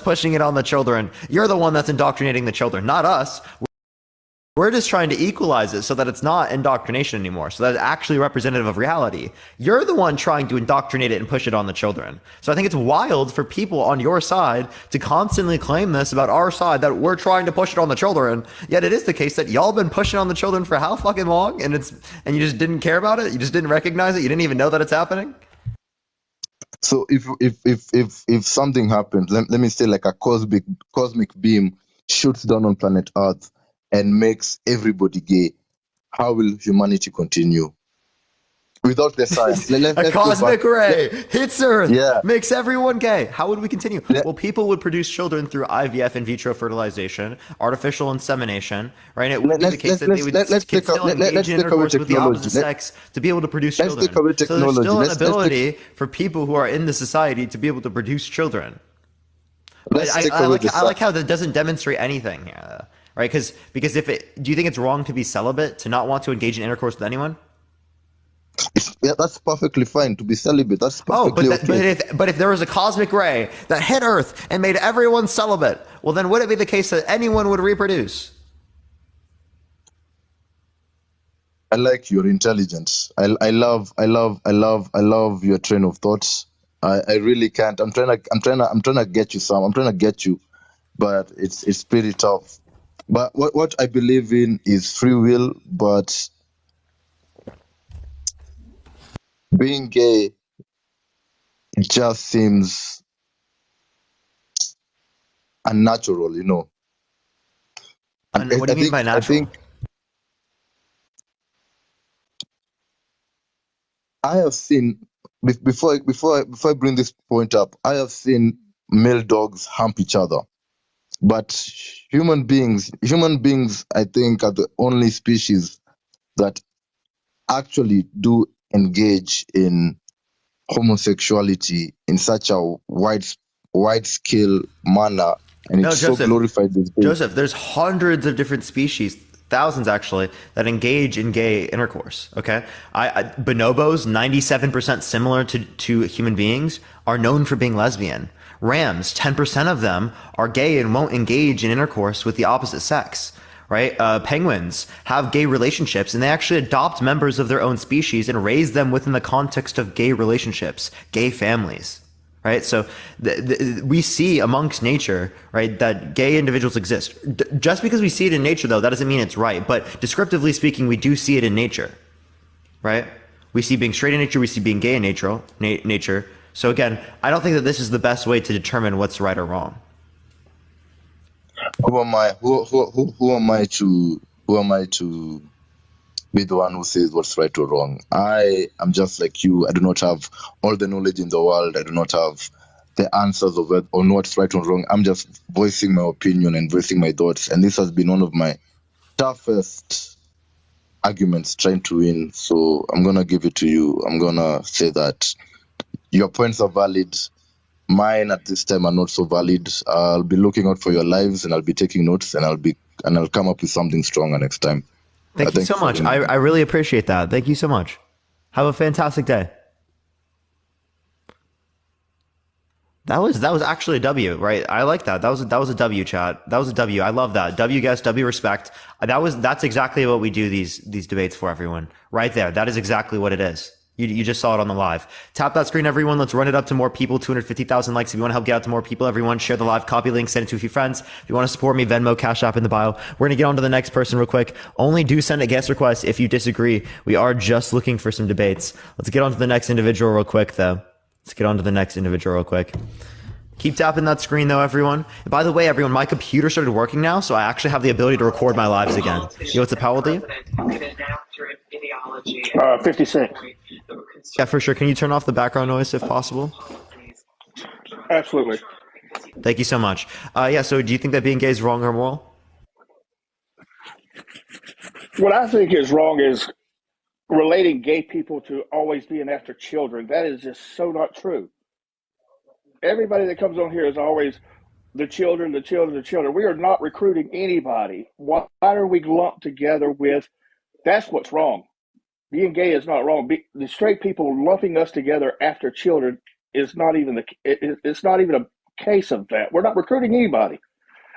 pushing it on the children. You're the one that's indoctrinating the children, not us. We're just trying to equalize it so that it's not indoctrination anymore, so that it's actually representative of reality. You're the one trying to indoctrinate it and push it on the children. So I think it's wild for people on your side to constantly claim this about our side, that we're trying to push it on the children. Yet it is the case that y'all been pushing on the children for how fucking long, and you just didn't care about it? You just didn't recognize it? You didn't even know that it's happening? So if something happens, let me say like a cosmic beam shoots down on planet Earth and makes everybody gay, how will humanity continue? Without the science. A cosmic ray hits Earth, makes everyone gay. How would we continue? Well, people would produce children through IVF, in vitro fertilization, artificial insemination, right? It would be the case that they would still engage in intercourse with the opposite sex to be able to produce children. So there's still an ability for people who are in the society to be able to produce children. I like how that doesn't demonstrate anything here, right? Because do you think it's wrong to be celibate, to not want to engage in intercourse with anyone? Yeah, that's perfectly fine to be celibate. That's perfectly okay. But if there was a cosmic ray that hit Earth and made everyone celibate, well, then would it be the case that anyone would reproduce? I like your intelligence. I love your train of thoughts. I really can't. I'm trying to get you some. I'm trying to get you, but it's pretty tough. But what I believe in is free will, but being gay just seems unnatural, you know. And what do you mean by natural? I think I have seen before I bring this point up, I have seen male dogs hump each other. But human beings, I think, are the only species that actually do engage in homosexuality in such a wide scale manner, and it's so glorified these days. Joseph, there's hundreds of different species, thousands actually, that engage in gay intercourse. Okay, bonobos, 97% similar to human beings, are known for being lesbian. Rams, 10% of them are gay and won't engage in intercourse with the opposite sex. Right? Penguins have gay relationships, and they actually adopt members of their own species and raise them within the context of gay relationships, gay families. Right? So we see amongst nature, right, that gay individuals exist. Just because we see it in nature, though, that doesn't mean it's right. But descriptively speaking, we do see it in nature. Right? We see being straight in nature. We see being gay in nature. So again, I don't think that this is the best way to determine what's right or wrong. Who am I? Who am I to be the one who says what's right or wrong? I am just like you. I do not have all the knowledge in the world. I do not have the answers of it on what's right or wrong. I'm just voicing my opinion and voicing my thoughts. And this has been one of my toughest arguments trying to win. So I'm gonna give it to you. I'm gonna say that your points are valid. Mine at this time are not so valid. I'll be looking out for your lives, and I'll be taking notes, and I'll come up with something stronger next time. Thank you so much. I really appreciate that. Thank you so much. Have a fantastic day. That was actually a W, right? I like that. That was a W, chat. That was a W. I love that. W guess, W respect. That's exactly what we do these debates for, everyone. Right there. That is exactly what it is. You just saw it on the live. Tap that screen, everyone. Let's run it up to more people. 250,000 likes. If you want to help get out to more people, everyone, share the live, copy link, send it to a few friends. If you want to support me, Venmo, Cash App in the bio. We're going to get on to the next person real quick. Only do send a guest request if you disagree. We are just looking for some debates. Let's get on to the next individual real quick, though. Keep tapping that screen, though, everyone. And by the way, everyone, my computer started working now, so I actually have the ability to record my lives again. You know what's up, how old are you? 56. Yeah, for sure. Can you turn off the background noise if possible? Absolutely. Thank you so much. Yeah, so do you think that being gay is wrong or moral? What I think is wrong is relating gay people to always being after children. That is just so not true. Everybody that comes on here is always the children. We are not recruiting anybody. Why are we lumped together with? That's what's wrong. Being gay is not wrong. The straight people lumping us together after children is not even it's not even case of that. We're not recruiting anybody.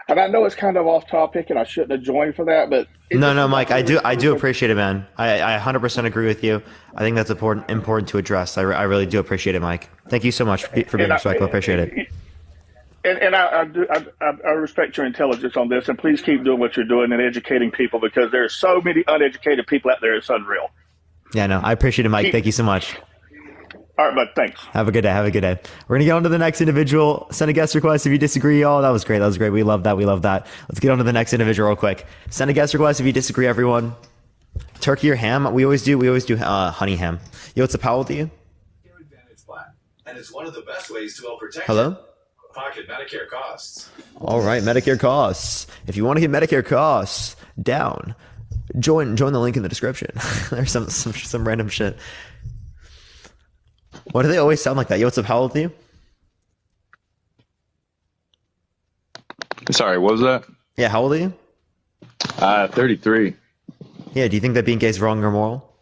And I know it's kind of off topic, and I shouldn't have joined for that, but No, Mike, I do appreciate it, man. I 100% agree with you. I think that's important to address. I really do appreciate it, Mike. Thank you so much for being respectful. I appreciate it. And I respect your intelligence on this, and please keep doing what you're doing and educating people, because there are so many uneducated people out there. It's unreal. Yeah, no, I appreciate it, Mike. Thank you so much. All right, bud. Thanks. Have a good day. We're going to get on to the next individual. Send a guest request if you disagree, y'all. That was great. We love that. Let's get on to the next individual real quick. Send a guest request if you disagree, everyone. Turkey or ham? We always do honey ham. Yo, what's up? How old are you? And it's one of the best ways to help protect Hello? pocket Medicare costs. All right, Medicare costs. If you want to get Medicare costs down, join the link in the description. There's some random shit. Why do they always sound like that? Yo, what's up? How old are you? Sorry, what was that? Yeah, how old are you? 33. Yeah, do you think that being gay is wrong or moral?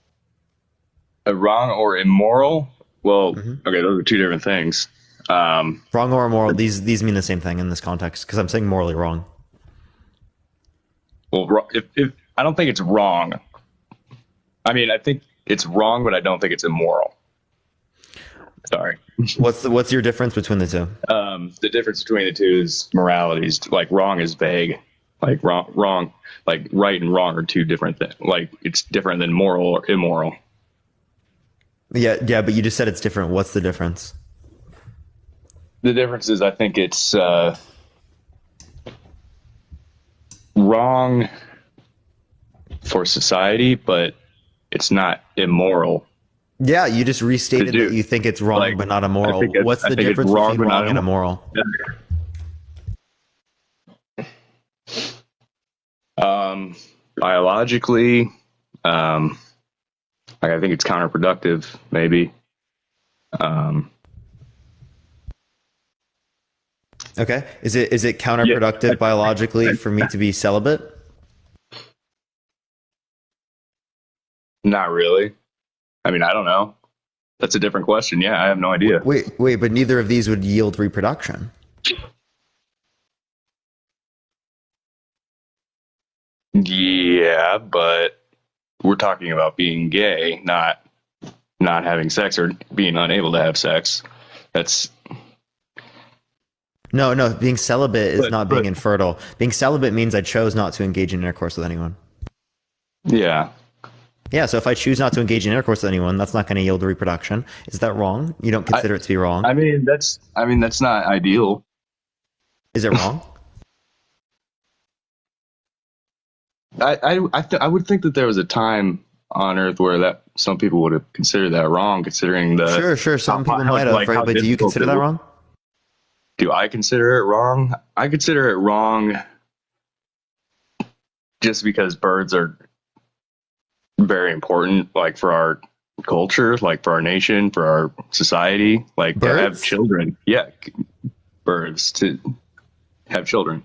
Wrong or immoral? Well, okay, those are two different things. Wrong or immoral, these mean the same thing in this context, because I'm saying morally wrong. Well, if I don't think it's wrong. I mean, I think it's wrong, but I don't think it's immoral. Sorry. What's your difference between the two? The difference between the two is moralities. Like wrong is vague. Like wrong, like right and wrong are two different things. Like it's different than moral or immoral. Yeah, but you just said it's different. What's the difference? The difference is I think it's wrong for society, but it's not immoral. Yeah, you just restated that you think it's wrong, but not immoral. What's the difference between wrong and immoral? Biologically, I think it's counterproductive, maybe. Okay. Is it counterproductive biologically for me to be celibate? Not really. I mean, I don't know. That's a different question. Yeah, I have no idea. Wait, but neither of these would yield reproduction. Yeah, but we're talking about being gay, not having sex or being unable to have sex. That's No, being celibate is not being infertile. Being celibate means I chose not to engage in intercourse with anyone. Yeah. Yeah, so if I choose not to engage in intercourse with anyone, that's not going to yield reproduction. Is that wrong? You don't consider it to be wrong? I mean, that's not ideal. Is it wrong? I would think that there was a time on Earth where that some people would have considered that wrong, considering the Sure. Some people might have, right? But do you consider that wrong? Do I consider it wrong? I consider it wrong just because birds are very important, like for our culture, like for our nation, for our society, like to have children. Yeah, birds to have children.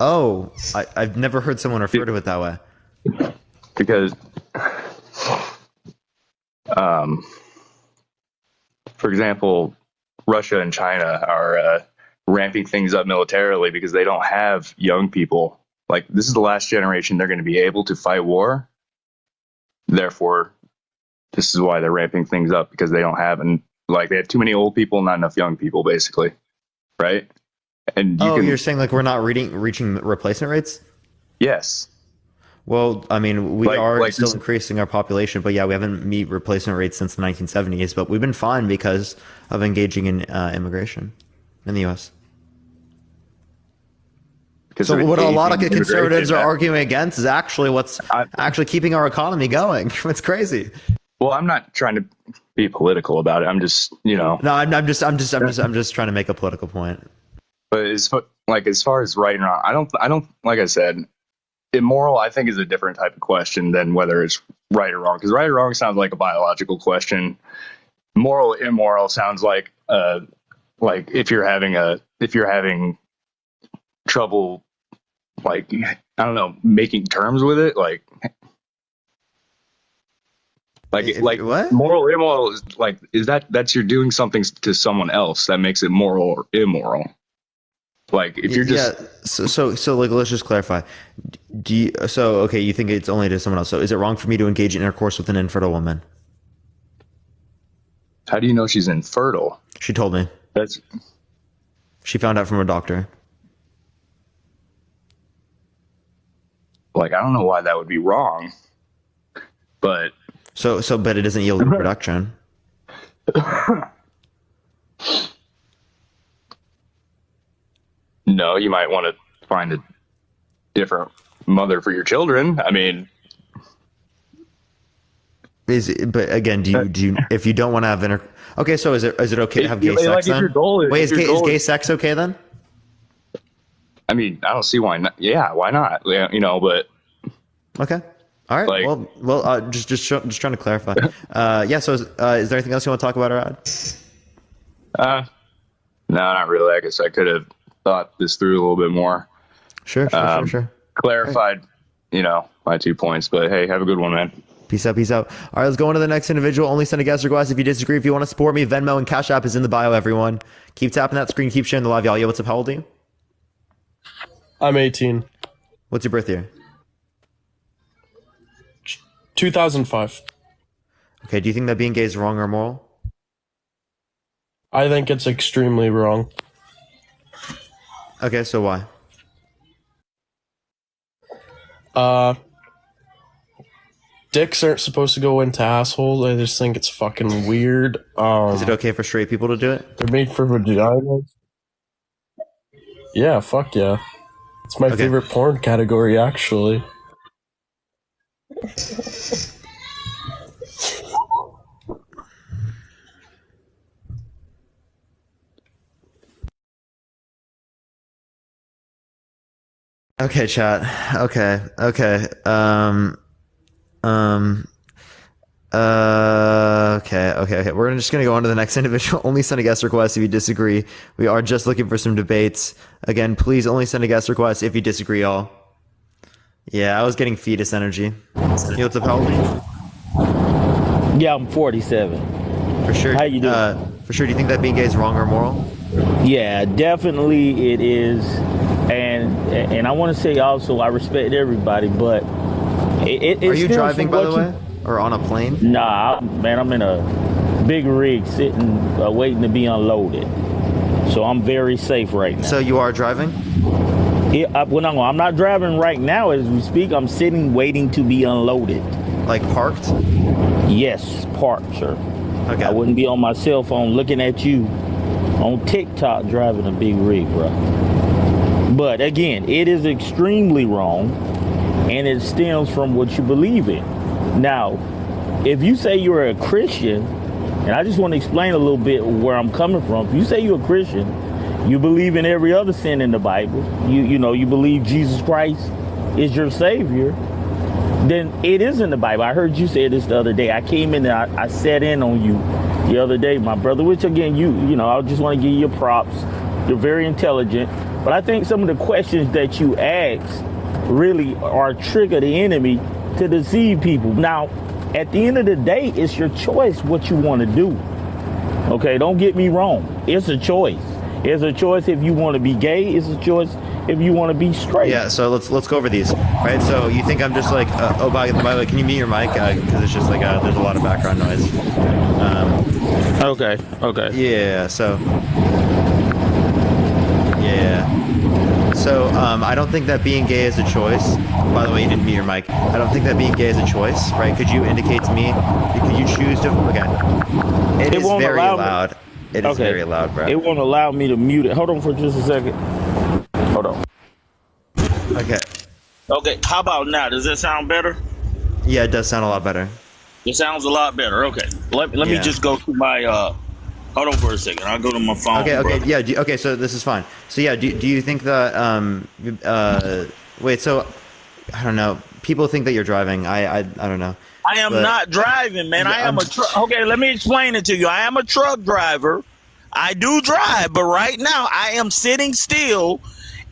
Oh, I've never heard someone refer to it that way. Because, for example, Russia and China are ramping things up militarily because they don't have young people. Like, this is the last generation they're going to be able to fight war. Therefore, this is why they're ramping things up, because they don't have, and like they have too many old people, not enough young people, basically, right? And you're saying like we're not reaching replacement rates? Yes. Well, I mean, we are still increasing our population, but yeah, we haven't met replacement rates since the 1970s, but we've been fine because of engaging in immigration in the U.S. So what a lot of conservatives are arguing against is actually what's actually keeping our economy going. It's crazy. Well, I'm not trying to be political about it. I'm just, No, I'm just trying to make a political point. But as far as right and wrong, I don't. Like I said, immoral, I think, is a different type of question than whether it's right or wrong. Because right or wrong sounds like a biological question. Moral, immoral sounds like if you're having trouble, like, I don't know, making terms with it, like Like what? moral, immoral is like, that's you're doing something to someone else that makes it moral or immoral. Like if you're just So like, let's just clarify. Okay, you think it's only to someone else. So is it wrong for me to engage in intercourse with an infertile woman? how do you know she's infertile? She told me. She found out from a doctor. Like, I don't know why that would be wrong, but But it doesn't yield reproduction. no, you might want to find a different mother for your children. I mean, But again, do you if you don't want to have okay, so is it okay to have gay sex like, then? if your goal is, Wait, if is your goal gay is- sex okay then? I mean, I don't see why not. Yeah, why not? Yeah, but Okay. All right. Like- well, just trying to clarify. Yeah. So, is there anything else you want to talk about, Arad? no, not really. I guess I could have thought this through a little bit more. Sure. Clarified, my 2 points. But hey, have a good one, man. Peace out. All right, let's go on to the next individual. Only send a guest request if you disagree. If you want to support me, Venmo and Cash App is in the bio, everyone. Keep tapping that screen. Keep sharing the live, y'all. Yo, what's up? How old are you? I'm 18. What's your birth year? 2005. Okay. Do you think that being gay is wrong or immoral? I think it's extremely wrong. Okay. So why? Dicks aren't supposed to go into assholes. I just think it's fucking weird. Is it okay for straight people to do it? They're made for vaginas. Yeah, fuck yeah. It's my favorite porn category, actually. Okay, chat. Okay. Okay. Okay. We're just gonna go on to the next individual. Only send a guest request if you disagree. We are just looking for some debates. Again, please only send a guest request if you disagree, y'all. Yeah, I was getting fetus energy. Yo, what's up, how old are you? Yeah, I'm 47. For sure. How you doing? For sure. Do you think that being gay is wrong or immoral? Yeah, definitely it is. And I want to say also, I respect everybody, but it Are you stems driving, from by the what way? Or on a plane? Nah, man, I'm in a big rig sitting, waiting to be unloaded. So I'm very safe right now. So you are driving? I'm not driving right now as we speak. I'm sitting waiting to be unloaded. Like parked? Yes, parked, sir. Okay. I wouldn't be on my cell phone looking at you on TikTok driving a big rig, bro. But again, it is extremely wrong, and it stems from what you believe in. Now, if you say you're a Christian, and I just want to explain a little bit where I'm coming from. If you say you're a Christian, you believe in every other sin in the Bible, you believe Jesus Christ is your Savior, then it is in the Bible. I heard you say this the other day. I came in and I sat in on you the other day, my brother, which again, I just want to give you your props. You're very intelligent. But I think some of the questions that you ask really are trigger the enemy to deceive people. Now, at the end of the day, it's your choice what you want to do. Okay, don't get me wrong. It's a choice. It's a choice if you want to be gay. It's a choice if you want to be straight. Yeah, so let's go over these. Right, so you think I'm just like, by the way, can you mute your mic? Because it's just like, there's a lot of background noise. Okay. Yeah, so... So, I don't think that being gay is a choice. By the way, you didn't mute your mic. I don't think that being gay is a choice, right? Could you indicate to me, could you choose to... Okay. It is very loud. It is very loud, bro. It won't allow me to mute it. Hold on for just a second. Hold on. Okay, how about now? Does that sound better? Yeah, it does sound a lot better. It sounds a lot better. Okay. Let me just go to my... Hold on for a second. I'll go to my phone. Okay, yeah. Okay, so this is fine. So yeah, do you think that wait? So I don't know. People think that you're driving. I don't know. I am not driving, man. I am a truck. Okay, let me explain it to you. I am a truck driver. I do drive, but right now I am sitting still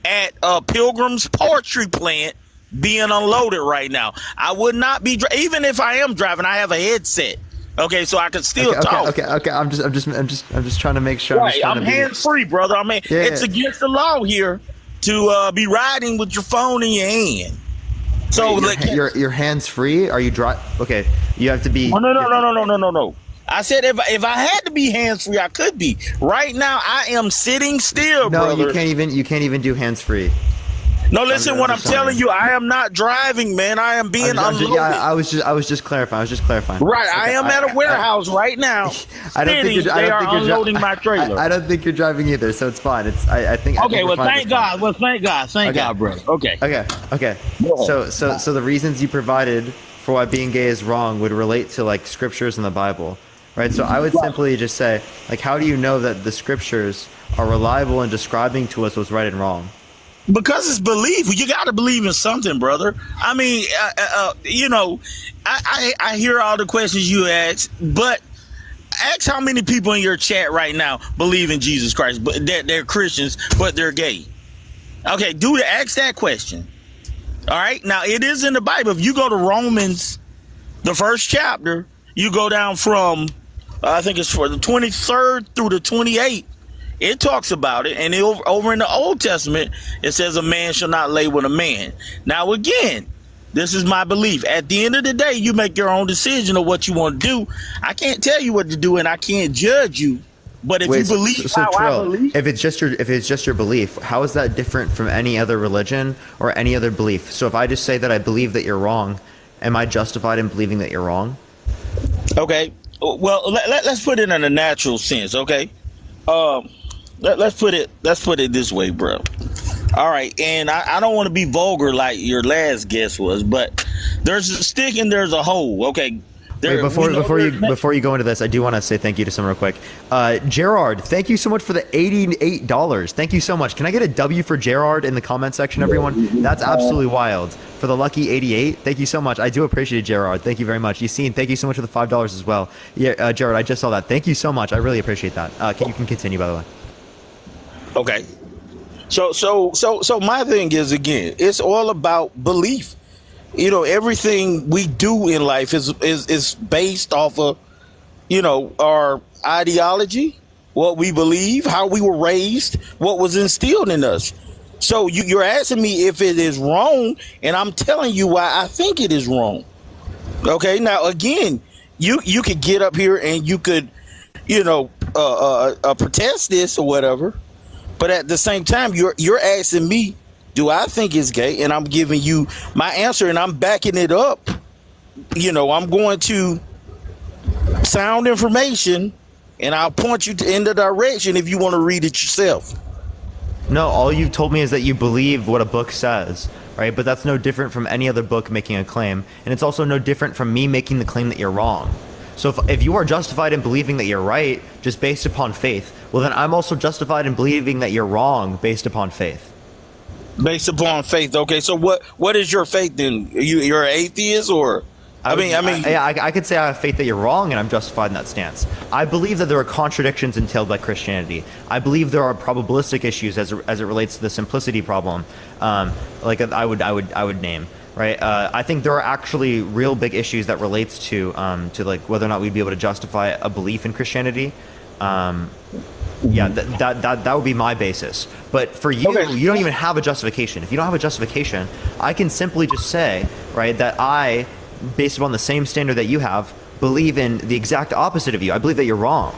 at Pilgrim's Poultry Plant being unloaded right now. I would not be even if I am driving. I have a headset. Okay, so I can still talk. Okay. I'm just trying to make sure. Right, I'm hands free, brother. I mean, it's against the law here to be riding with your phone in your hand. So your hands free? Are you Okay, you have to be. Oh, no. I said if I had to be hands free, I could be. Right now, I am sitting still, brother. No, you can't even do hands free. No, listen, what I'm telling you, I am not driving, man. I am being unloaded. I was just clarifying. Right, okay, I am at a warehouse right now. I don't think they are unloading my trailer. I don't think you're driving either, so it's fine. I think. Okay, well, thank God. Well, thank God, brother. Okay. So the reasons you provided for why being gay is wrong would relate to like scriptures in the Bible, right? So I would simply just say, like, how do you know that the scriptures are reliable in describing to us what's right and wrong? Because it's belief. You got to believe in something, brother. I mean, I hear all the questions you ask, but ask how many people in your chat right now believe in Jesus Christ, but they're Christians, but they're gay. Okay, ask that question. All right. Now, it is in the Bible. If you go to Romans, the first chapter, you go down from, I think it's for the 23rd through the 28th. It talks about it, and over in the Old Testament, it says a man shall not lay with a man. Now, again, this is my belief. At the end of the day, you make your own decision of what you want to do. I can't tell you what to do, and I can't judge you. But if you believe I believe, if it's just your belief, how is that different from any other religion or any other belief? So if I just say that I believe that you're wrong, am I justified in believing that you're wrong? Okay. Well, let's put it in a natural sense. Okay. Let's put it this way, bro. All right, and I don't want to be vulgar like your last guest was, but there's a stick and there's a hole. Okay. Wait, before you go into this, I do want to say thank you to someone real quick. Gerard, thank you so much for the $88. Thank you so much. Can I get a W for Gerard in the comment section, everyone? That's absolutely wild. For the lucky 88, thank you so much. I do appreciate it, Gerard. Thank you very much. Yassine, thank you so much for the $5 as well. Yeah, Gerard, I just saw that. Thank you so much. I really appreciate that. You can continue, by the way. Okay. So my thing is, again, it's all about belief. You know, everything we do in life is based off of, our ideology, what we believe, how we were raised, what was instilled in us. So you're asking me if it is wrong, and I'm telling you why I think it is wrong. Okay, now again, you could get up here and you could, protest this or whatever, but at the same time, you're asking me, do I think it's gay? And I'm giving you my answer, and I'm backing it up. I'm going to sound information, and I'll point you in the direction if you want to read it yourself. No, all you've told me is that you believe what a book says, right? But that's no different from any other book making a claim. And it's also no different from me making the claim that you're wrong. So if you are justified in believing that you're right just based upon faith, well, then I'm also justified in believing that you're wrong based upon faith. Based upon faith. Okay, so what is your faith then? You're an atheist, or I could say I have faith that you're wrong, and I'm justified in that stance. I believe that there are contradictions entailed by Christianity. I believe there are probabilistic issues as it relates to the simplicity problem, like I would name. Right. I think there are actually real big issues that relates to like whether or not we'd be able to justify a belief in Christianity. That would be my basis. But for you, You don't even have a justification. If you don't have a justification, I can simply just say, right, that I, based upon the same standard that you have, believe in the exact opposite of you. I believe that you're wrong,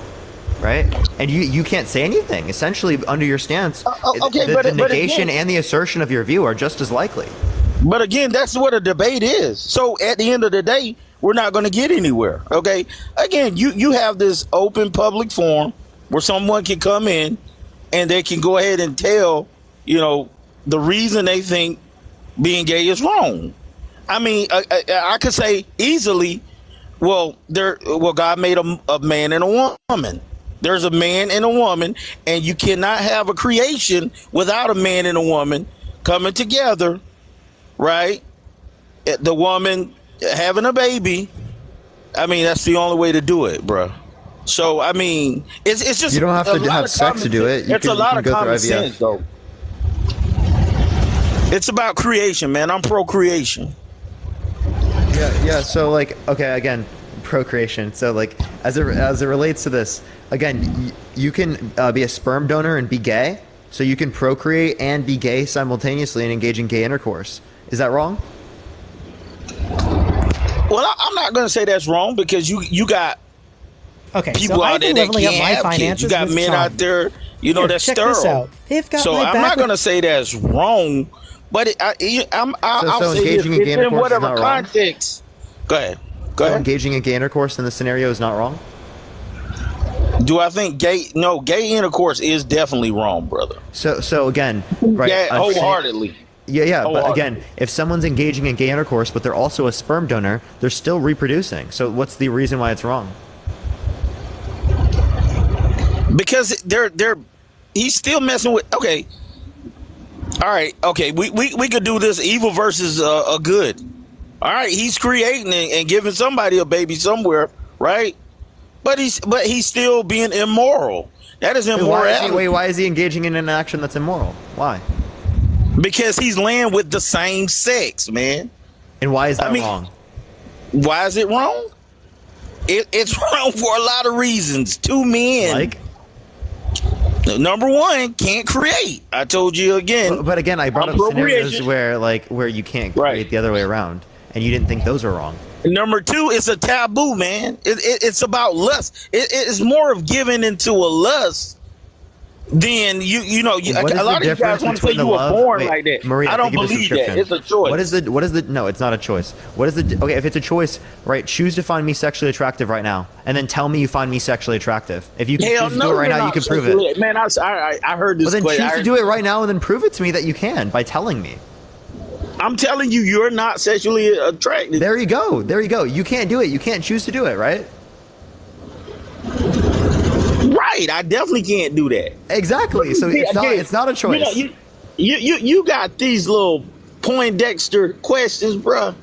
right? And you can't say anything. Essentially, under your stance, the negation and the assertion of your view are just as likely. But again, that's what a debate is. So at the end of the day, we're not going to get anywhere. Okay. Again, you have this open public forum where someone can come in and they can go ahead and tell, the reason they think being gay is wrong. I mean, I could say easily, God made a man and a woman. There's a man and a woman, and you cannot have a creation without a man and a woman coming together. Right? The woman having a baby. I mean, that's the only way to do it, bro. So, I mean, it's just... You don't have to have sex to do it. It's a lot of common sense, though. It's about creation, man. I'm procreation. Yeah. So like, okay, again, procreation. So like, as it relates to this, again, you can be a sperm donor and be gay. So you can procreate and be gay simultaneously and engage in gay intercourse. Is that wrong? Well, I'm not going to say that's wrong because you got people out there that can't have kids. You got men out there, that's sterile. This out. They've got so I'm not going to say that's wrong, but I'll say this, it's in whatever context. Go ahead. Engaging in gay intercourse in this scenario is not wrong? Do I think gay intercourse is definitely wrong, brother. So again, right? Yeah, wholeheartedly. Yeah, but again, if someone's engaging in gay intercourse, but they're also a sperm donor, they're still reproducing. So what's the reason why it's wrong? Because he's still messing with. Okay, all right, okay, we could do this evil versus a good. All right, he's creating and giving somebody a baby somewhere, right? But he's still being immoral. That is immorality. Why is he engaging in an action that's immoral? Why? Because he's laying with the same sex, man. And why is that wrong? Why is it wrong? It's wrong for a lot of reasons. Two men. Like? Number one, can't create. I told you again. But again, I brought up scenarios where you can't create the other way around. And you didn't think those were wrong. Number two, it's a taboo, man. It's about lust. It's more of giving into a lust than a lot of you guys want to say you were born like that. Maria, I don't believe that. It's a choice. No, it's not a choice. If it's a choice, right, choose to find me sexually attractive right now. And then tell me you find me sexually attractive. If you can choose to do it right now, you can prove it. Man, I heard this. Well, then choose to do it right now and then prove it to me that you can by telling me. I'm telling you, you're not sexually attracted. There you go. You can't do it. You can't choose to do it, right? Right. I definitely can't do that. Exactly. So it's not a choice. You got these little Poindexter questions, bro.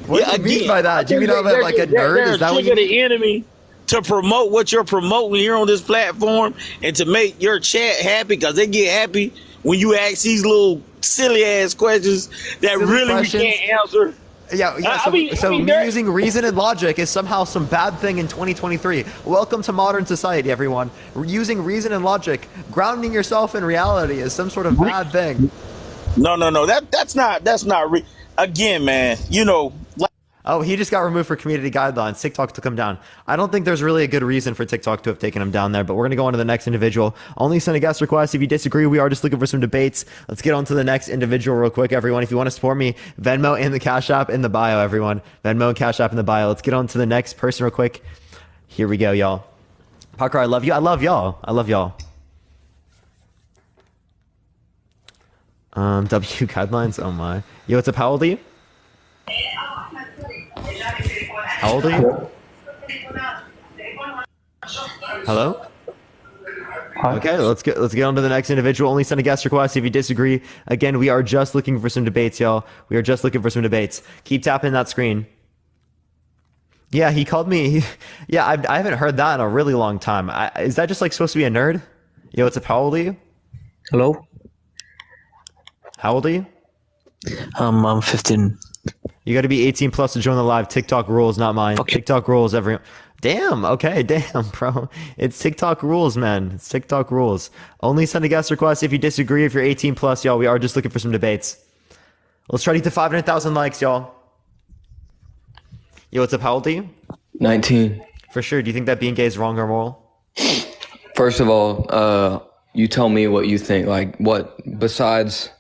What do you mean by that? Do you mean I'm like a nerd? Is that what you mean? The enemy to promote what you're promoting here on this platform and to make your chat happy because they get happy when you ask these little silly ass questions that we can't answer. Yeah. Me using reason and logic is somehow some bad thing in 2023. Welcome to modern society, everyone. Using reason and logic, grounding yourself in reality is some sort of bad thing. No. That's not. Again, man. Oh, he just got removed for community guidelines. TikTok took him down. I don't think there's really a good reason for TikTok to have taken him down there, but we're going to go on to the next individual. Only send a guest request. If you disagree, we are just looking for some debates. Let's get on to the next individual real quick, everyone. If you want to support me, Venmo and the Cash App in the bio, everyone. Venmo and Cash App in the bio. Let's get on to the next person real quick. Here we go, y'all. Parker, I love you. I love y'all. W guidelines. Oh my. Yo, what's up? How old are you? How old are you? Hello? Hi. Okay, let's get on to the next individual. Only send a guest request if you disagree. Again, we are just looking for some debates, y'all. We are just looking for some debates. Keep tapping that screen. Yeah, he called me. Yeah, I haven't heard that in a really long time. Is that just like supposed to be a nerd? Yo, what's up? How old are you? Hello? How old are you? I'm 15. You got to be 18 plus to join the live. TikTok rules, not mine. Okay. TikTok rules, Damn, okay, damn, bro. It's TikTok rules, man. It's TikTok rules. Only send a guest request if you disagree. If you're 18 plus, y'all, we are just looking for some debates. Let's try to get to 500,000 likes, y'all. Yo, what's up? How old are you? 19. For sure. Do you think that being gay is wrong or moral? First of all, you tell me what you think. Like, what besides...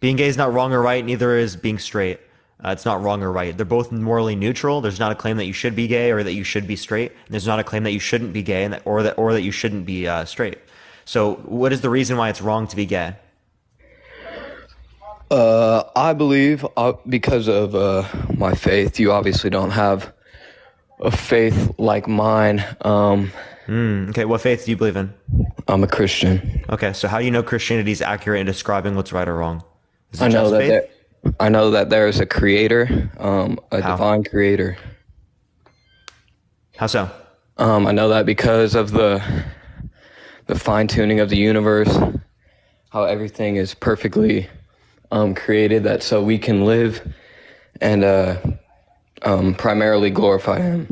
Being gay is not wrong or right. Neither is being straight. It's not wrong or right. They're both morally neutral. There's not a claim that you should be gay or that you should be straight. There's not a claim that you shouldn't be gay or that you shouldn't be straight. So what is the reason why it's wrong to be gay? I believe because of my faith. You obviously don't have a faith like mine. Okay, what faith do you believe in? I'm a Christian. Okay, so how do you know Christianity is accurate in describing what's right or wrong? I know that there is a creator, divine creator. How so? I know that because of the fine tuning of the universe, how everything is perfectly created that so we can live and primarily glorify him.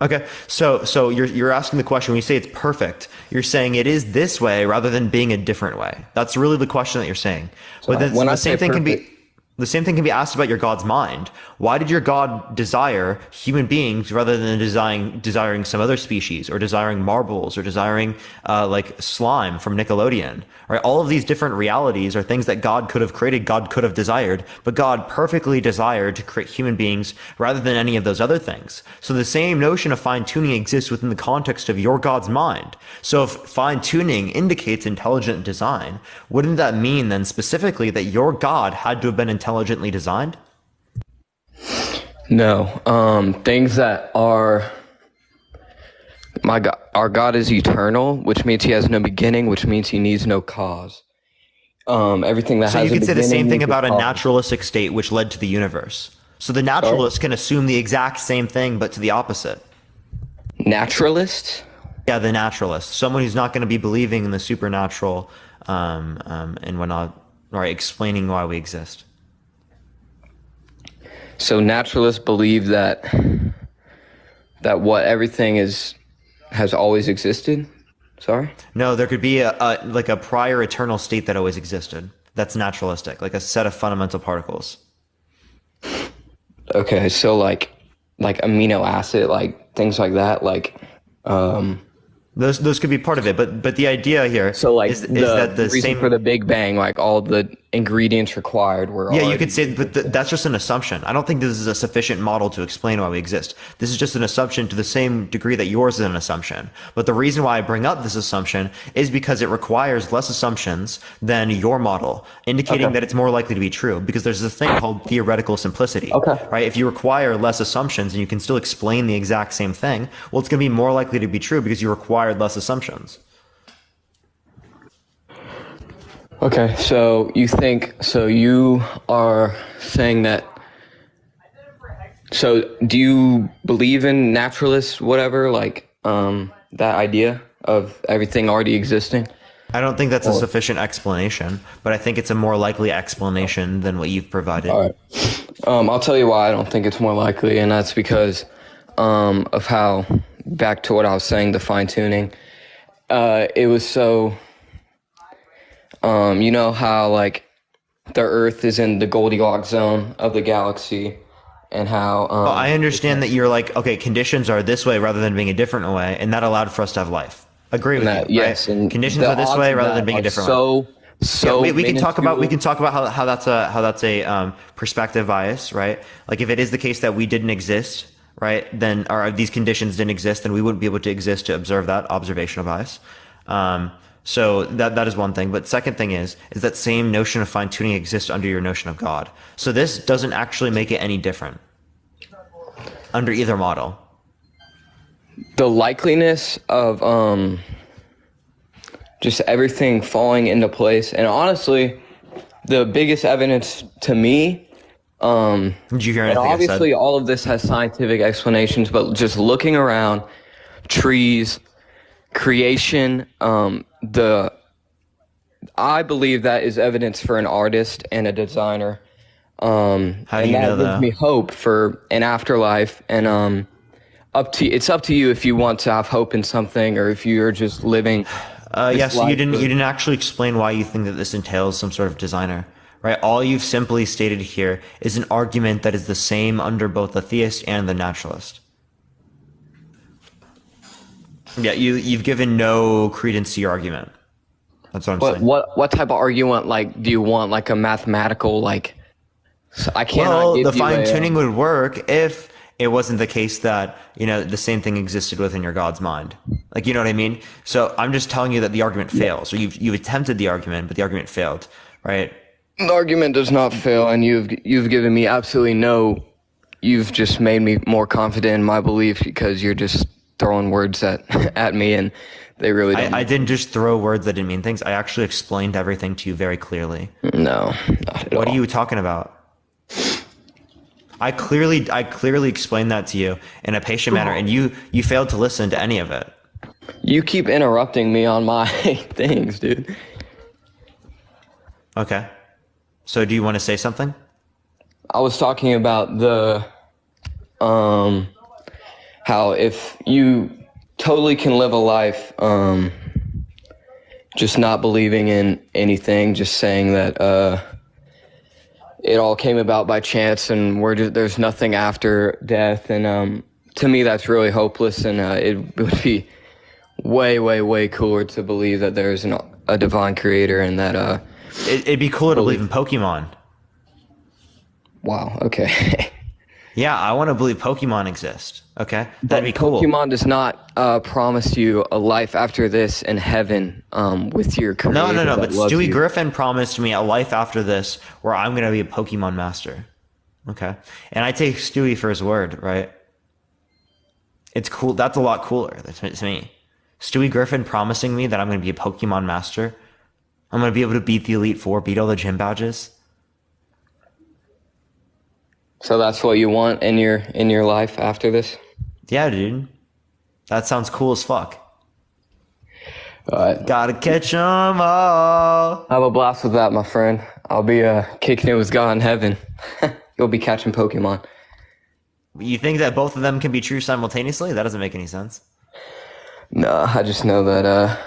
Okay, so you're asking the question when you say it's perfect. You're saying it is this way rather than being a different way. That's really the question that you're saying. But then when I the say same thing perfect- can be. The same thing can be asked about your God's mind. Why did your God desire human beings rather than desiring some other species, or desiring marbles, or desiring like slime from Nickelodeon? Right? All of these different realities are things that God could have created, God could have desired, but God perfectly desired to create human beings rather than any of those other things. So the same notion of fine-tuning exists within the context of your God's mind. So if fine-tuning indicates intelligent design, wouldn't that mean then specifically that your God had to have been intelligently designed? No. Things that are my God, our God is eternal, which means he has no beginning, which means he needs no cause. Everything that So has you a could say the beginning same thing needs about a cause. naturalistic state which led to the universe. So the naturalist can assume the exact same thing, but to the opposite. Naturalist? Yeah, the naturalist, someone who's not going to be believing in the supernatural and whatnot, right? Explaining why we exist. So naturalists believe that what everything has always existed. Sorry? No, there could be a prior eternal state that always existed. That's naturalistic, like a set of fundamental particles. Okay, so like amino acid, like things like that, like Those could be part of it, but the idea here so like is that the reason same for the Big Bang, like all the ingredients required were Yeah, you already could say, but that's just an assumption. I don't think this is a sufficient model to explain why we exist. This is just an assumption to the same degree that yours is an assumption. But the reason why I bring up this assumption is because it requires less assumptions than your model, indicating that it's more likely to be true. Because there's a thing called theoretical simplicity, right? If you require less assumptions and you can still explain the exact same thing, well, it's going to be more likely to be true because you required less assumptions. Okay, so you are saying that. So do you believe in naturalists, whatever, like that idea of everything already existing? I don't think that's a sufficient explanation, but I think it's a more likely explanation than what you've provided. All right. I'll tell you why I don't think it's more likely, and that's because of how, back to what I was saying, the fine-tuning. It was so... you know how, like, the Earth is in the Goldilocks zone of the galaxy, and how... well, I understand that you're like, okay, conditions are this way rather than being a different way, and that allowed for us to have life. Agree with that, you, yes, right? and Conditions the are this odds way of rather that than being a are different way. So we can talk about minuscule. how that's a perspective bias, right? Like if it is the case that we didn't exist, right, then or these conditions didn't exist, then we wouldn't be able to exist to observe that observational bias. So that is one thing. But second thing is that same notion of fine tuning exists under your notion of God. So this doesn't actually make it any different under either model. The likeliness of just everything falling into place, and honestly, the biggest evidence to me. Did you hear anything and obviously, I said? all of this has scientific explanations, but just looking around, trees, creation, I believe that is evidence for an artist and a designer. How do and you that know gives that? me hope for an afterlife, and it's up to you if you want to have hope in something or if you're just living. Yeah, so you life didn't actually explain why you think that this entails some sort of designer, right? All you've simply stated here is an argument that is the same under both the theist and the naturalist. Yeah, you've given no credence to your argument. That's what I'm saying. What type of argument, like, do you want, like a mathematical, like? So I cannot Well, give the you fine tuning would work if it wasn't the case that, the same thing existed within your God's mind. Like, you know what I mean? So I'm just telling you that the argument fails. So you've attempted the argument, but the argument failed, right? The argument does not fail, and you've given me absolutely no. You've just made me more confident in my belief because you're just throwing words at me, and they really don't. I didn't just throw words that didn't mean things. I actually explained everything to you very clearly. No, not at all. What are you talking about? I clearly explained that to you in a patient manner, and you failed to listen to any of it. You keep interrupting me on my things, dude. Okay. So do you want to say something? I was talking about the how if you totally can live a life just not believing in anything, just saying that it all came about by chance and there's nothing after death, and to me that's really hopeless, and it would be way, way, way cooler to believe that there's a divine creator and that It'd be cooler to believe in Pokemon. Wow, okay. Yeah, I want to believe Pokemon exist. Okay, that'd be cool. Pokemon does not promise you a life after this in heaven with your creator. No. But Stewie Griffin promised me a life after this where I'm going to be a Pokemon master. Okay, and I take Stewie for his word, right? It's cool. That's a lot cooler to me. Stewie Griffin promising me that I'm going to be a Pokemon master. I'm going to be able to beat the Elite Four, beat all the gym badges. So that's what you want in your life after this? Yeah, dude. That sounds cool as fuck. Alright. Gotta catch 'em all. Have a blast with that, my friend. I'll be kicking it with God in heaven. You'll be catching Pokemon. You think that both of them can be true simultaneously? That doesn't make any sense. No, I just know that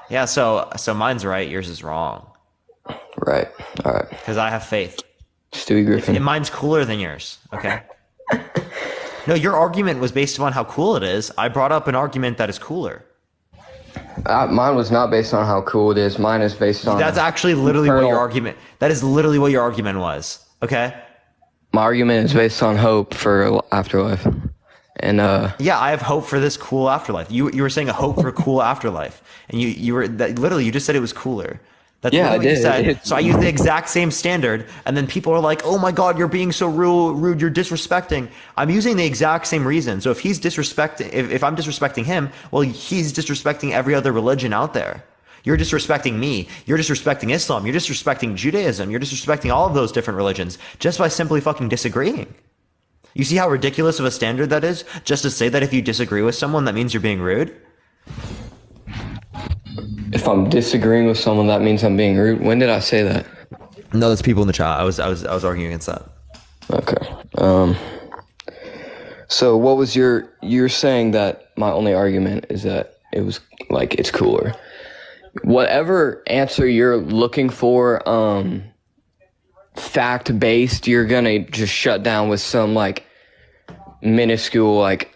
Yeah, so mine's right, yours is wrong. Right. Alright. Because I have faith. Stewie Griffin. And mine's cooler than yours, okay? No, your argument was based upon how cool it is. I brought up an argument that is cooler. Mine was not based on how cool it is. Mine is based on... That's actually literally what your argument... That is literally what your argument was, okay? My argument is based on hope for afterlife. And yeah, I have hope for this cool afterlife. You were saying a hope for a cool afterlife. And you were... Literally, you just said it was cooler. That's yeah, I did. So I use the exact same standard, and then people are like, "Oh my God, you're being so rude. You're disrespecting." I'm using the exact same reason. So if he's disrespecting, if I'm disrespecting him, well, he's disrespecting every other religion out there. You're disrespecting me. You're disrespecting Islam. You're disrespecting Judaism. You're disrespecting all of those different religions just by simply fucking disagreeing. You see how ridiculous of a standard that is? Just to say that if you disagree with someone, that means you're being rude. If I'm disagreeing with someone, that means I'm being rude. When did I say that? No, there's people in the chat. I was arguing against that. Okay. So what was you're saying that my only argument is that it was like it's cooler. Whatever answer you're looking for, fact based, you're gonna just shut down with some like minuscule like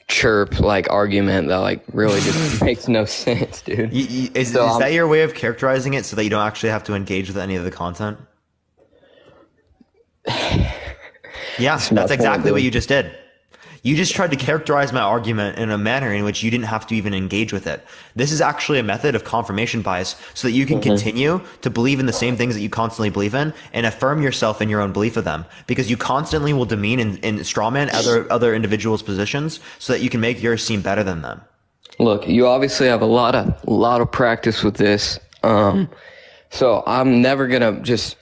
chirp like argument that like really just makes no sense, dude. Is that your way of characterizing it so that you don't actually have to engage with any of the content? Yeah, that's exactly what you just did. You just tried to characterize my argument in a manner in which you didn't have to even engage with it. This is actually a method of confirmation bias so that you can continue to believe in the same things that you constantly believe in and affirm yourself in your own belief of them, because you constantly will demean and strawman other individuals' positions so that you can make yours seem better than them. Look, you obviously have a lot of practice with this. So I'm never gonna just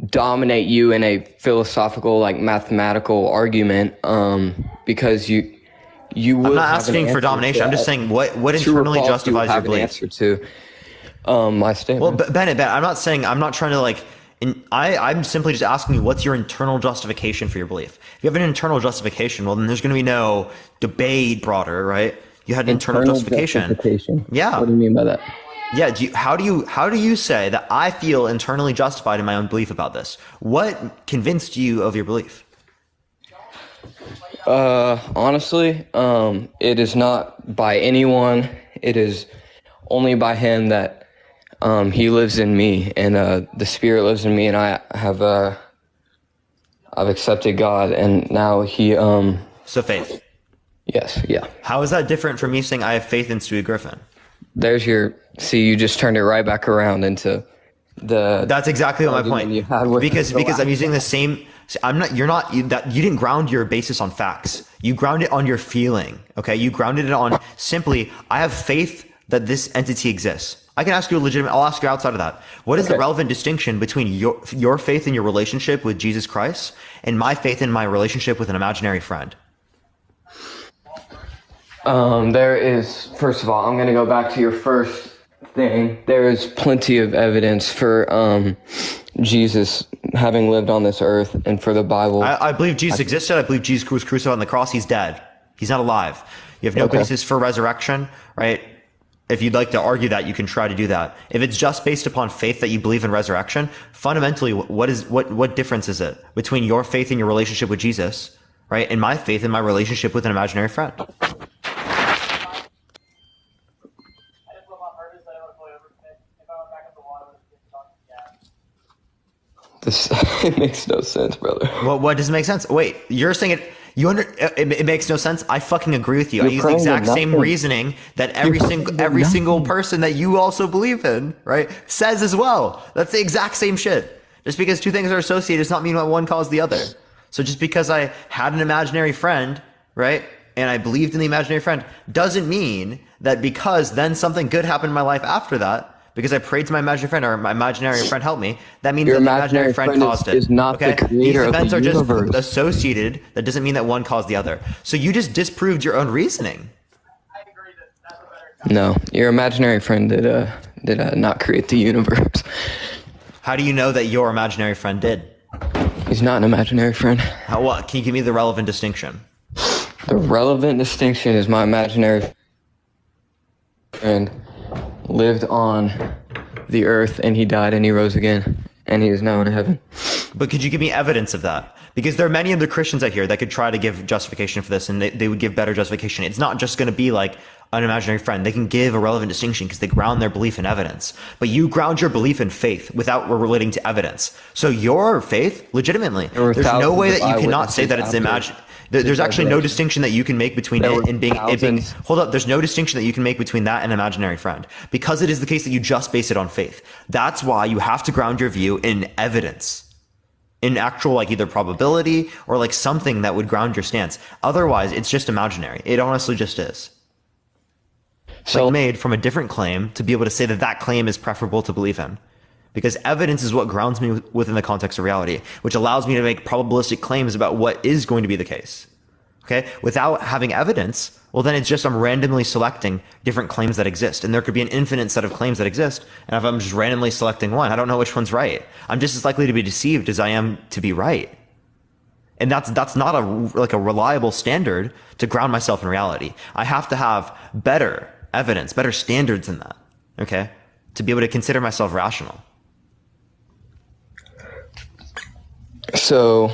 dominate you in a philosophical, like mathematical argument, because you would. I'm not asking for domination. I'm just saying what internally justifies your belief. Answer to my statement. Well, Bennett, I'm not trying to like. I'm simply just asking you, what's your internal justification for your belief? If you have an internal justification, well, then there's going to be no debate broader, right? You had an internal justification. Yeah. What do you mean by that? Yeah, how do you say that I feel internally justified in my own belief about this? What convinced you of your belief? Honestly, it is not by anyone. It is only by him that he lives in me, and the Spirit lives in me, and I've accepted God, and now he So faith. Yes, yeah. How is that different from me saying I have faith in Stewie Griffin? There's you just turned it right back around into the. That's exactly what my point. Because I'm using the same. You didn't ground your basis on facts. You ground it on your feeling. Okay, you grounded it on simply, I have faith that this entity exists. I can ask you I'll ask you outside of that. What is the relevant distinction between your faith in your relationship with Jesus Christ and my faith in my relationship with an imaginary friend? There is, first of all, I'm going to go back to your first thing. There is plenty of evidence for Jesus having lived on this earth, and for the Bible. I believe Jesus existed. I believe Jesus was crucified on the cross. He's dead. He's not alive. You have no basis for resurrection, right? If you'd like to argue that, you can try to do that. If it's just based upon faith that you believe in resurrection, fundamentally, what difference is it between your faith and your relationship with Jesus, right? And my faith and my relationship with an imaginary friend? This it makes no sense, brother. Well, what doesn't make sense? Wait, you're saying it. It makes no sense. I fucking agree with you. I use the exact same reasoning that every single person that you also believe in, right, says as well. That's the exact same shit. Just because two things are associated does not mean one caused the other. So just because I had an imaginary friend, right, and I believed in the imaginary friend, doesn't mean that because then something good happened in my life after that, because I prayed to my imaginary friend or my imaginary friend helped me, that means that the imaginary friend caused it. Is not the creator of the universe. These events are just associated. That doesn't mean that one caused the other. So you just disproved your own reasoning. No, your imaginary friend did not create the universe. How do you know that your imaginary friend did? He's not an imaginary friend. What? Can you give me the relevant distinction? The relevant distinction is my imaginary friend lived on the earth, and he died, and he rose again, and he is now in heaven. But could you give me evidence of that? Because there are many other Christians out here that could try to give justification for this, and they would give better justification. It's not just going to be like an imaginary friend. They can give a relevant distinction because they ground their belief in evidence. But you ground your belief in faith without relating to evidence. So your faith, legitimately, there's no way that you cannot say that it's imaginary. There's actually no distinction that you can make between it and being. Hold up, there's no distinction that you can make between that and imaginary friend, because it is the case that you just base it on faith. That's why you have to ground your view in evidence, in actual like either probability or like something that would ground your stance. Otherwise, it's just imaginary. It honestly just is. So like made from a different claim to be able to say that that claim is preferable to believe in. Because evidence is what grounds me within the context of reality, which allows me to make probabilistic claims about what is going to be the case. Okay? Without having evidence, well, then it's just I'm randomly selecting different claims that exist. And there could be an infinite set of claims that exist. And if I'm just randomly selecting one, I don't know which one's right. I'm just as likely to be deceived as I am to be right. And that's not a reliable standard to ground myself in reality. I have to have better evidence, better standards than that. Okay? To be able to consider myself rational. So,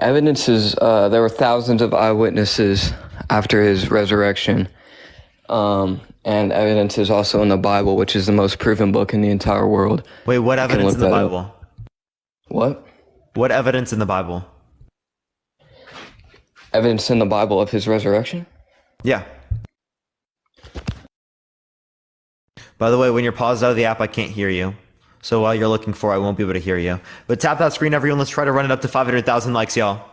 evidence is, there were thousands of eyewitnesses after his resurrection. And evidence is also in the Bible, which is the most proven book in the entire world. Wait, what evidence in the Bible? What? What evidence in the Bible? Evidence in the Bible of his resurrection? Yeah. By the way, when you're paused out of the app, I can't hear you. So while you're looking for it, I won't be able to hear you. But tap that screen, everyone. Let's try to run it up to 500,000 likes, y'all.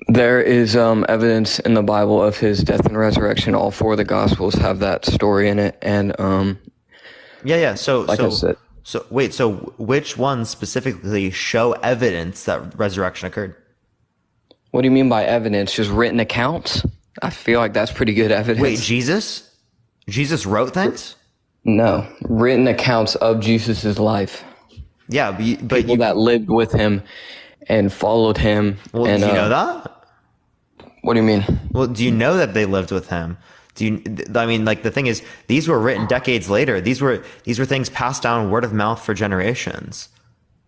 There is evidence in the Bible of his death and resurrection. All four of the Gospels have that story in it. And yeah. So I said. So wait. So which ones specifically show evidence that resurrection occurred? What do you mean by evidence? Just written accounts? I feel like that's pretty good evidence. Wait, Jesus? Jesus wrote things? No, written accounts of Jesus's life. Yeah, but people that lived with him and followed him. Well, and, do you know that? What do you mean? Well, do you know that they lived with him? I mean, like the thing is, these were written decades later. These were things passed down word of mouth for generations.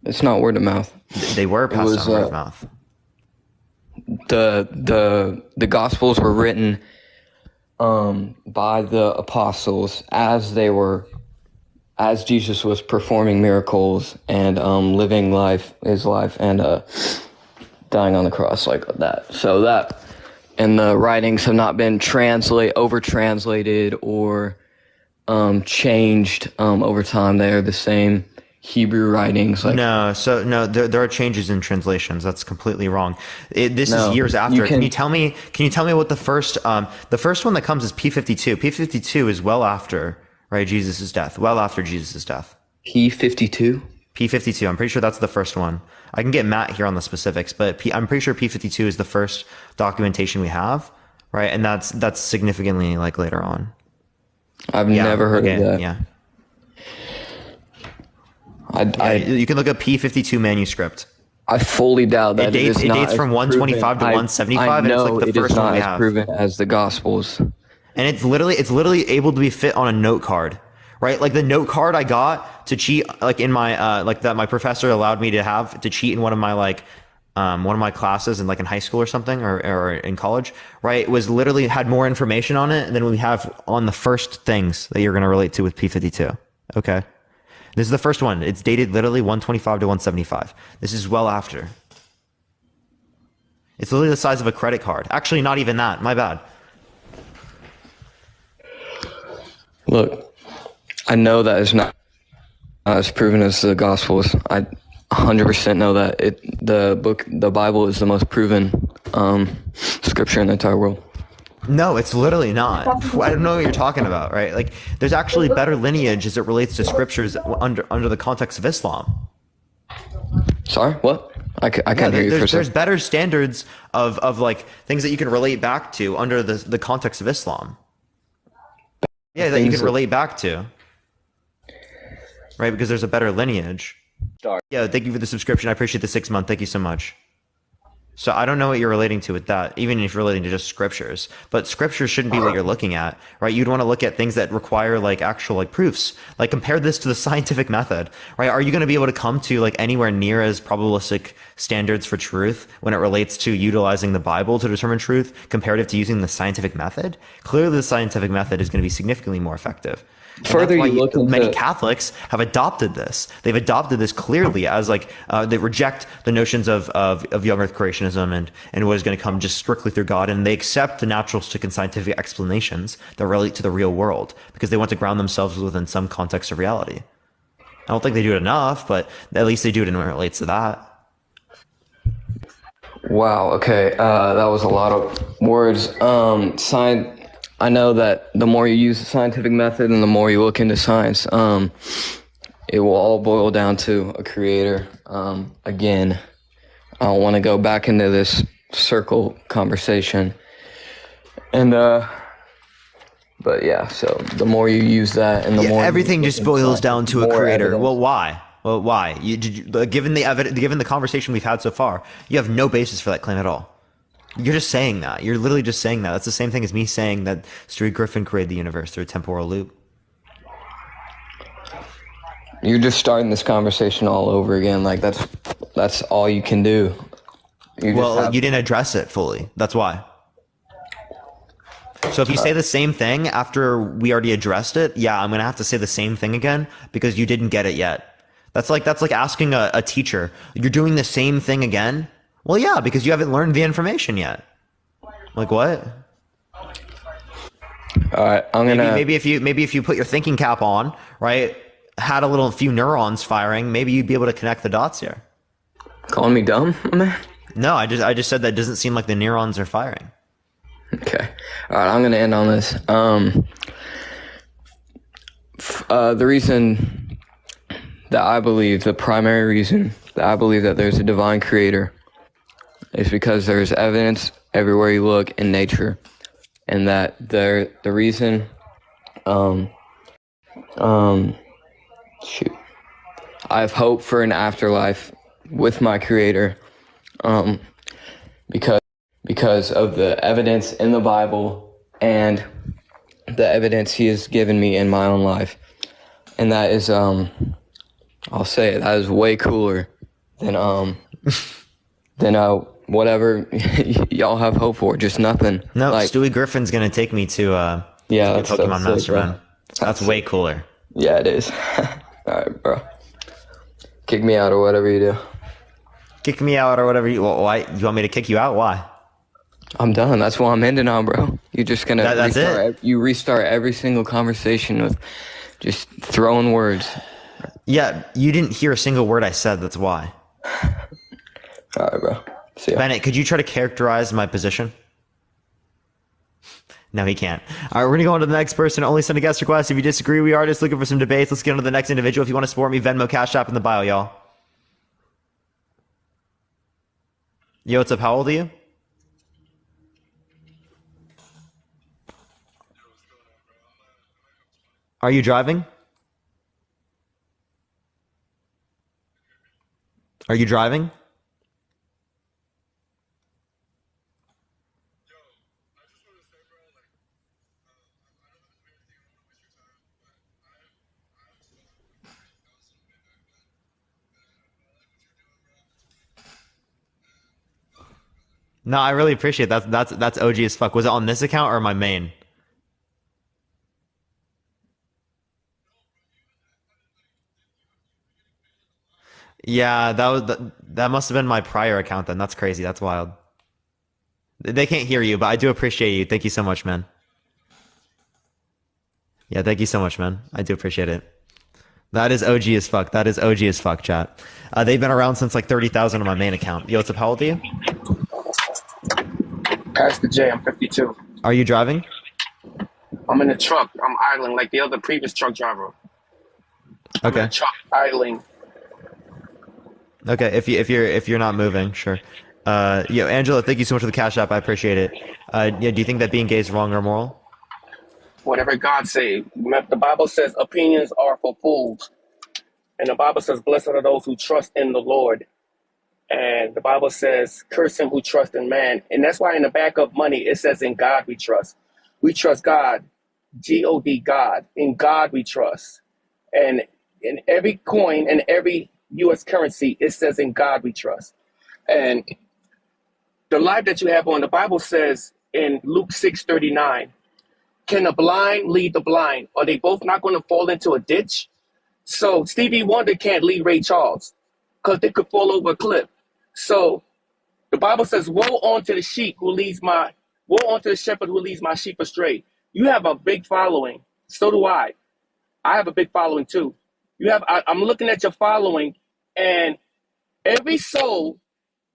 It's not word of mouth. They were passed down word of mouth. The Gospels were written by the apostles as Jesus was performing miracles and living his life and dying on the cross like that. So that, and the writings have not been over-translated or changed over time. They are the same Hebrew writings. There are changes in translations. That's completely wrong. This is years after. Can you tell me what the first one that comes is P52? P52 is well after, right, Jesus' death. Well after Jesus' death. P52? P52. I'm pretty sure that's the first one. I can get Matt here on the specifics, but I'm pretty sure P52 is the first documentation we have, right? And that's significantly like later on. I've never heard of that. Yeah. You can look up P52 manuscript. I fully doubt that It is not dates as from 125 to proven. 175, and it's know like the it is first one not we as have. proven as the Gospels. And it's literally able to be fit on a note card, right? Like the note card I got to cheat, like in my like that my professor allowed me to have to cheat in one of my classes in like in high school or something or in college, right? It was literally had more information on it than we have on the first things that you're going to relate to with P52. Okay. This is the first one. It's dated literally 125 to 175. This is well after. It's literally the size of a credit card. Actually, not even that. My bad. Look, I know that is not as proven as the Gospels. I 100% know that the Bible is the most proven scripture in the entire world. No, it's literally not. I don't know what you're talking about, right? Like, there's actually better lineage as it relates to scriptures under the context of Islam. Sorry, what? I can't hear you for a second. There's better standards of like things that you can relate back to under the context of Islam. Yeah, that you can relate back to. Right, because there's a better lineage. Yeah, thank you for the subscription. I appreciate the 6 month. Thank you so much. So I don't know what you're relating to with that, even if you're relating to just scriptures. But scriptures shouldn't be what you're looking at, right? You'd want to look at things that require like actual like proofs. Like compare this to the scientific method, right? Are you going to be able to come to like anywhere near as probabilistic standards for truth when it relates to utilizing the Bible to determine truth comparative to using the scientific method? Clearly the scientific method is going to be significantly more effective. Further, you look into many Catholics have adopted this. They've adopted this clearly as like they reject the notions of young Earth creationism and what is going to come just strictly through God, and they accept the naturalistic and scientific explanations that relate to the real world because they want to ground themselves within some context of reality. I don't think they do it enough, but at least they do it in what relates to that. Wow. Okay. That was a lot of words. I know that the more you use the scientific method and the more you look into science, it will all boil down to a creator. Again, I don't want to go back into this circle conversation. And, but yeah, so the more you use that and the more everything just boils down to a creator. Evidence. Well, why? Well, why? Given the conversation we've had so far, you have no basis for that claim at all. You're just saying that. You're literally just saying that. That's the same thing as me saying that Stewie Griffin created the universe through a temporal loop. You're just starting this conversation all over again. Like that's all you can do. You didn't address it fully. That's why. So if you say the same thing after we already addressed it, yeah, I'm gonna have to say the same thing again because you didn't get it yet. That's like asking a teacher, you're doing the same thing again? Well, yeah, because you haven't learned the information yet. Like what? All right, I'm gonna maybe if you put your thinking cap on, right, had a few neurons firing, maybe you'd be able to connect the dots here. Calling me dumb, man? No, I just said that doesn't seem like the neurons are firing. Okay, all right, I'm gonna end on this. The reason that I believe, the primary reason that I believe that there's a divine creator is because there's evidence everywhere you look in nature, and that the reason I have hope for an afterlife with my creator because of the evidence in the Bible and the evidence he has given me in my own life. And that is I'll say it, that is way cooler than whatever y'all have hope for, just nothing. No, Stewie Griffin's gonna take me to Pokemon Master, man. That's way cooler. Yeah, it is. Alright, bro. Kick me out or whatever you do. Kick me out or whatever why? You want me to kick you out? Why? I'm done. That's why I'm ending on, bro. You're just gonna that's it. You restart every single conversation with just throwing words. Yeah, you didn't hear a single word I said, that's why. Alright, bro. See ya. Bennett, could you try to characterize my position? No, he can't. All right, we're going to go on to the next person. Only send a guest request. If you disagree, we are just looking for some debates. Let's get on to the next individual. If you want to support me, Venmo, Cash App in the bio, y'all. Yo, what's up? How old are you? Are you driving? Are you driving? No, I really appreciate that. That's OG as fuck. Was it on this account or my main? Yeah, that must have been my prior account then. That's crazy. That's wild. They can't hear you, but I do appreciate you. Thank you so much, man. Yeah, thank you so much, man. I do appreciate it. That is OG as fuck. That is OG as fuck, chat. They've been around since like 30,000 on my main account. Yo, what's up? How old are you? Pastor J, I'm 52. Are you driving? I'm in the truck. I'm idling like the other previous truck driver. I'm in Okay. the truck idling. Okay. If you're not moving, sure. Yo, Angela, thank you so much for the cash app. I appreciate it. Yeah, do you think that being gay is wrong or moral? Whatever God say. The Bible says opinions are for fools. And the Bible says, blessed are those who trust in the Lord. And the Bible says, curse him who trusts in man. And that's why in the back of money, it says, in God we trust. We trust God, G-O-D, God. In God we trust. And in every coin and every U.S. currency, it says, in God we trust. And the life that you have on, the Bible says in Luke 6:39, can the blind lead the blind? Are they both not going to fall into a ditch? So Stevie Wonder can't lead Ray Charles because they could fall over a cliff. So the Bible says, woe unto the woe unto the shepherd who leads my sheep astray. You have a big following. So do I. I have a big following too. I'm looking at your following, and every soul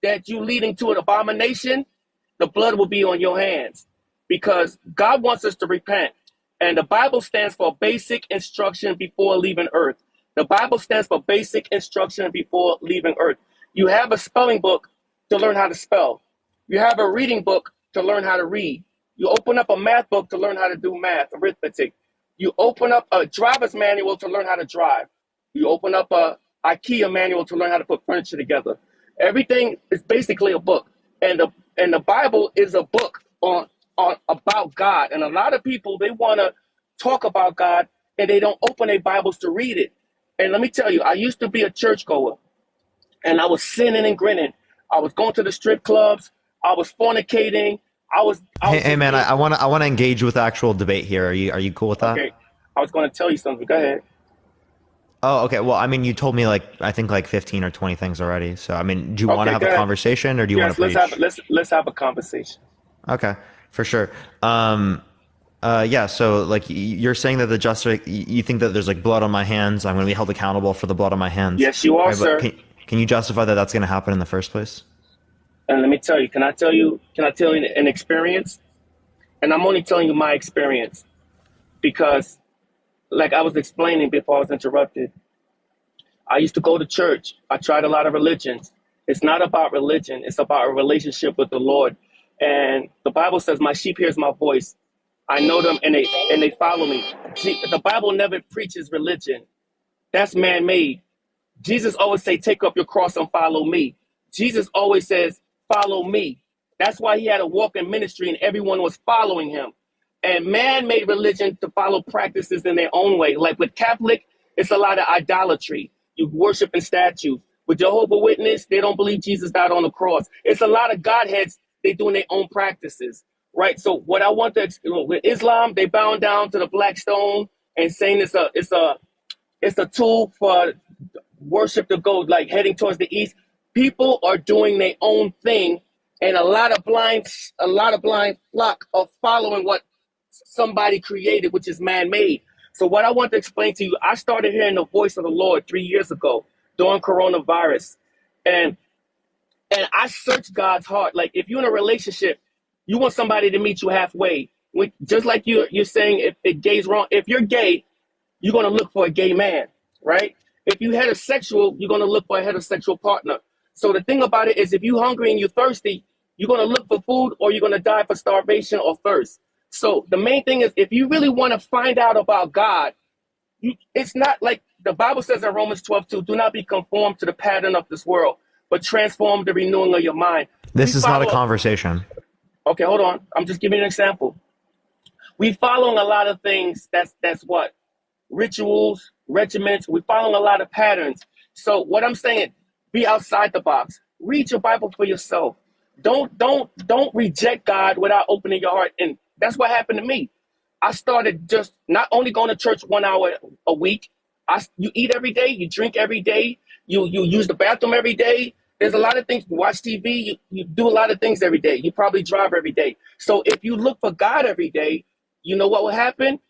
that you leading to an abomination, the blood will be on your hands because God wants us to repent. And the Bible stands for basic instruction before leaving earth. The Bible stands for basic instruction before leaving earth. You have a spelling book to learn how to spell. You have a reading book to learn how to read. You open up a math book to learn how to do math, arithmetic. You open up a driver's manual to learn how to drive. You open up a IKEA manual to learn how to put furniture together. Everything is basically a book. And the Bible is a book on about God. And a lot of people, they want to talk about God and they don't open their Bibles to read it. And let me tell you, I used to be a churchgoer and I was sinning and grinning. I was going to the strip clubs. I was fornicating. Hey man, I wanna engage with actual debate here. Are you cool with that? Okay. I was going to tell you something. Go ahead. Oh, okay. Well, I mean, you told me I think 15 or 20 things already. So, I mean, do you want to have a conversation or do you want to preach? Let's have a conversation. Okay, for sure. Yeah. So, you're saying that you think that there's blood on my hands. I'm going to be held accountable for the blood on my hands. Yes, you are, right, sir. Can you justify that that's going to happen in the first place? And let me tell you. Can I tell you an experience? And I'm only telling you my experience because, like I was explaining before I was interrupted, I used to go to church. I tried a lot of religions. It's not about religion. It's about a relationship with the Lord. And the Bible says, my sheep hears my voice. I know them and they follow me. See, the Bible never preaches religion. That's man-made. Jesus always say, take up your cross and follow me. Jesus always says, follow me. That's why he had a walk-in ministry and everyone was following him. And man made religion to follow practices in their own way. Like with Catholic, it's a lot of idolatry. You worship in statues. With Jehovah's Witness, they don't believe Jesus died on the cross. It's a lot of Godheads. They doing their own practices, right? So what I want to, with Islam, they bound down to the black stone and saying it's a tool for worship to go like heading towards the east. People are doing their own thing, and a lot of blind flock are following what somebody created, which is man-made. So what I want to explain to you, I started hearing the voice of the Lord 3 years ago during coronavirus, and I searched God's heart. Like if you're in a relationship, you want somebody to meet you halfway. Just like you're saying, if gay's wrong, if you're gay, you're going to look for a gay man, right? If you're heterosexual, you're going to look for a heterosexual partner. So the thing about it is if you're hungry and you're thirsty, you're going to look for food or you're going to die for starvation or thirst. So the main thing is if you really want to find out about God, it's not like The Bible says in Romans 12:2, do not be conformed to the pattern of this world, but transform the renewing of your mind. This is not a conversation. Okay, hold on. I'm just giving you an example. We following a lot of things. That's what? Rituals, regiments. We're following a lot of patterns. So what I'm saying, be outside the box. Read your Bible for yourself. Don't reject God without opening your heart. And that's what happened to me. I started just not only going to church 1 hour a week. You eat every day, you drink every day, you use the bathroom every day. There's a lot of things. You watch TV, you do a lot of things every day. You probably drive every day. So if you look for God every day, you know what will happen?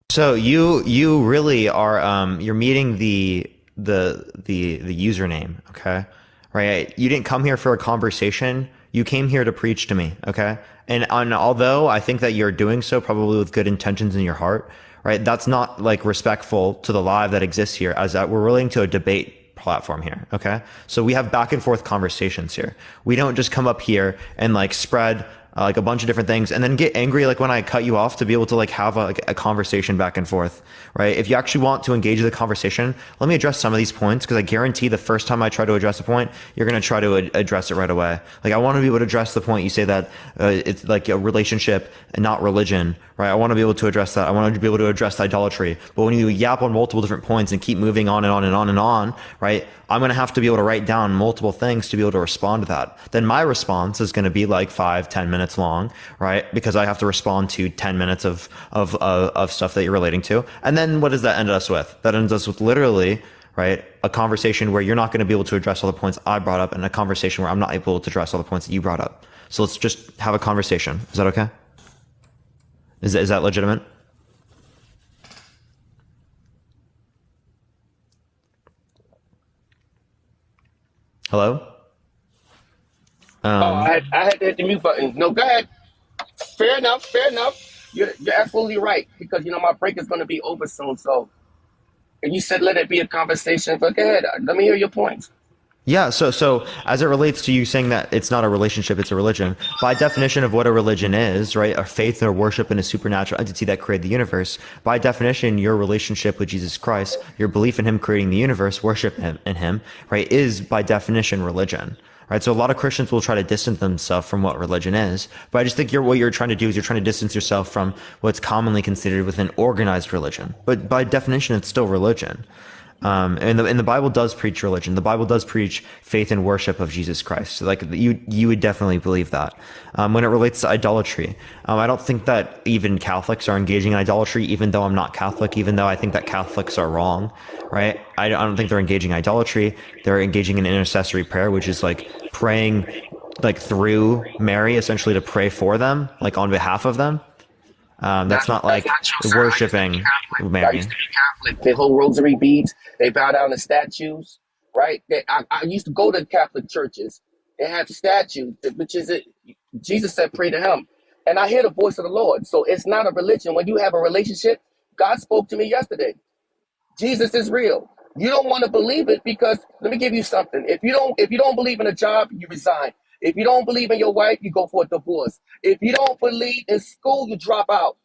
So you really are you're meeting the username, okay? Right? You didn't come here for a conversation. You came here to preach to me, okay? And although I think that you're doing so probably with good intentions in your heart, right? That's not like respectful to the live that exists here, as that we're relating to a debate platform here, okay? So we have back and forth conversations here. We don't just come up here and like spread like a bunch of different things and then get angry like when I cut you off to be able to like have a conversation back and forth, right? If you actually want to engage the conversation, let me address some of these points, because I guarantee the first time I try to address a point, you're going to try to address it right away. Like I want to be able to address the point you say that it's like a relationship and not religion, right? I want to be able to address that. I want to be able to address idolatry. But when you yap on multiple different points and keep moving on and on and on and on, right? I'm going to have to be able to write down multiple things to be able to respond to that. Then my response is going to be like 5-10 minutes long, right? Because I have to respond to 10 minutes of stuff that you're relating to. And then what does that end us with? That ends us with literally, right, a conversation where you're not going to be able to address all the points I brought up, and a conversation where I'm not able to address all the points that you brought up. So let's just have a conversation. Is that okay? Is that legitimate? Hello? I had to hit the mute button. No, go ahead. Fair enough. You're absolutely right, because my break is going to be over soon. So, and you said let it be a conversation, but go ahead. Let me hear your points. Yeah, so as it relates to you saying that it's not a relationship, it's a religion, by definition of what a religion is, right, a faith or worship in a supernatural entity that created the universe, by definition, your relationship with Jesus Christ, your belief in him creating the universe, worship in him, right, is by definition religion. Right, so a lot of Christians will try to distance themselves from what religion is, but I just think what you're trying to do is you're trying to distance yourself from what's commonly considered within organized religion. But by definition, it's still religion. And the Bible does preach religion. The Bible does preach faith and worship of Jesus Christ. Like you would definitely believe that. When it relates to idolatry, I don't think that even Catholics are engaging in idolatry, even though I'm not Catholic, even though I think that Catholics are wrong, right? I don't think they're engaging in idolatry. They're engaging in intercessory prayer, which is like praying like through Mary, essentially to pray for them, like on behalf of them. That's not like worshiping Mary. I used to be Catholic. They hold rosary beads. They bow down to statues, right? I used to go to Catholic churches. They have statues, which is it. Jesus said, pray to him. And I hear the voice of the Lord. So it's not a religion. When you have a relationship, God spoke to me yesterday. Jesus is real. You don't want to believe it because let me give you something. If you don't believe in a job, you resign. If you don't believe in your wife, you go for a divorce. If you don't believe in school, you drop out.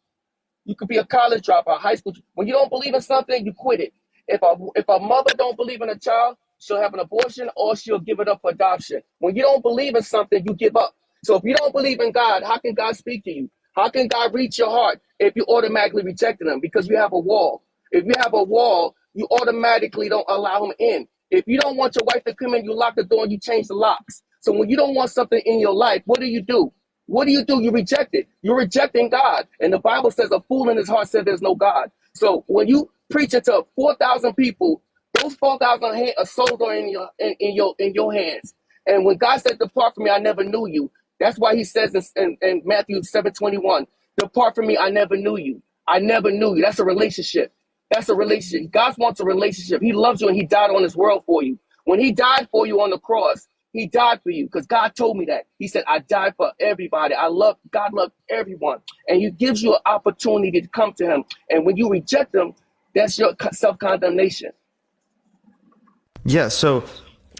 You could be a college dropout, high school. When you don't believe in something, you quit it. If a mother don't believe in a child, she'll have an abortion or she'll give it up for adoption. When you don't believe in something, you give up. So if you don't believe in God, how can God speak to you? How can God reach your heart if you automatically rejected him? Because you have a wall. If you have a wall, you automatically don't allow him in. If you don't want your wife to come in, you lock the door and you change the locks. So when you don't want something in your life, what do? What do? You reject it. You're rejecting God. And the Bible says a fool in his heart said there's no God. So when you preach it to 4,000 people, those 4,000 souls are in your hands. And when God said, depart from me, I never knew you. That's why he says in Matthew 7:21, depart from me, I never knew you. I never knew you. That's a relationship. That's a relationship. God wants a relationship. He loves you and he died on this world for you. When he died for you on the cross, he died for you because God told me that. He said, I died for everybody. God loves everyone. And he gives you an opportunity to come to him. And when you reject him, that's your self-condemnation. Yeah, so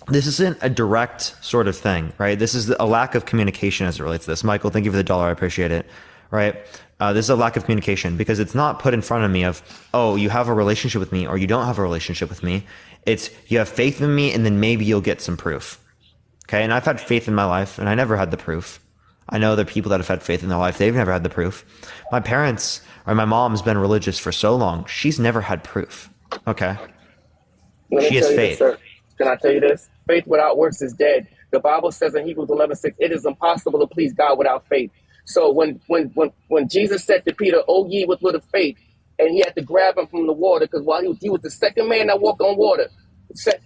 this isn't a direct sort of thing, right? This is a lack of communication as it relates to this. Michael, thank you for the $1. I appreciate it, right? This is a lack of communication because it's not put in front of me of, oh, you have a relationship with me or you don't have a relationship with me. It's you have faith in me and then maybe you'll get some proof. Okay. And I've had faith in my life and I never had the proof. I know there are people that have had faith in their life. They've never had the proof. My parents or my mom's been religious for so long. She's never had proof. Okay. She has faith. This, can I tell you this? Faith without works is dead. The Bible says in Hebrews 11:6, it is impossible to please God without faith. So when Jesus said to Peter, "O ye with little faith," and he had to grab him from the water because while he was the second man that walked on water.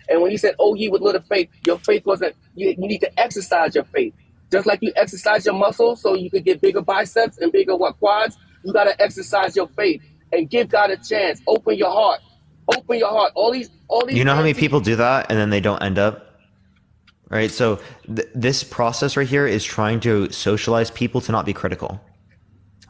And when he said, "Oh, ye with little faith," your faith wasn't. You need to exercise your faith, just like you exercise your muscles so you could get bigger biceps and bigger quads. You got to exercise your faith and give God a chance. Open your heart. Open your heart. All these. You know how many people do that and then they don't end up? Right. So this process right here is trying to socialize people to not be critical.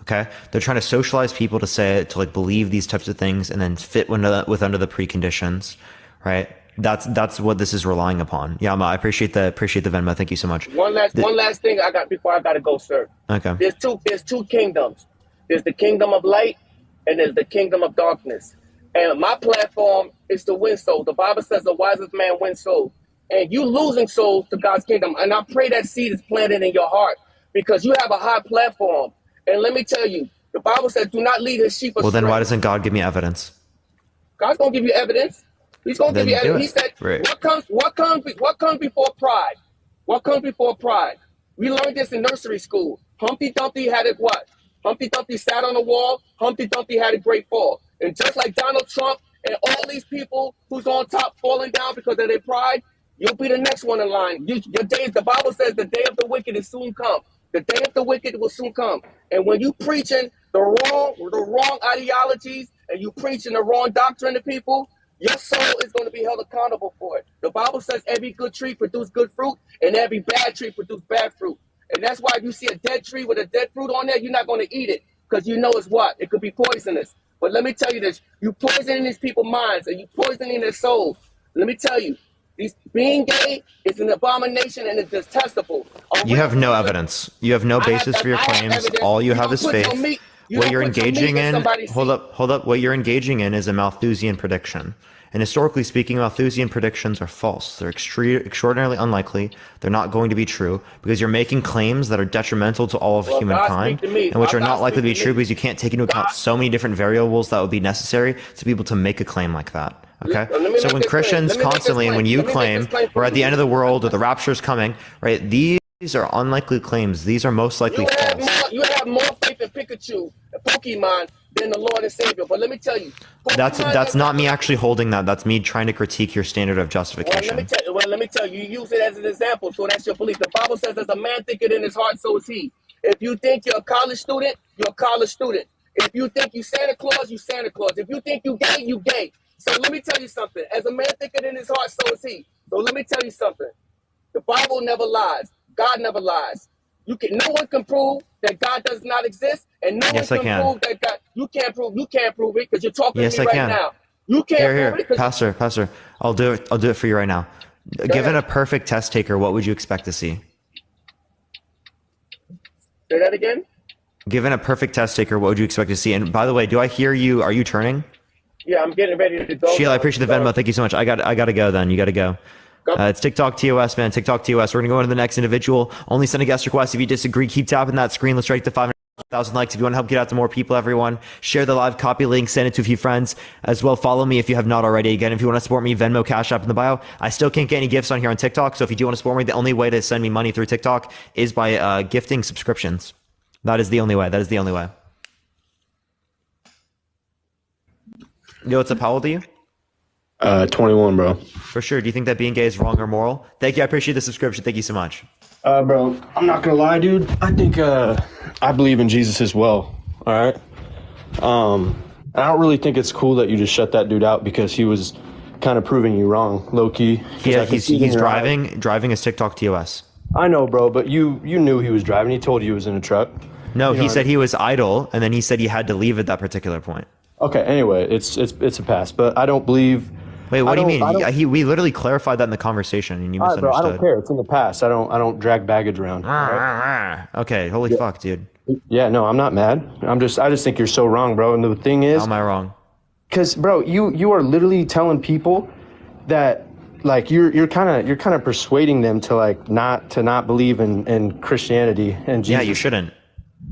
Okay. They're trying to socialize people to like believe these types of things and then fit under the preconditions. Right. That's what this is relying upon. Yeah, I appreciate the Venmo. Thank you so much. One last thing I got before I gotta go, sir. Okay. There's two kingdoms. There's the kingdom of light and there's the kingdom of darkness. And my platform is to win souls. The Bible says the wisest man wins souls. And you losing souls to God's kingdom. And I pray that seed is planted in your heart because you have a high platform. And let me tell you, the Bible says do not lead his sheep astray. Well, then why doesn't God give me evidence? God's going to give you evidence. He's going to give you evidence. He said, right. what comes before pride? What comes before pride? We learned this in nursery school. Humpty Dumpty had it what? Humpty Dumpty sat on the wall. Humpty Dumpty had a great fall. And just like Donald Trump and all these people who's on top falling down because of their pride, you'll be the next one in line. The Bible says the day of the wicked is soon come. The day of the wicked will soon come. And when you preaching the wrong ideologies and you preaching the wrong doctrine to people, your soul is going to be held accountable for it. The Bible says every good tree produces good fruit and every bad tree produces bad fruit. And that's why if you see a dead tree with a dead fruit on there, you're not going to eat it because you know it's what? It could be poisonous. But let me tell you this. You poisoning these people's minds and you poisoning their souls. Let me tell you, being gay is an abomination and it's detestable. You have no evidence. You have no basis for your claims. All you have is faith. What you're engaging in, hold up. What you're engaging in is a Malthusian prediction. And historically speaking, Malthusian predictions are false. They're extraordinarily unlikely. They're not going to be true because you're making claims that are detrimental to all of humankind and which are not likely to be true because you can't take into account so many different variables that would be necessary to be able to make a claim like that. Okay? So when Christians constantly, and when you claim we're at the end of the world or the rapture is coming, right? These are unlikely claims. These are most likely false. You have more faith in Pikachu and Pokemon than the Lord and Savior. But let me tell you, that's not me actually holding that. That's me trying to critique your standard of justification. Let me tell you, you use it as an example, so that's your belief. The Bible says, "As a man thinketh in his heart, so is he." If you think you're a college student, you're a college student. If you think you Santa Claus, you Santa Claus. If you think you gay, you gay. So let me tell you something. As a man thinketh in his heart, so is he. So let me tell you something. The Bible never lies. God never lies. No one can prove that God does not exist, and no one can prove that God. You can't prove it because you're talking to me right now. You can't prove it. Pastor, I'll do it for you right now. Given a perfect test taker, what would you expect to see? Say that again. Given a perfect test taker, what would you expect to see? And by the way, do I hear you? Are you turning? Yeah, I'm getting ready to go. Sheila, I appreciate the Venmo. Thank you so much. I got to go then. You got to go. It's TikTok TOS, man. TikTok TOS. We're going to go into the next individual. Only send a guest request. If you disagree, keep tapping that screen. Let's try to get to 500,000 likes. If you want to help get out to more people, everyone, share the live copy link. Send it to a few friends as well. Follow me if you have not already. Again, if you want to support me, Venmo, Cash App in the bio. I still can't get any gifts on here on TikTok. So if you do want to support me, the only way to send me money through TikTok is by gifting subscriptions. That is the only way. Yo, what's up? How old are you? 21, bro. For sure. Do you think that being gay is wrong or moral? Thank you. I appreciate the subscription. Thank you so much. Bro, I'm not gonna lie, dude. I think I believe in Jesus as well. All right. And I don't really think it's cool that you just shut that dude out because he was kind of proving you wrong, low key. Yeah, he's driving his TikTok TOS. I know, bro, but you knew he was driving. He told you he was in a truck. No, he said he was idle, and then he said he had to leave at that particular point. Okay. Anyway, it's a pass, but I don't believe. Wait, what do you mean? We literally clarified that in the conversation, and you misunderstood. Bro, I don't care. It's in the past. I don't drag baggage around. Right? Okay, holy fuck, dude. Yeah, no, I'm not mad. I just think you're so wrong, bro. And the thing is, How am I wrong? because bro, you are literally telling people that like you're kind of persuading them to like not believe in Christianity and Jesus. Yeah, you shouldn't.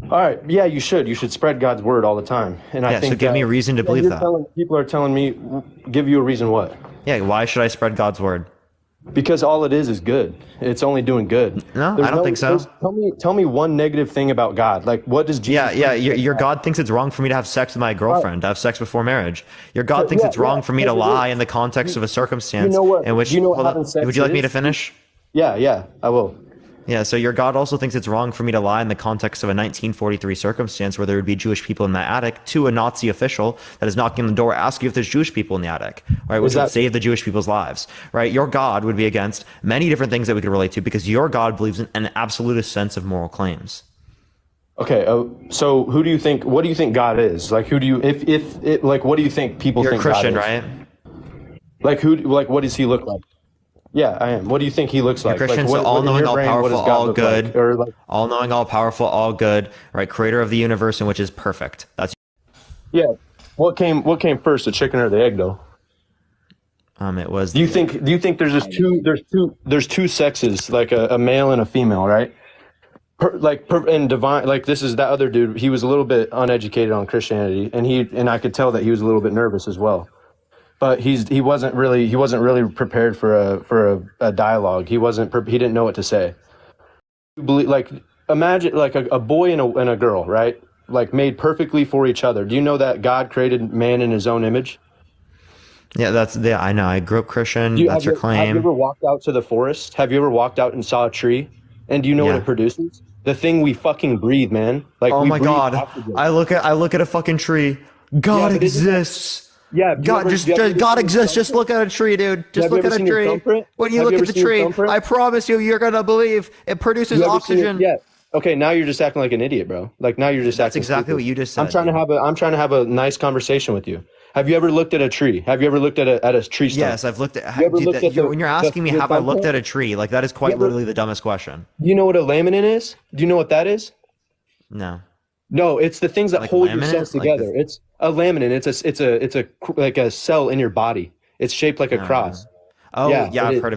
All right, yeah, you should. You should spread God's word all the time. And I think so give me a reason to believe that. People are telling me, give you a reason what? Yeah, why should I spread God's word? Because all it is good. It's only doing good. No, I don't think so. Tell me one negative thing about God. Like, what does Jesus? Yeah. Your God thinks it's wrong for me to have sex with my girlfriend, to have sex before marriage. Your God thinks it's wrong for me to lie in the context of a circumstance in which. Would you like me to finish? Yeah, I will. Yeah, so your God also thinks it's wrong for me to lie in the context of a 1943 circumstance where there would be Jewish people in my attic to a Nazi official that is knocking on the door asking if there's Jewish people in the attic, right, which would save the Jewish people's lives, right? Your God would be against many different things that we could relate to because your God believes in an absolutist sense of moral claims. Okay, so what do you think God is? Like, who do you, what do you think people think God is? You're a Christian, right? Like, what does he look like? Yeah, I am. What do you think he looks like? Christian, so all-knowing, all-powerful, all good. All-knowing, all-powerful, all good, right? Creator of the universe, in which is perfect. That's. Yeah. What came first, the chicken or the egg, though? It was. Do you think there's two sexes, like a male and a female, right? And divine, like this is that other dude. He was a little bit uneducated on Christianity, and I could tell that he was a little bit nervous as well. But he wasn't really prepared for a dialogue. He didn't know what to say. Like imagine like a boy and a girl, right? Like made perfectly for each other. Do you know that God created man in his own image? Yeah, I know. I grew up Christian. That's your claim. Have you ever walked out to the forest? Have you ever walked out and saw a tree? And do you know what it produces? The thing we fucking breathe, man. Like, oh my God. Oxygen. I look at a fucking tree. God exists. Yeah, God exists. Just look at a tree, dude. Just look at a tree. When you look at the tree, I promise you're gonna believe it produces oxygen. Yeah. Okay, now you're just acting like an idiot, bro. Like now you're just acting. That's exactly what you just said. I'm trying to have a nice conversation with you. Have you ever looked at a tree? Have you ever looked at a tree stump? Yes, I've looked at. When you're asking me, have I looked at a tree? Like that is quite literally the dumbest question. Do you know what a laminin is? Do you know what that is? No. No, it's the things that hold your cells together. It's a laminin. It's a like a cell in your body. It's shaped like a cross. Oh yeah, I've heard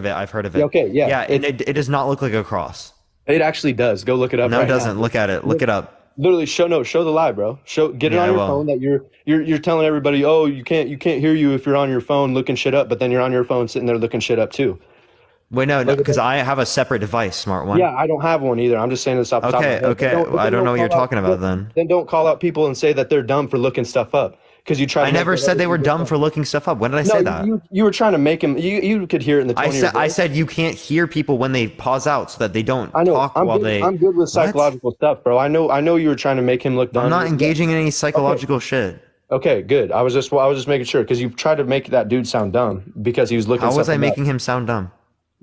of it. Okay, yeah. Yeah, it does not look like a cross. It actually does. Go look it up. No, it doesn't. Look at it. Look it up. Literally, show the lie, bro. Get it on your phone that you're telling everybody. Oh, you can't hear you if you're on your phone looking shit up, but then you're on your phone sitting there looking shit up too. Wait, no, because I have a separate device, smart one. Yeah, I don't have one either. I'm just saying this off the top of my head. Okay. I don't know what you're talking about then. Then don't call out people and say that they're dumb for looking stuff up. Because you try. I never said they were dumb for looking stuff up. When did I say that? You were trying to make him. You could hear it in the tone of your voice. I said you can't hear people when they pause out so that they don't talk while they. I'm good with psychological stuff, bro. I know you were trying to make him look dumb. I'm not engaging in any psychological shit. Okay, good. I was just making sure because you tried to make that dude sound dumb because he was looking. How was I making him sound dumb?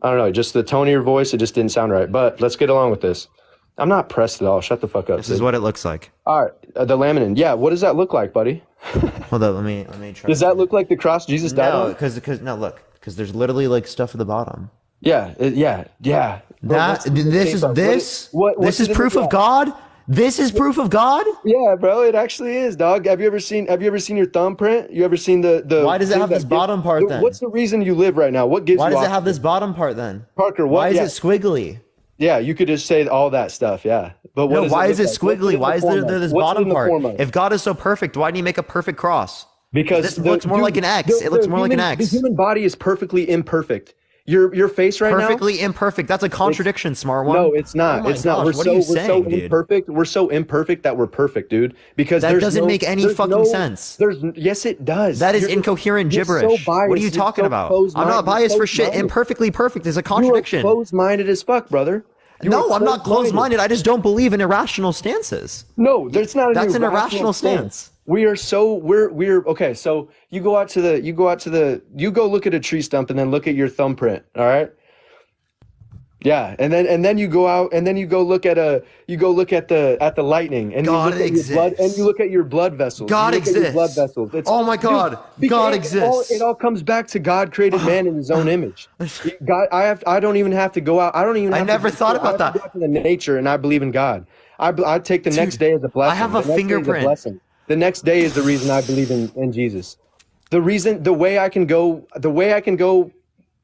I don't know. Just the tone of your voice, it just didn't sound right. But let's get along with this. I'm not pressed at all. Shut the fuck up. This is what it looks like. All right, the laminin. Yeah, what does that look like, buddy? Hold on, let me try. Does that look like the cross Jesus died on? No, because there's literally like stuff at the bottom. Yeah. Bro, this is proof of God. This is proof of God. Yeah, bro, it actually is, dog. Have you ever seen your thumbprint? You ever seen the? Why does it have this bottom part then? What's the reason you live right now? What gives? Why does it have this bottom part then? Parker, why is it squiggly? Yeah, you could just say all that stuff. Yeah, but why is it squiggly? Why is there this bottom part? If God is so perfect, why didn't He make a perfect cross? Because this looks more like an X. It looks more like an X. The human body is perfectly imperfect. Your face right now, perfectly imperfect. That's a contradiction, smart one. No, it's not. It's not. We're so imperfect. We're so imperfect that we're perfect, dude. Because that doesn't make any fucking sense. Yes, it does. That is incoherent gibberish. So what are you talking about? I'm not biased for shit. Imperfectly perfect is a contradiction. You're closed-minded as fuck, brother. No, I'm not closed-minded. I just don't believe in irrational stances. No, that's not. That's an irrational stance. We're okay. So you go look at a tree stump and then look at your thumbprint. All right. Yeah, and then you go out and then you go look at the lightning and God you look exists. at your blood and you look at your blood vessels. God exists. Blood vessels. Oh my God, dude, God exists. It all comes back to God created man in His own image. God, I don't even have to go out. I don't even. I never thought about that. Go out to the nature, and I believe in God. I take the next day as a blessing. I have a The next day is fingerprint. blessing. The next day is the reason I believe in Jesus. The way I can go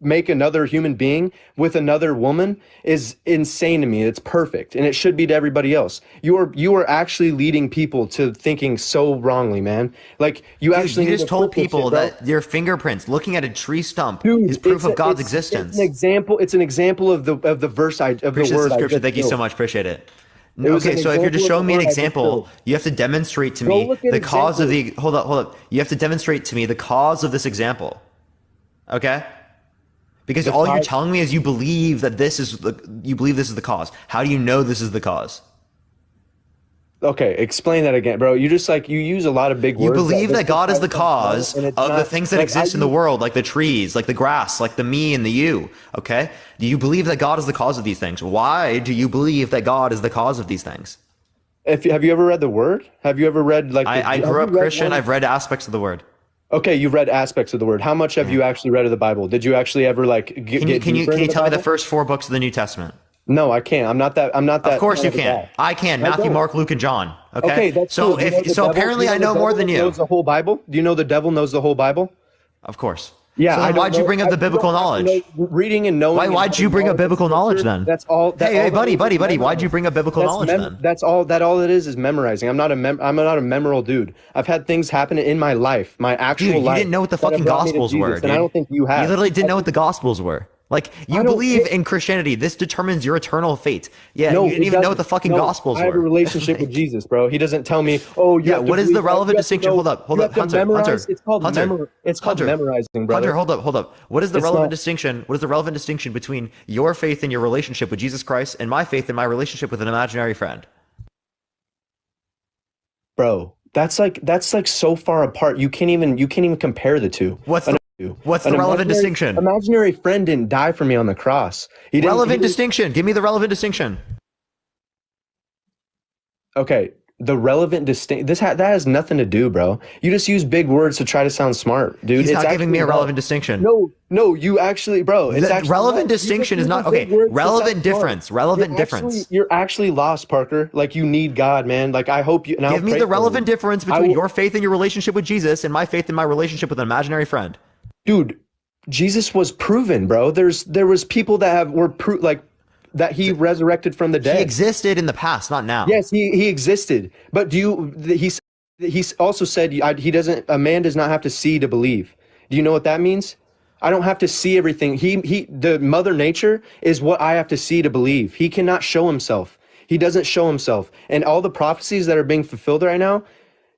make another human being with another woman is insane to me. It's perfect, and it should be to everybody else. You are actually leading people to thinking so wrongly, man. Like you actually you just need to told flip this people shit, bro. that your fingerprints looking at a tree stump Dude, is proof of God's it's existence. an example. It's an example of the verse of Appreciate the the word. subscription. I Thank you so just much. Appreciate it. was Okay, an so if you're just example showing of me the an word I just example, showed. you have to demonstrate to Go me look at the cause of examples. the hold up. You have to demonstrate to me the cause of this example. Okay? Because The all you're cause- telling me is you believe this is the cause. How do you know this is the cause? Okay, explain that again, bro. You just you use a lot of big words. You believe that God is the justify cause something, and it's of the not- things that like, exist in the world, like the trees, like the grass, like the me and the you. Okay? Do you believe that God is the cause of these things? Why do you believe that God is the cause of these things? Have you ever read the word? Have you ever read I grew up Christian. I've read aspects of the word. Okay, you've read aspects of the word. How much have you actually read of the Bible? Did you actually ever Can you tell me the first 4 books of the New Testament? No, I can't. I'm not that. Of course you kind of a can. guy. I can. I Matthew, don't. Mark, Luke, and John. Okay. Okay, that's so cool. Do you know the devil- apparently do you I know know the more devil than you. knows the whole Bible? Do you know the devil knows the whole Bible? Of course. Yeah. So I then don't why'd you know- bring up the you biblical don't have to knowledge? know reading and knowing. and Why'd you having bring up knowledge of biblical knowledge Scripture, then? That's all. Hey, buddy. Why'd you bring up biblical knowledge then? That's all. That all it is memorizing. I'm not a memorable dude. I've had things happen in my life, my actual Dude, you life. didn't know what the that have fucking brought me to gospels Jesus, were, and dude. I don't think you have. You literally didn't know what the gospels were. Like, you I don't- believe in Christianity. This determines your eternal fate. Yeah, No, you didn't it even know what doesn't. the fucking No, gospels were. I have a relationship with Jesus, bro. He doesn't tell me, oh, you Yeah, have to what is the believe- relevant you have to distinction? know- Hold up, you have to Hunter. memorize. It's called Hunter, It's called Hunter, memorizing, brother. Hunter, hold up. What is the It's relevant not- distinction? What is the relevant distinction between your faith and your relationship with Jesus Christ and my faith and my relationship with an imaginary friend? Bro, that's like so far apart. You can't even compare the two. What's the relevant distinction? Imaginary friend didn't die for me on the cross. Relevant distinction. Give me the relevant distinction. Okay, the relevant distinct. That has nothing to do, bro. You just use big words to try to sound smart, dude. He's not giving me a actually relevant distinction. No, you actually, bro. It's The actually relevant not. distinction You is just not use okay. big words to Relevant sound difference. smart. Relevant difference. You're actually lost, Parker. Like you need God, man. Like I hope you. And I'll Give me pray the for relevant you. difference between your faith and your relationship with Jesus and my faith and my relationship with an imaginary friend. Dude, Jesus was proven, bro. There was people that that he resurrected from the dead. He existed in the past, not now. Yes, he existed. But he also said a man does not have to see to believe. Do you know what that means? I don't have to see everything. The mother nature is what I have to see to believe. He cannot show himself. He doesn't show himself. And all the prophecies that are being fulfilled right now,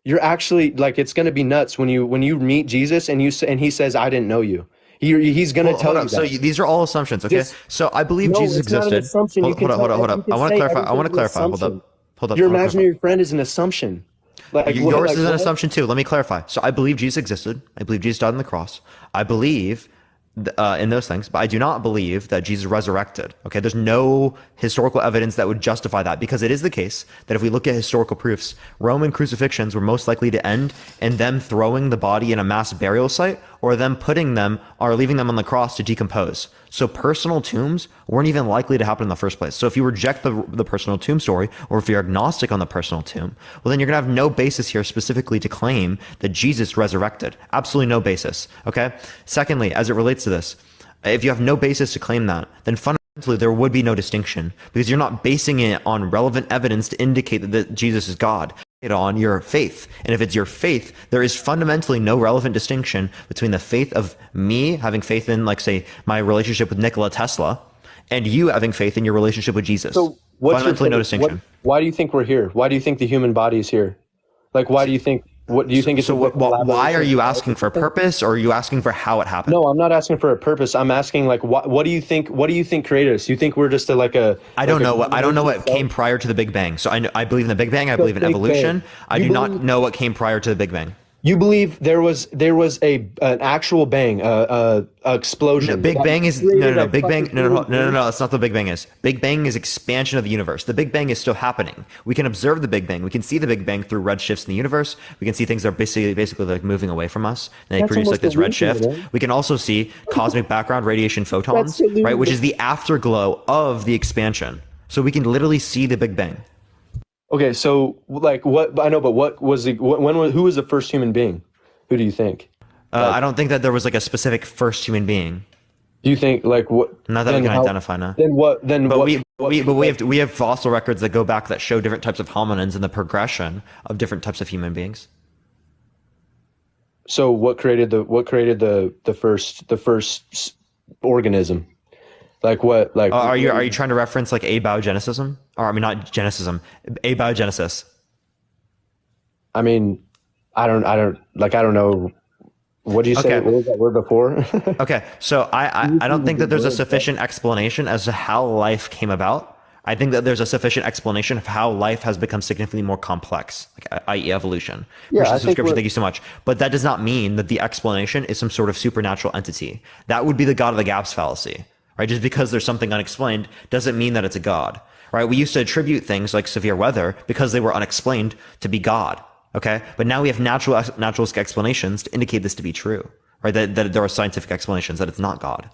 you're actually it's going to be nuts when you meet Jesus and he says, I didn't know you. He's going to tell you that. So these are all assumptions, okay? So I believe Jesus it's not an existed. assumption. Hold up. I want to clarify. Hold up. Your imaginary friend is an assumption. Yours is an assumption too. Let me clarify. So I believe Jesus existed. I believe Jesus died on the cross. I believe in those things, but I do not believe that Jesus resurrected. Okay, there's no historical evidence that would justify that, because it is the case that if we look at historical proofs, Roman crucifixions were most likely to end in them throwing the body in a mass burial site or them putting them or leaving them on the cross to decompose. So personal tombs weren't even likely to happen in the first place. So if you reject the personal tomb story, or if you're agnostic on the personal tomb, well, then you're going to have no basis here specifically to claim that Jesus resurrected. Absolutely no basis. Okay. Secondly, as it relates to this, if you have no basis to claim that, then fundamentally there would be no distinction, because you're not basing it on relevant evidence to indicate that Jesus is God. It on your faith. And if it's your faith, there is fundamentally no relevant distinction between the faith of me having faith in, like, say, my relationship with Nikola Tesla, and you having faith in your relationship with Jesus. So fundamentally no distinction. Why do you think we're here? Why do you think the human body is here? Like, why do you think? What do you think? Why are you asking for purpose, or are you asking for how it happened? No, I'm not asking for a purpose. I'm asking, like, what do you think? What do you think created us? You think we're just I don't know what came prior to the Big Bang. So I believe in the Big Bang. I believe in evolution. I do not know what came prior to the Big Bang. You believe there was an actual bang, explosion. No, Big Bang is no. Big Bang no. That's not what the Big Bang is. Big Bang is expansion of the universe. The Big Bang is still happening. We can observe the Big Bang. We can see the Big Bang through red shifts in the universe. We can see things that are basically like moving away from us, and they produce like this red shift. We can also see cosmic background radiation photons, right, which is the afterglow of the expansion. So we can literally see the Big Bang. Okay, so like what I know, but what was who was the first human being? Who do you think? I don't think that there was like a specific first human being. Do you think like what? Not that we can identify now. Then what? Then But what? we have fossil records that go back that show different types of hominins and the progression of different types of human beings. So what created the first organism? Like what? Like Are you trying to reference like abiogenesis? Or I mean not genesism, abiogenesis. I mean, I don't know. What did you say? Okay. What was that word before? Okay, so I don't think that there's a sufficient explanation as to how life came about. I think that there's a sufficient explanation of how life has become significantly more complex, like i.e. evolution. Yeah, I think thank you so much. But that does not mean that the explanation is some sort of supernatural entity. That would be the God of the gaps fallacy, right? Just because there's something unexplained doesn't mean that it's a God, right? We used to attribute things like severe weather because they were unexplained to be God, okay? But now we have naturalistic explanations to indicate this to be true, right? That there are scientific explanations that it's not God.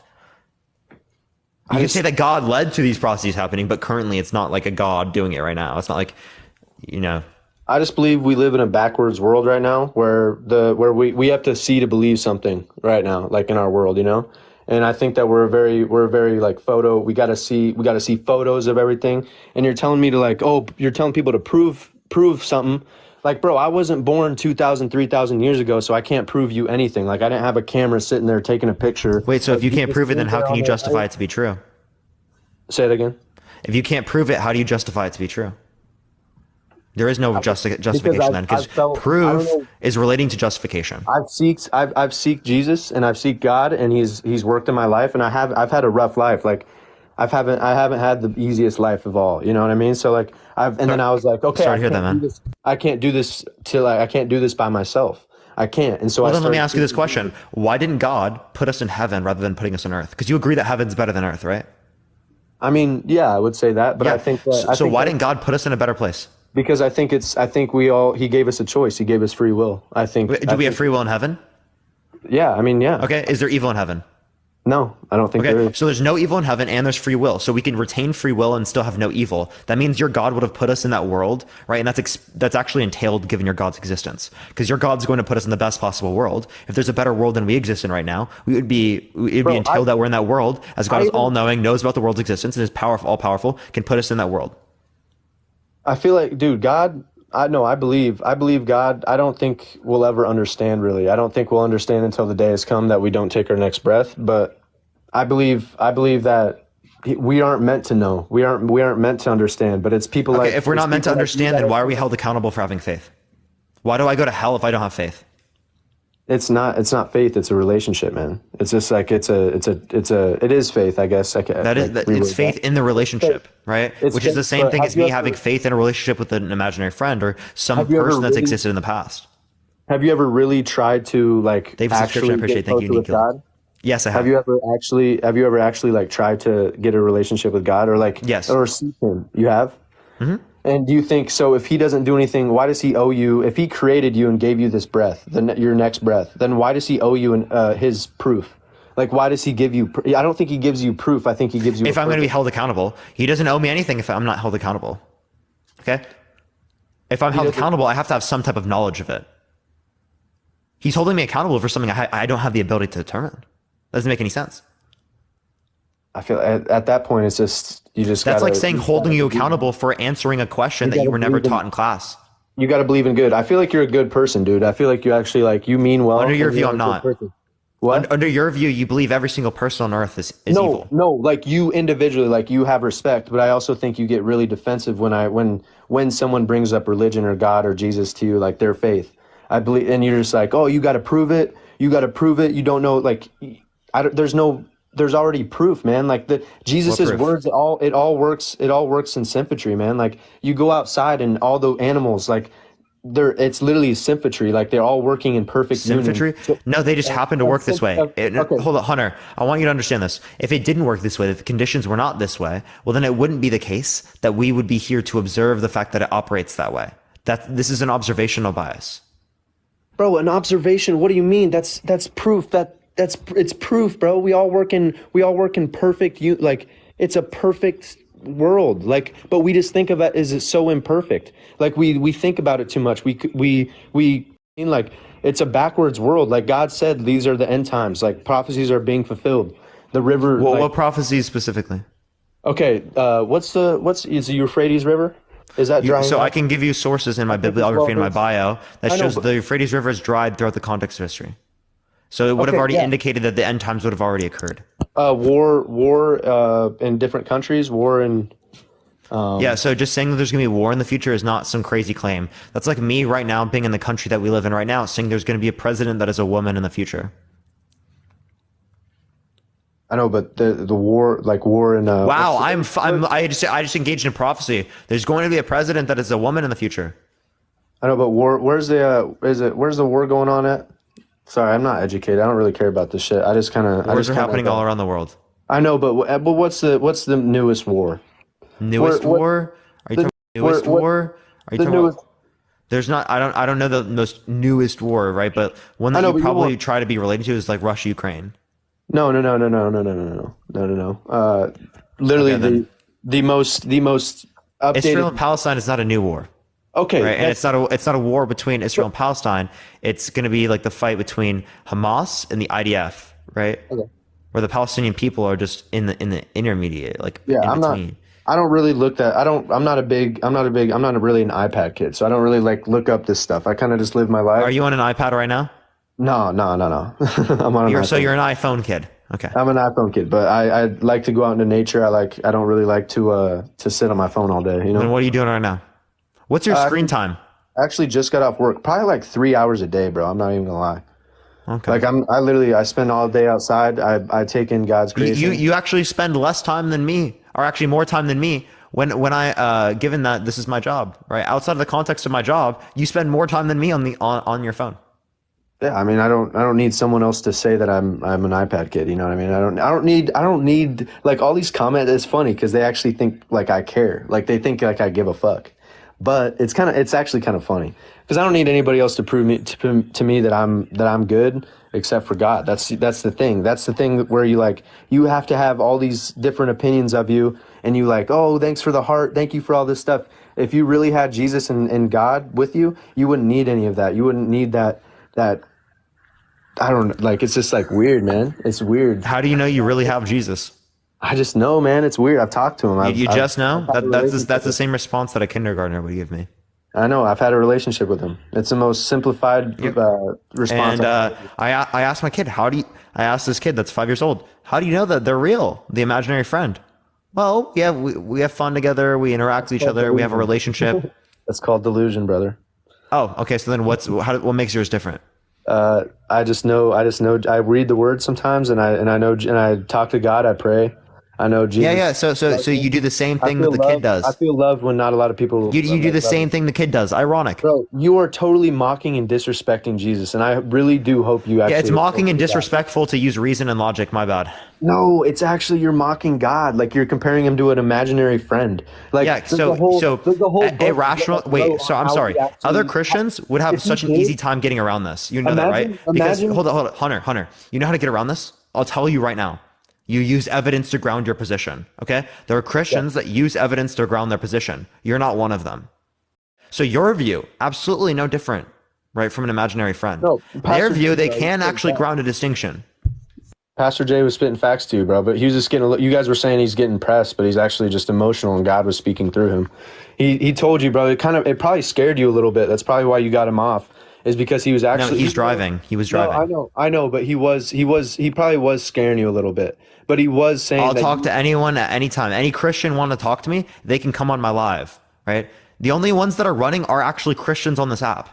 You can say that God led to these processes happening, but currently it's not like a God doing it right now. It's not like, I just believe we live in a backwards world right now where we have to see to believe something right now, like in our world, And I think that we're very like we gotta see photos of everything. And you're telling me to you're telling people to prove something. Like, bro, I wasn't born 2,000, 3,000 years ago, so I can't prove you anything. Like, I didn't have a camera sitting there taking a picture. Wait, so if you can't prove it, then how can you justify it to be true? Say it again. If you can't prove it, how do you justify it to be true? There is no justification then, because proof is relating to justification. I've seeked Jesus and I've seeked God, and He's worked in my life, and I've had a rough life. Like, I haven't had the easiest life of all. You know what I mean? So like then I was like, okay, I can't do this I can't do this by myself. I can't. And so then let me ask you this question: why didn't God put us in heaven rather than putting us on earth? Because you agree that heaven's better than earth, right? I mean, yeah, I would say that, but yeah. I think so. Why didn't God put us in a better place? Because I think He gave us a choice. He gave us free will. I think. Do we have free will in heaven? Yeah, I mean, yeah. Okay, is there evil in heaven? No, I don't think there is. So there's no evil in heaven and there's free will. So we can retain free will and still have no evil. That means your God would have put us in that world, right? And that's actually entailed given your God's existence. Because your God's going to put us in the best possible world. If there's a better world than we exist in right now, it'd be entailed that we're in that world, as God is all-knowing, knows about the world's existence, and is all-powerful, can put us in that world. I feel like, dude, God... I believe God. I don't think we'll ever understand, really. I don't think we'll understand until the day has come that we don't take our next breath. But I believe that we aren't meant to know. We aren't meant to understand. But it's people like... if we're not meant to understand, then why are we held accountable for having faith? Why do I go to hell if I don't have faith? It's not faith. It's a relationship, man. It's just like it is faith, I guess. It's faith in the relationship, right? Which is the same thing as me having faith in a relationship with an imaginary friend or some person that's existed in the past. Have you ever really tried to David, actually get closer with God? Yes, I have. Have you ever actually tried to get a relationship with God or yes, or seek Him? You have. Mm-hmm. And do you think so? If He doesn't do anything, why does He owe you? If He created you and gave you this breath, your next breath, then why does He owe you His proof? Like, why does He give you? I don't think He gives you proof. I think He gives you. If I'm going to be held accountable, He doesn't owe me anything if I'm not held accountable. Okay. If I'm held accountable, I have to have some type of knowledge of it. He's holding me accountable for something I don't have the ability to determine. Doesn't make any sense. I feel at that point it's just that's like saying holding you accountable for answering a question that you were never taught in class. You got to believe in good. I feel like you're a good person, dude. I feel like you actually you mean well. Under your view, I'm not. What? Under your view, you believe every single person on earth is evil. No, like you individually, like you have respect, but I also think you get really defensive when someone brings up religion or God or Jesus to you, like their faith. I believe, and you're just like, oh, you got to prove it. You got to prove it. You don't know, there's already proof, man. Like Jesus's words, it all works in symmetry, man. Like you go outside and all the animals, it's literally symmetry. Like they're all working in perfect symmetry. Union. No, they just happen to work this way. Hold on, Hunter. I want you to understand this. If it didn't work this way, if the conditions were not this way, well, then it wouldn't be the case that we would be here to observe the fact that it operates that way. This is an observational bias. Bro, an observation. What do you mean? That's proof. It's proof, bro. We all work in perfect. It's a perfect world. Like, but we just think of it as it's so imperfect. Like we think about it too much. We mean, like, it's a backwards world. Like God said, these are the end times. Like prophecies are being fulfilled. The river. Well, like, what prophecies specifically? okay, what's is the Euphrates River? Is that drying So up? I can give you sources in my bibliography and my bio that I know, shows but- the Euphrates River has dried throughout the context of history. So it would have Okay, already yeah. indicated that the end times would have already occurred. War in different countries, war in. Yeah, so just saying that there's going to be war in the future is not some crazy claim. That's like me right now being in the country that we live in right now, saying there's going to be a president that is a woman in the future. I know, but the war, like war in. Wow, I just engaged in prophecy. There's going to be a president that is a woman in the future. I know, but war. Where's the war going on at? Sorry, I'm not educated. I don't really care about this shit. I just kind of. Wars are happening all around the world. I know, but what's the newest war? Newest war? Are you talking about newest war? Are you talking about? There's not. I don't know the most newest war, right? But one that you probably try to be related to is like Russia Ukraine. No. Literally Okay, the most updated. Israel and Palestine is not a new war. Okay, right? And it's not a war between Israel and Palestine. It's going to be like the fight between Hamas and the IDF, right? Okay. Where the Palestinian people are just in the intermediate, like in between. I don't really look at. I'm not really an iPad kid, so I don't really like look up this stuff. I kind of just live my life. Are you on an iPad right now? No. I'm on an iPhone. So you're an iPhone kid. Okay. I'm an iPhone kid, but I like to go out into nature. I don't really like to sit on my phone all day. You know. And what are you doing right now? What's your screen time? I actually just got off work. Probably like 3 hours a day, bro. I'm not even gonna lie. Okay. Like I spend all day outside. I take in God's creation. You actually spend less time than me, or actually more time than me. When I given that this is my job, right? Outside of the context of my job, you spend more time than me on your phone. Yeah, I mean, I don't need someone else to say that I'm an iPad kid. You know what I mean? I don't need like all these comments. It's funny because they actually think like I care. Like they think like I give a fuck. But it's actually kind of funny because I don't need anybody else to prove to me that I'm good except for God. That's the thing. That's the thing where you have to have all these different opinions of you, and you like, oh, thanks for the heart, thank you for all this stuff. If you really had Jesus and God with you, you wouldn't need any of that. You wouldn't need that. I don't like. It's just like weird, man. It's weird. How do you know you really have Jesus? I just know, man. It's weird. I've talked to him. You just know? That's the same response that a kindergartner would give me. I know. I've had a relationship with him. It's the most simplified response. And I asked my kid, I asked this kid that's 5 years old, how do you know that they're real, the imaginary friend? Well, yeah, we have fun together. We interact with each other. We have a relationship. That's called delusion, brother. Oh, okay. So then what makes yours different? I just know. I read the word sometimes, and I talk to God. I pray. I know Jesus. Yeah. So you do the same thing that the kid does. I feel loved when not a lot of people. You do the same thing the kid does. Ironic. Bro, you are totally mocking and disrespecting Jesus, and I really do hope you actually. Yeah, it's mocking and disrespectful to use reason and logic. My bad. No, it's actually you're mocking God. Like you're comparing him to an imaginary friend. Like yeah. So irrational. Wait. So I'm sorry. Other Christians would have such an easy time getting around this. You know that, right? Because hold on, Hunter. You know how to get around this? I'll tell you right now. You use evidence to ground your position, okay? There are Christians that use evidence to ground their position. You're not one of them. So your view, absolutely no different, right, from an imaginary friend. No, their view, they can actually ground a distinction. Pastor Jay was spitting facts to you, bro, but he was just getting, you guys were saying he's getting pressed, but he's actually just emotional and God was speaking through him. He told you, bro, it probably scared you a little bit. That's probably why you got him off. Is because he was actually. No, he's driving. He was driving. No, I know, but he probably was scaring you a little bit. But he was saying. I'll talk to anyone at any time. Any Christian want to talk to me, they can come on my live, right? The only ones that are running are actually Christians on this app.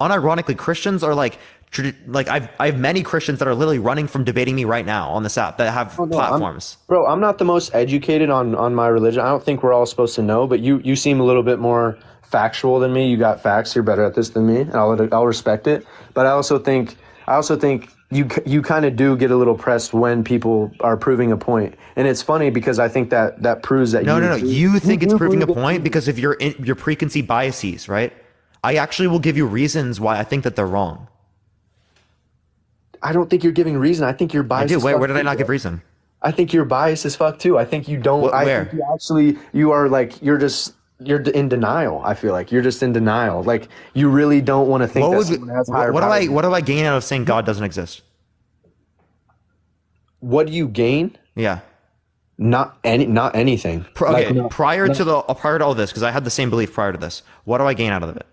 Unironically, Christians are like I have many Christians that are literally running from debating me right now on this app that have platforms. I'm not the most educated on my religion. I don't think we're all supposed to know, but you seem a little bit more factual than me. You got facts. You're better at this than me, and I'll respect it. But I also think you kind of do get a little pressed when people are proving a point, and it's funny because I think that proves that. No. You think it's proving a point because of your preconceived biases, right? I actually will give you reasons why I think that they're wrong. I don't think you're giving reason. I think you're biased. I do. Wait, where did I not give reason? I think you're biased as fuck too. I think you don't. Where? Think you are like you're in denial. I feel like you're just in denial. Like you really don't want to think someone has higher power. What do I gain out of saying God doesn't exist? What do you gain? Yeah. Not anything. Prior to all this, because I had the same belief prior to this. What do I gain out of it?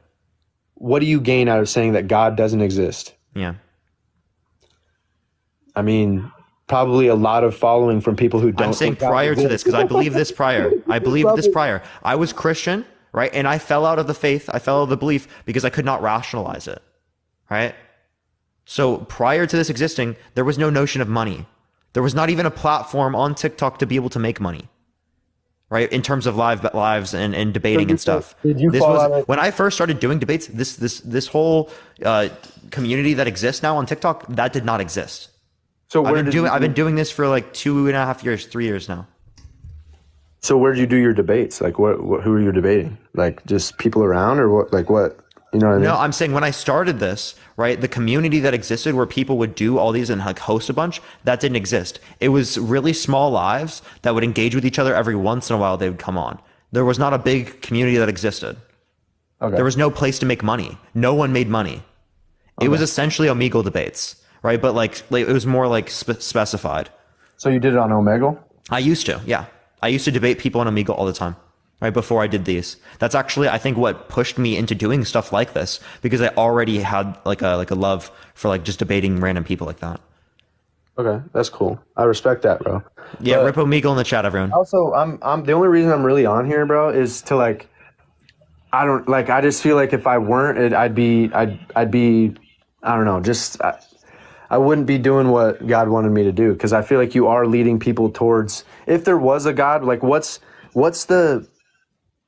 What do you gain out of saying that God doesn't exist? Yeah. I mean, probably a lot of following from people who don't. I'm saying prior to this, because I believe this prior. I was Christian, right? And I fell out of the faith. I fell out of the belief because I could not rationalize it, right? So prior to this existing, there was no notion of money. There was not even a platform on TikTok to be able to make money, right? In terms of lives and debating and stuff. When I first started doing debates, this whole community that exists now on TikTok, that did not exist. So I've been doing this for like 2.5 years, 3 years now. So where did you do your debates? Like who are you debating? Like just people around or what? Like what? You know what I mean? No, I'm saying when I started this, right, the community that existed where people would do all these and like host a bunch, that didn't exist. It was really small lives that would engage with each other every once in a while. They would come on. There was not a big community that existed. Okay. There was no place to make money. No one made money. Okay. It was essentially Omegle debates, right? But like it was more like specified. So you did it on Omegle? I used to, yeah. I used to debate people on Omegle all the time. Right before I did these, that's actually I think what pushed me into doing stuff like this, because I already had like a love for like just debating random people like that. Okay, that's cool. I respect that, bro. Yeah, rip Omegle in the chat, everyone. Also, I'm the only reason I'm really on here, bro, is to like I just feel like if I weren't, I'd be I don't know, just I wouldn't be doing what God wanted me to do, because I feel like you are leading people towards, if there was a God, like what's the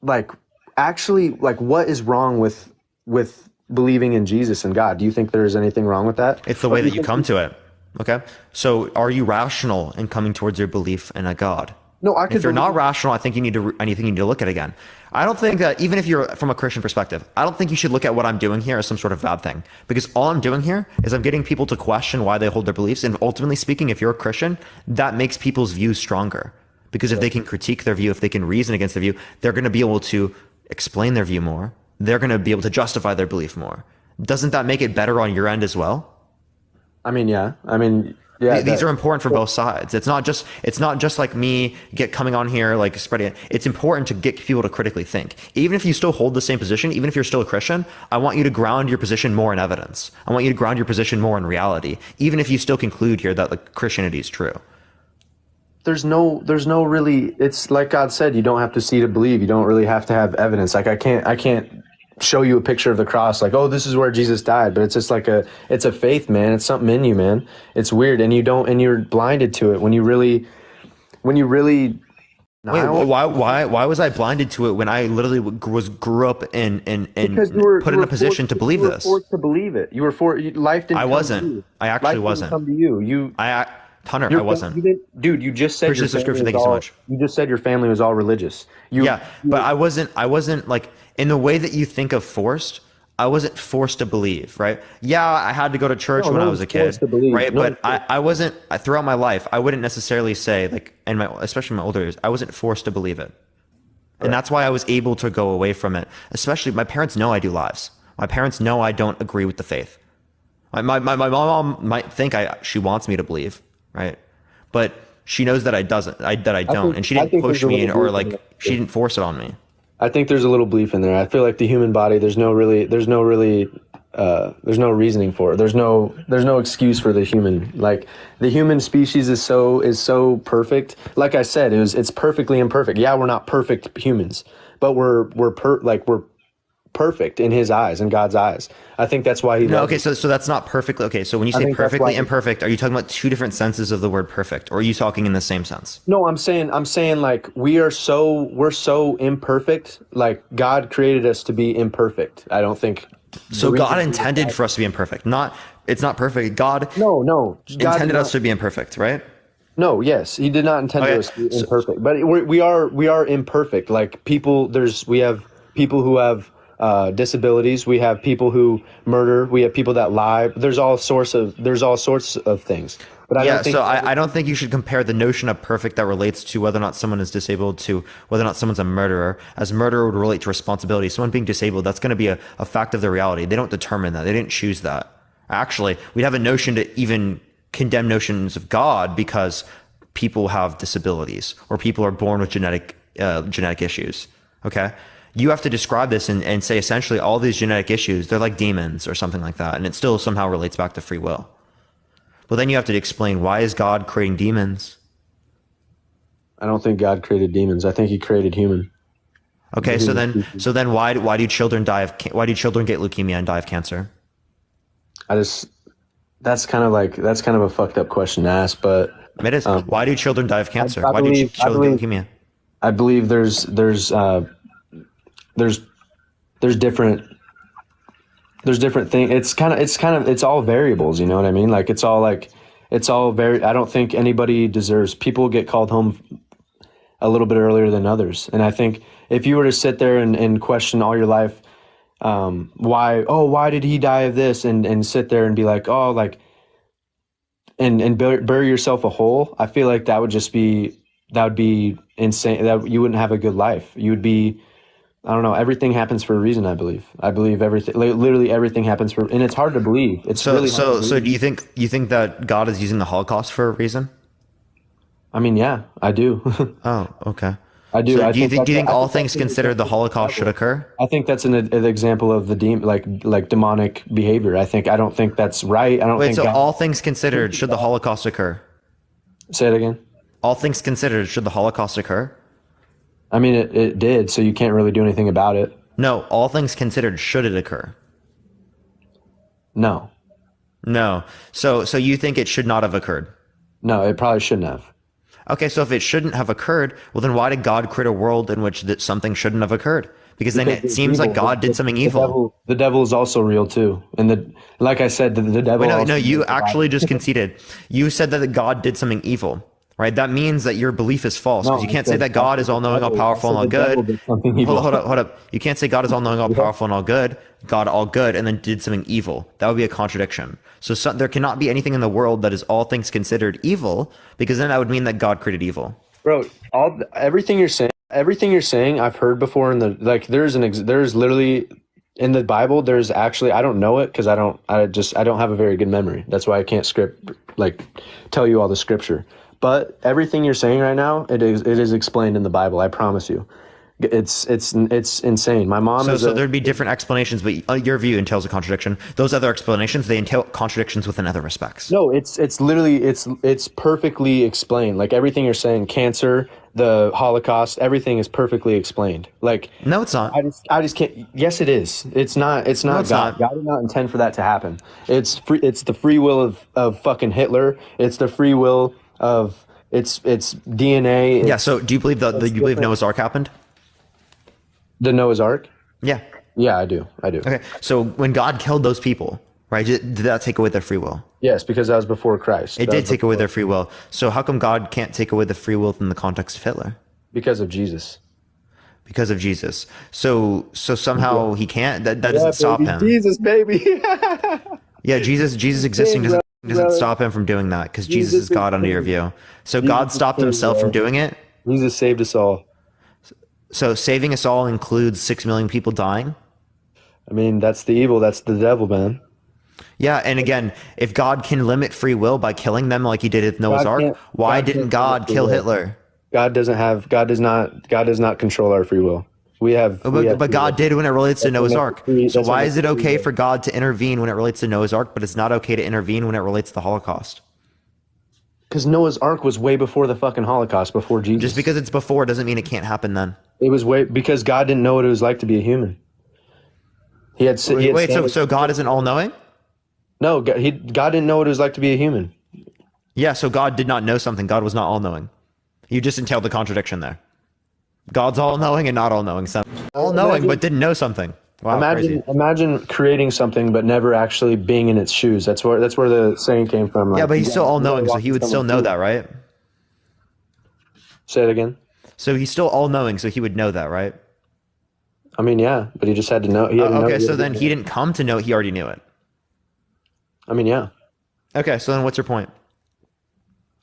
like actually like what is wrong with believing in Jesus and God? Do you think there's anything wrong with that? It's the way that you come to it. Okay, so are you rational in coming towards your belief in a God? No, if you're not rational, I think you need to look at it again. I don't think that, even if you're from a Christian perspective, I don't think you should look at what I'm doing here as some sort of bad thing, because all I'm doing here is I'm getting people to question why they hold their beliefs. And ultimately speaking, if you're a Christian, that makes people's views stronger. Because if they can critique their view, if they can reason against their view, they're going to be able to explain their view more. They're going to be able to justify their belief more. Doesn't that make it better on your end as well? I mean, yeah. These are important for both sides. It's not just like me coming on here like spreading it. It's important to get people to critically think. Even if you still hold the same position, even if you're still a Christian, I want you to ground your position more in evidence. I want you to ground your position more in reality, even if you still conclude here that like Christianity is true. There's no really, it's like God said, you don't have to see to believe. You don't really have to have evidence. Like I can't show you a picture of the cross, like, oh, this is where Jesus died, but it's just like it's a faith, man. It's something in you, man. It's weird. And you're blinded to it when you really. Wait, why was I blinded to it when I literally grew up and put in a position to believe this? You were forced to believe it. Life didn't. I wasn't. Come to you. I actually Life wasn't. Didn't come to you. Hunter, I wasn't. Dude, you just said your subscription. Thank you so much. You just said your family was all religious. But I wasn't like, in the way that you think of forced. I wasn't forced to believe, right? Yeah, I had to go to church when I was a kid, right? But I wasn't, throughout my life, I wouldn't necessarily say, like, especially in my older years, I wasn't forced to believe it. And that's why I was able to go away from it. Especially, my parents know I do lives. My parents know I don't agree with the faith. My mom might think she wants me to believe, right? But she knows that I don't, and she didn't push me or like she didn't force it on me. I think there's a little belief in there. I feel like the human body, there's no reasoning for it. There's no excuse for the human. Like the human species is so perfect. Like I said, it's perfectly imperfect. Yeah, we're not perfect humans, but we're perfect in his eyes, in God's eyes. I think that's why he. No, okay, so that's not perfectly. Okay, so when you say perfectly imperfect, are you talking about two different senses of the word perfect, or are you talking in the same sense? No, I'm saying like we're so imperfect. Like God created us to be imperfect. I don't think. So God intended for us to be imperfect. It's not perfect. God. No. God intended us to be imperfect, right? No, yes, he did not intend us to be imperfect, but we are imperfect. Like people, we have people who have disabilities. We have people who murder. We have people that lie. There's all sorts of things. But I Yeah, don't think so I don't think you should compare the notion of perfect that relates to whether or not someone is disabled to whether or not someone's a murderer, as murderer would relate to responsibility. Someone being disabled, that's going to be a fact of the reality. They don't determine that. They didn't choose that. Actually, we'd have a notion to even condemn notions of God because people have disabilities or people are born with genetic issues. Okay? You have to describe this and say essentially all these genetic issues, they're like demons or something like that, and it still somehow relates back to free will. Well, then you have to explain, why is God creating demons? I don't think God created demons. I think he created human. Okay, so then why do children get leukemia and die of cancer? That's kind of a fucked up question to ask, but It is. Why do children die of cancer? I Why do believe- children get leukemia? I believe there's different things. It's all variables, you know what I mean? Like it's all very, I don't think anybody deserves, people get called home a little bit earlier than others. And I think if you were to sit there and question all your life, why did he die of this? And sit there and be like, oh, like, and bury yourself a hole. I feel like that would be insane. That you wouldn't have a good life. You would be, I don't know. Everything happens for a reason. I believe everything, literally everything happens for, and it's hard to believe. It's really hard to believe. Do you think that God is using the Holocaust for a reason? I mean, yeah, I do. Oh, okay. I do. So do you think all things considered the Holocaust should occur? I think that's an example of the like demonic behavior. I don't think that's right. All things considered, should the Holocaust occur? Say it again. All things considered, should the Holocaust occur? I mean, it did, so you can't really do anything about it. No, all things considered, should it occur? No. So you think it should not have occurred? No, it probably shouldn't have. Okay, so if it shouldn't have occurred, well, then why did God create a world in which something shouldn't have occurred? Because then it seems like God did something evil. The devil is also real too, and like I said, the devil. Wait, no, you actually just conceded. You said that God did something evil, right? That means that your belief is false, because you can't say that God is all-knowing, all-powerful, and all good. Hold up. You can't say God is all-knowing, all-powerful, and all good, God all good, and then did something evil. That would be a contradiction. So there cannot be anything in the world that is all things considered evil, because then that would mean that God created evil. Bro, everything you're saying, I've heard before in the, like, there's literally in the Bible, there's actually, I don't know it because I don't have a very good memory. That's why I can't tell you all the scripture. But everything you're saying right now, it is explained in the Bible. I promise you. It's insane. My mom so there'd be different explanations, but your view entails a contradiction. Those other explanations, they entail contradictions within other respects. No, it's literally it's perfectly explained. Like everything you're saying, cancer, the Holocaust, everything is perfectly explained. Like no, it's not. I just can't. Yes, it is. It's not. It's not no, it's God. Not. God did not intend for that to happen. It's the free will of fucking Hitler. It's the free will of it's DNA. Yeah. So do you believe you believe Noah's Ark happened? The Noah's Ark? Yeah. Yeah, I do. Okay. So when God killed those people, right, did that take away their free will? Yes, because that was before Christ. It did take away their free will. So how come God can't take away the free will in the context of Hitler? Because of Jesus. Because of Jesus. So somehow he can't. That doesn't stop him. Jesus, baby. Yeah, Jesus existing doesn't stop him from doing that, because Jesus is God under your view. So God stopped himself from doing it. Jesus saved us all. So saving us all includes 6 million people dying? I mean, that's the evil. That's the devil, man. Yeah, and again, if God can limit free will by killing them like he did with Noah's Ark, why didn't God kill Hitler? God does not control our free will. But God did when it relates to Noah's Ark. So why is it okay for God to intervene when it relates to Noah's Ark, but it's not okay to intervene when it relates to the Holocaust? Because Noah's Ark was way before the fucking Holocaust, before Jesus. Just because it's before doesn't mean it can't happen then. It was because God didn't know what it was like to be a human. So God isn't all-knowing? No, God didn't know what it was like to be a human. Yeah, so God did not know something. God was not all-knowing. You just entailed the contradiction there. God's all-knowing and not all-knowing. All-knowing, but didn't know something. Wow, imagine creating something but never actually being in its shoes. That's where the saying came from. Like, yeah, but he's still all-knowing, so he would still know that, right? Say it again. So he's still all-knowing, so he would know that, right? I mean, yeah, but he just had to know. He had to know Okay, so then he didn't come to know, he already knew it. I mean, yeah. Okay, so then what's your point?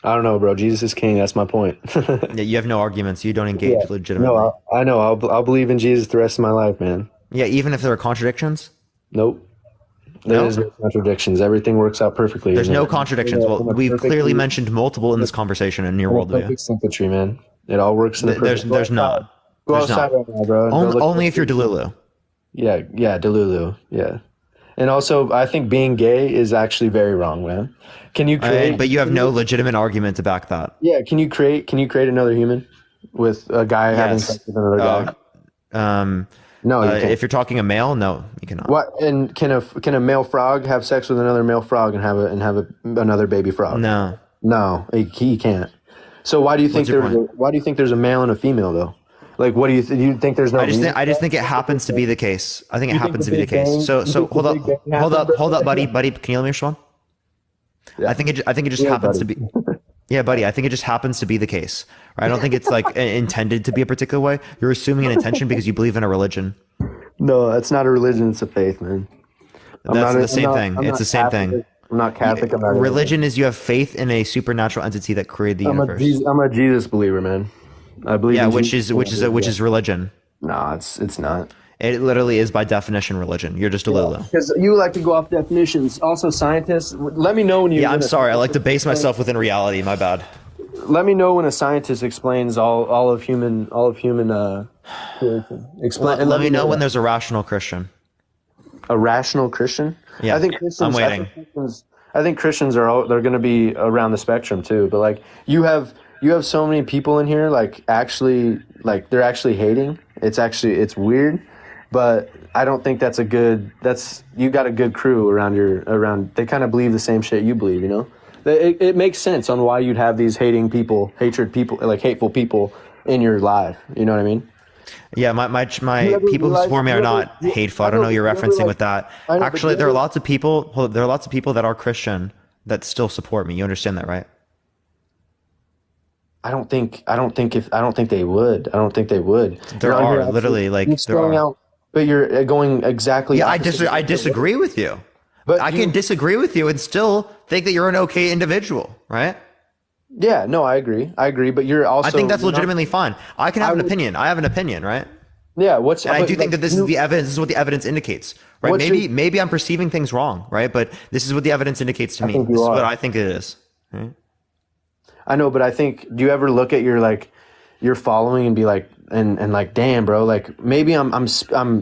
I don't know, bro. Jesus is king. That's my point. Yeah, you have no arguments. You don't engage legitimately. No, I know. I'll believe in Jesus the rest of my life, man. Yeah, even if there are contradictions? Nope. There's no contradictions. Everything works out perfectly. There's no contradictions. Well, we've clearly mentioned multiple in this conversation in your worldview. Perfect symmetry, man. It all works in the perfect. There's not. Go outside right now, bro. Only if you're Delulu. Yeah, Delulu. Yeah. And also, I think being gay is actually very wrong, man. Can you create? But you have no legitimate argument to back that. Yeah. Can you create another human with a guy having sex with another guy? No, you can't. If you're talking a male, no, you cannot. What? And can a male frog have sex with another male frog and have another baby frog? No, he can't. So why do you think there's a male and a female though? Like, what do you think there's no? I just think it happens to be the case. I think it happens to be the case. So hold up, buddy. Can you let me respond? Yeah. I think it just happens to be. Yeah, buddy. I think it just happens to be the case. Right? I don't think it's like intended to be a particular way. You're assuming an intention because you believe in a religion. No, it's not a religion. It's a faith, man. That's the same thing. It's the same thing. I'm not Catholic. I'm not religion is you have faith in a supernatural entity that created the universe. I'm a Jesus believer, man. I believe. Yeah, which is religion. No, it's not. It literally is by definition religion. You're just a Lulu. Because you like to go off definitions. Also, scientists. Let me know when you. Yeah, I'm sorry. I like to base myself within reality. My bad. Let me know when a scientist explains all of human creation. Let me know when there's a rational Christian. A rational Christian? Yeah, I think Christians, I'm waiting. I think Christians they're going to be around the spectrum too. But like you have so many people in here they're actually hating. It's weird, but I don't think you got a good crew around. They kind of believe the same shit you believe. You know, it makes sense on why you'd have these hateful people in your life. You know what I mean? Yeah, my people who support me are not hateful. I don't know what you're referencing with that. Actually, there are lots of people that are Christian that still support me. You understand that, right? I don't think they would. There are literally but you're going exactly. Yeah, I disagree with you. But I can disagree with you and still think that you're an okay individual, right? Yeah, no, I agree. But you're also. I think that's legitimately fine. I can have an opinion. I have an opinion, right? Yeah. I do think that this is the evidence. This is what the evidence indicates, right? Maybe I'm perceiving things wrong, right? But this is what the evidence indicates to me. This is what I think it is. Right? I know, but I think. Do you ever look at your following and be like, and like, damn, bro, like maybe I'm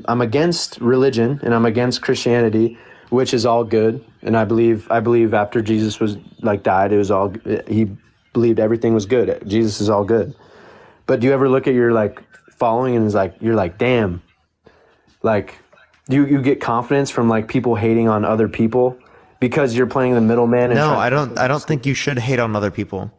against religion and I'm against Christianity, which is all good, and I believe after Jesus was died, it was all he believed everything was good. Jesus is all good. But do you ever look at your following and you're like, damn, you get confidence from people hating on other people because you're playing the middleman? No, I don't think you should hate on other people.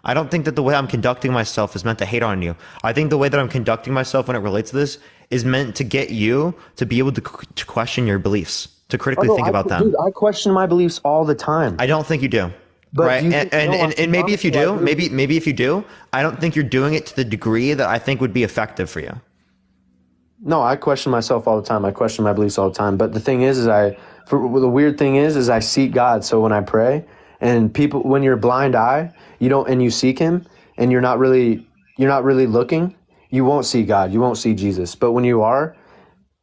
I don't think that the way I'm conducting myself is meant to hate on you. I think the way that I'm conducting myself when it relates to this is meant to get you to be able to question your beliefs, to critically think about them. Dude, I question my beliefs all the time. I don't think you do. But right, and maybe if you do, maybe if you do, I don't think you're doing it to the degree that I think would be effective for you. No, I question myself all the time. I question my beliefs all the time. But the thing is the weird thing is I seek God. So when I pray, and people, when you're a blind eye, and you seek Him, and you're not really looking, you won't see God. You won't see Jesus. But when you are,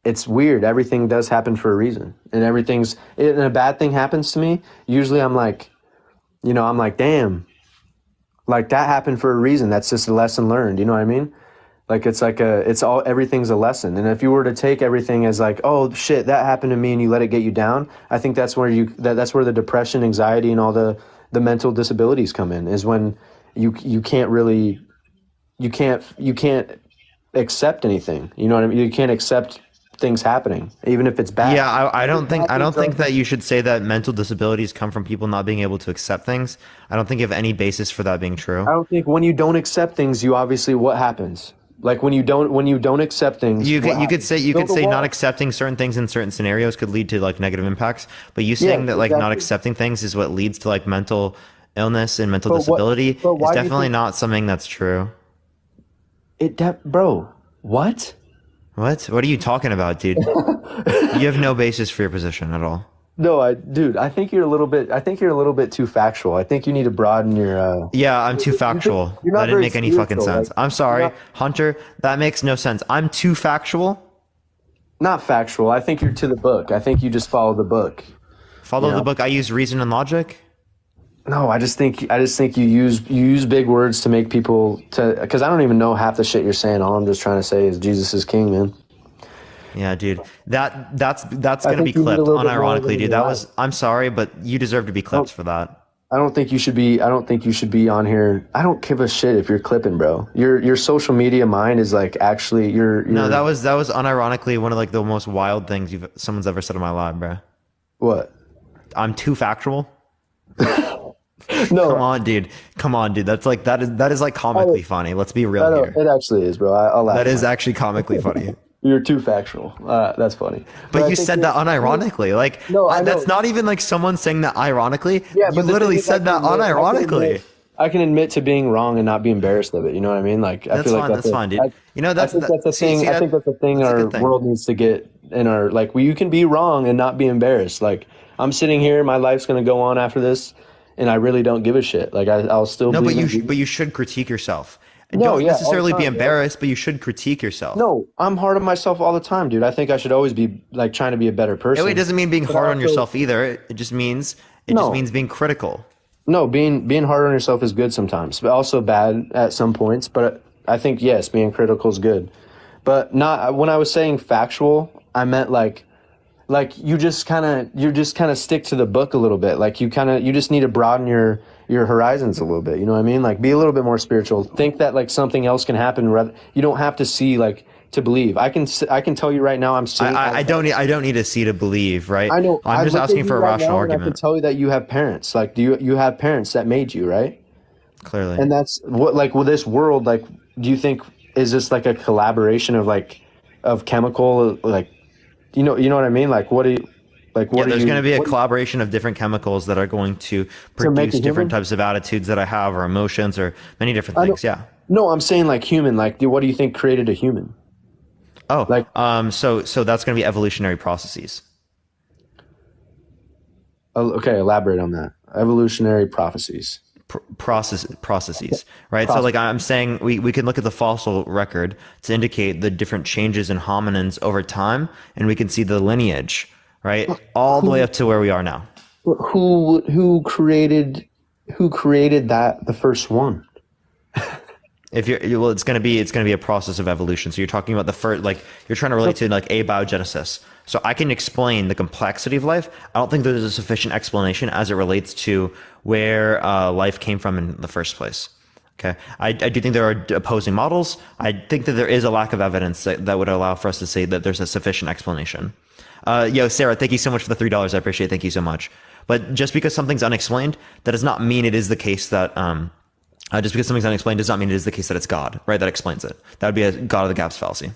it's weird. Everything does happen for a reason, and and a bad thing happens to me. Usually, I'm like, damn, that happened for a reason. That's just a lesson learned. You know what I mean? Everything's a lesson. And if you were to take everything as oh shit, that happened to me, and you let it get you down, I think that's where that's where the depression, anxiety, and all the mental disabilities come in, is when you can't accept anything. You know what I mean? You can't accept things happening, even if it's bad. Yeah, I don't think that you should say that mental disabilities come from people not being able to accept things. I don't think you have any basis for that being true. I don't think when you don't accept things, you obviously, what happens? When you don't accept things, you could say not accepting certain things in certain scenarios could lead to negative impacts. But you saying that exactly. Not accepting things is what leads to mental illness and mental disability is definitely not something that's true. Bro, what? What? What are you talking about, dude? You have no basis for your position at all. No, dude, I think you're a little bit too factual. I think you need to broaden your. Yeah, I'm too factual. You're That not didn't very make any fucking spiritual. sense. Like, I'm sorry, not, Hunter. That makes no sense. I'm too factual. not factual. I think you're to the book. I think you just follow the book. Follow the book. I use reason and logic. No, I just think you use big words to make people because I don't even know half the shit you're saying. All I'm just trying to say is Jesus is king, man. Yeah, dude. That's gonna be clipped. Unironically, dude. I'm sorry, but you deserve to be clipped for that. I don't think you should be on here. I don't give a shit if you're clipping, bro. Your social media mind is like actually No, that was unironically one of like the most wild things someone's ever said in my life, bro. What? I'm too factual. No, Come on, dude. That is like comically funny. Let's be real here. It actually is, bro. I'll laugh. That is actually comically funny. You're too factual. That's funny. But you said that unironically. Like, no, I know. That's not even like someone saying that ironically. Yeah, you literally said that unironically. I can admit to being wrong and not be embarrassed of it. You know what I mean? Like, I feel like that's fine, dude. I think that's a thing. I think that's a thing our world needs to get in our like. You can be wrong and not be embarrassed. Like, I'm sitting here, my life's gonna go on after this, and I really don't give a shit. Like, I'll still. No, but you should critique yourself. Don't necessarily be embarrassed, but you should critique yourself. No, I'm hard on myself all the time, dude. I think I should always be like trying to be a better person. It doesn't mean being hard on yourself either. It just means being critical. No, being hard on yourself is good sometimes, but also bad at some points. But I think yes, being critical is good. But not when I was saying factual, I meant like you just kind of stick to the book a little bit. Like you just need to broaden your horizons a little bit. You know what I mean? Like be a little bit more spiritual. Think that like something else can happen. You don't have to see like to believe. I can tell you right now. I'm sitting. I don't need to see to believe. Right? I know. I'm just asking for a rational argument. I can tell you that you have parents. Like you have parents that made you, right? Clearly. And that's what like with this world. Like, do you think is this like a collaboration of chemical like. You know what I mean? Like, there's going to be a collaboration of different chemicals that are going to produce different types of attitudes that I have or emotions or many different things. Yeah. No, I'm saying like human. Like, what do you think created a human? Oh, like, so that's going to be evolutionary processes. Okay, elaborate on that. Evolutionary processes. Processes, right? So like I'm saying we can look at the fossil record to indicate the different changes in hominins over time, and we can see the lineage, right? All the way up to where we are now. Who created that, the first one? It's going to be a process of evolution. So you're talking about the first, like you're trying to relate to like abiogenesis. So I can explain the complexity of life. I don't think there's a sufficient explanation as it relates to where life came from in the first place. Okay, I do think there are opposing models. I think that there is a lack of evidence that would allow for us to say that there's a sufficient explanation. Sarah, thank you so much for the $3. I appreciate it. Thank you so much. But just because something's unexplained, that does not mean it is the case that just because something's unexplained does not mean it is the case that it's God, right? That explains it. That would be a God of the gaps fallacy.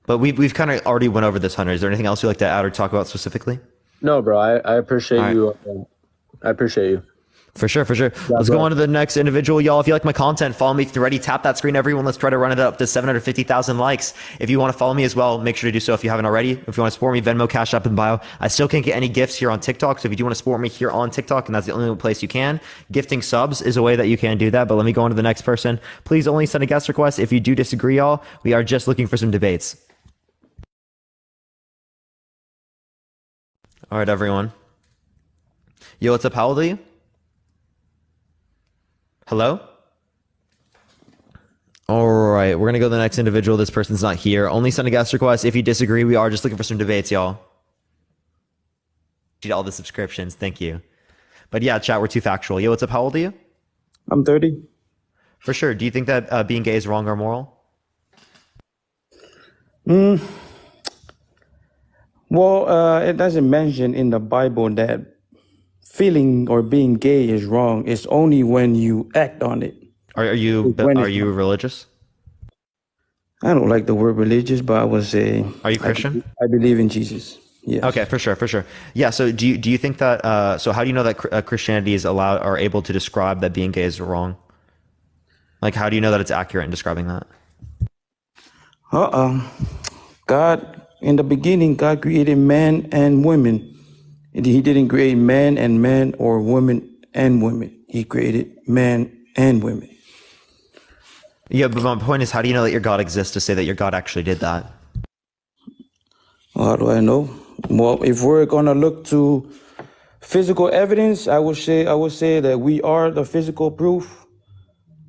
But we've kind of already went over this, Hunter. Is there anything else you'd like to add or talk about specifically? No, bro. I appreciate you. I appreciate you. For sure. Yeah, Let's go on to the next individual. Y'all, if you like my content, follow me already. Tap that screen, everyone. Let's try to run it up to 750,000 likes. If you want to follow me as well, make sure to do so if you haven't already. If you want to support me, Venmo, Cash App in bio. I still can't get any gifts here on TikTok. So if you do want to support me here on TikTok, and that's the only place you can, gifting subs is a way that you can do that. But let me go on to the next person. Please only send a guest request. If you do disagree, y'all, we are just looking for some debates. All right, everyone. Yo, what's up? How old are you? Hello? All right, we're going to go to the next individual. This person's not here. Only send a guest request. If you disagree, we are just looking for some debates, y'all. All the subscriptions. Thank you. But yeah, chat, we're too factual. Yo, what's up? How old are you? I'm 30. For sure. Do you think that being gay is wrong or moral? Well, it doesn't mention in the Bible that feeling or being gay is wrong. It's only when you act on it. Are you religious? I don't like the word religious, but I would say. Are you Christian? I believe in Jesus. Yes. Okay, for sure. Yeah. So do you think that? So how do you know that Christianity is allowed or able to describe that being gay is wrong? Like, how do you know that it's accurate in describing that? Uh-uh. God, in the beginning, God created man and women. He didn't create man and man or woman and women. He created man and women. Yeah, but my point is, how do you know that your God exists to say that your God actually did that? Well, how do I know? Well, if we're gonna look to physical evidence, I would say that we are the physical proof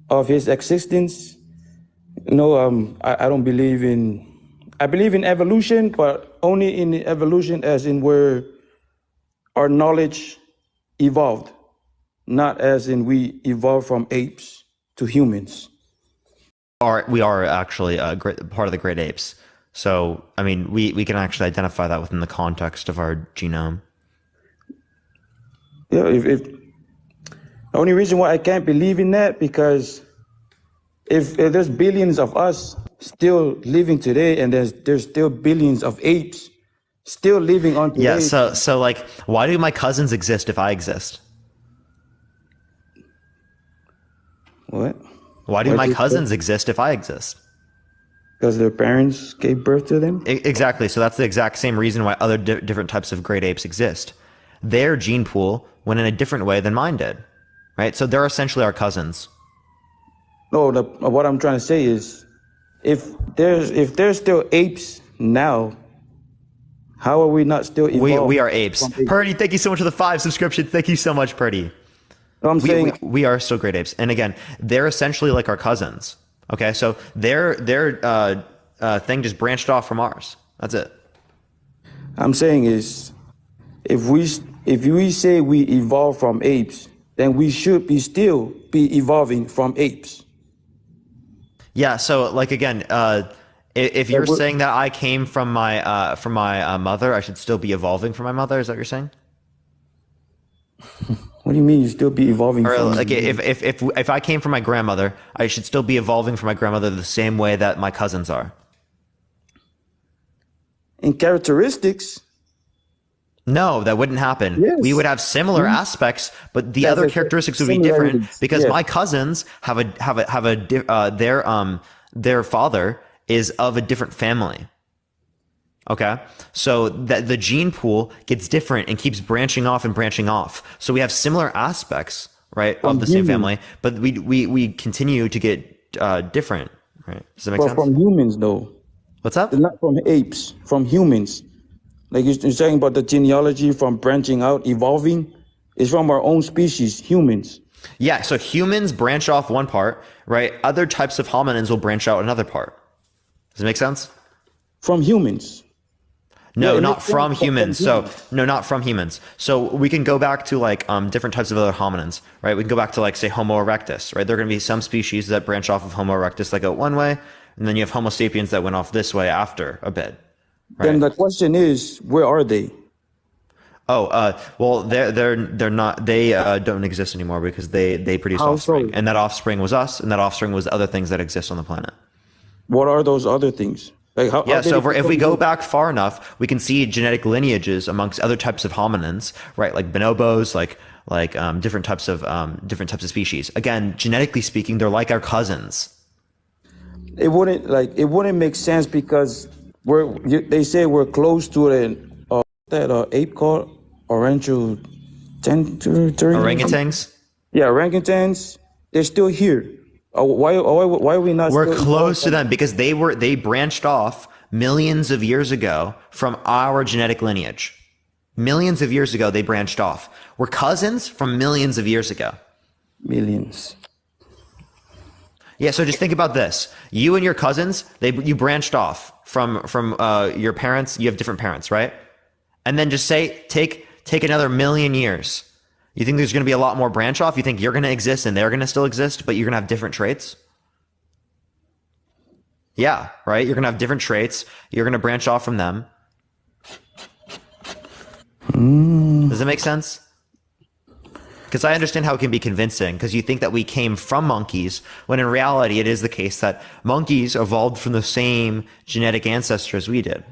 of his existence. No, I don't believe in. I believe in evolution, but only in the evolution as in where our knowledge evolved, not as in we evolved from apes to humans. We are actually a great part of the great apes. So, I mean, we can actually identify that within the context of our genome. Yeah, if the only reason why I can't believe in that because if there's billions of us still living today, and there's still billions of apes still living on Yeah, today. so like, why do my cousins exist if I exist? What? Why do my cousins exist if I exist? Because their parents gave birth to them? Exactly. So that's the exact same reason why other different types of great apes exist. Their gene pool went in a different way than mine did, right? So they're essentially our cousins. No, what I'm trying to say is, if there's still apes now, how are we not still evolved? We are apes. Purdy, thank you so much for the 5 subscriptions. Thank you so much, Purdy. No, I'm saying we are still great apes, and again, they're essentially like our cousins. Okay, so their thing just branched off from ours. That's it. I'm saying is, if we say we evolved from apes, then we should still be evolving from apes. Yeah. So, like again, if you're saying that I came from my mother, I should still be evolving from my mother. Is that what you're saying? What do you mean you still be evolving? Or from like if I came from my grandmother, I should still be evolving from my grandmother the same way that my cousins are. In characteristics? No, that wouldn't happen. Yes. We would have similar aspects, but the other characteristics would be different because my cousins their father is of a different family. Okay, so that the gene pool gets different and keeps branching off and branching off. So we have similar aspects, right, of the same family, but we continue to get different, right? Does that make sense? From humans, though. What's up? Not from apes, from humans. Like you're saying about the genealogy from branching out, evolving, is from our own species, humans. Yeah, so humans branch off one part, right? Other types of hominins will branch out another part. Does it make sense? From humans. No, Yeah, not from humans. From No, not from humans. So we can go back to like different types of other hominins, right? We can go back to like say Homo erectus, right? There are going to be some species that branch off of Homo erectus that go one way, and then you have Homo sapiens that went off this way after a bit. Right? Then the question is, where are they? Oh, well, they're not. They don't exist anymore because they produce offspring, and that offspring was us, and that offspring was other things that exist on the planet. What are those other things? Like So if we go back far enough, we can see genetic lineages amongst other types of hominins, right? Like bonobos, like different types of species. Again, genetically speaking, they're like our cousins. It wouldn't make sense because they say we're close to that ape called orangutans. Yeah, orangutans. They're still here. Why are we not? We're close to them because they branched off millions of years ago from our genetic lineage. Millions of years ago, they branched off. We're cousins from millions of years ago. Millions. Yeah, so just think about this. You and your cousins, you branched off from your parents. You have different parents, right? And then just say, take another million years. You think there's going to be a lot more branch off? You think you're going to exist and they're going to still exist, but you're going to have different traits? Yeah, right? You're going to have different traits. You're going to branch off from them. Does it make sense? Because I understand how it can be convincing, because you think that we came from monkeys, when in reality it is the case that monkeys evolved from the same genetic ancestors we did.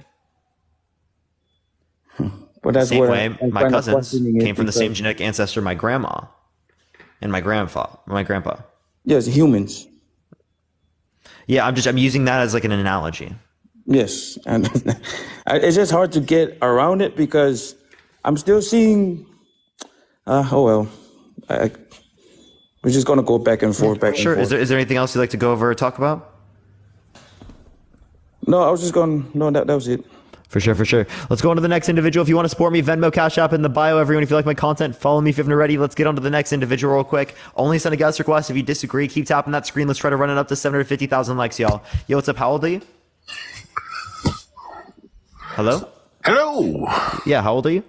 But that's same where way, my cousins came from the because same genetic ancestor my grandma and my grandpa. Yes, humans. Yeah, I'm using that as like an analogy. Yes, and it's just hard to get around it because I'm still seeing. Oh well, we're just gonna go back and forth, back and Sure. forth. Is there anything else you'd like to go over or talk about? No, I was just going. No, that was it. For sure, for sure. Let's go on to the next individual. If you want to support me, Venmo, Cash App in the bio. Everyone, if you like my content, follow me if you haven't already. Let's get on to the next individual real quick. Only send a guest request. If you disagree, keep tapping that screen. Let's try to run it up to 750,000 likes, y'all. Yo, what's up? How old are you? Hello? Hello. Yeah, how old are you?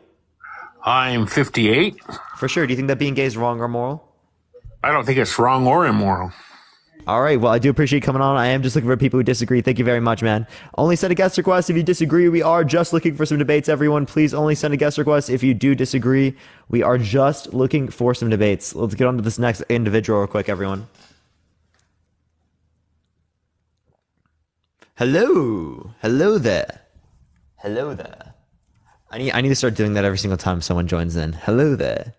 I'm 58. For sure. Do you think that being gay is wrong or immoral? I don't think it's wrong or immoral. All right. Well, I do appreciate you coming on. I am just looking for people who disagree. Thank you very much, man. Only send a guest request if you disagree. We are just looking for some debates, everyone. Please only send a guest request if you do disagree. We are just looking for some debates. Let's get on to this next individual real quick, everyone. Hello. Hello there. Hello there. I need to start doing that every single time someone joins in. Hello there.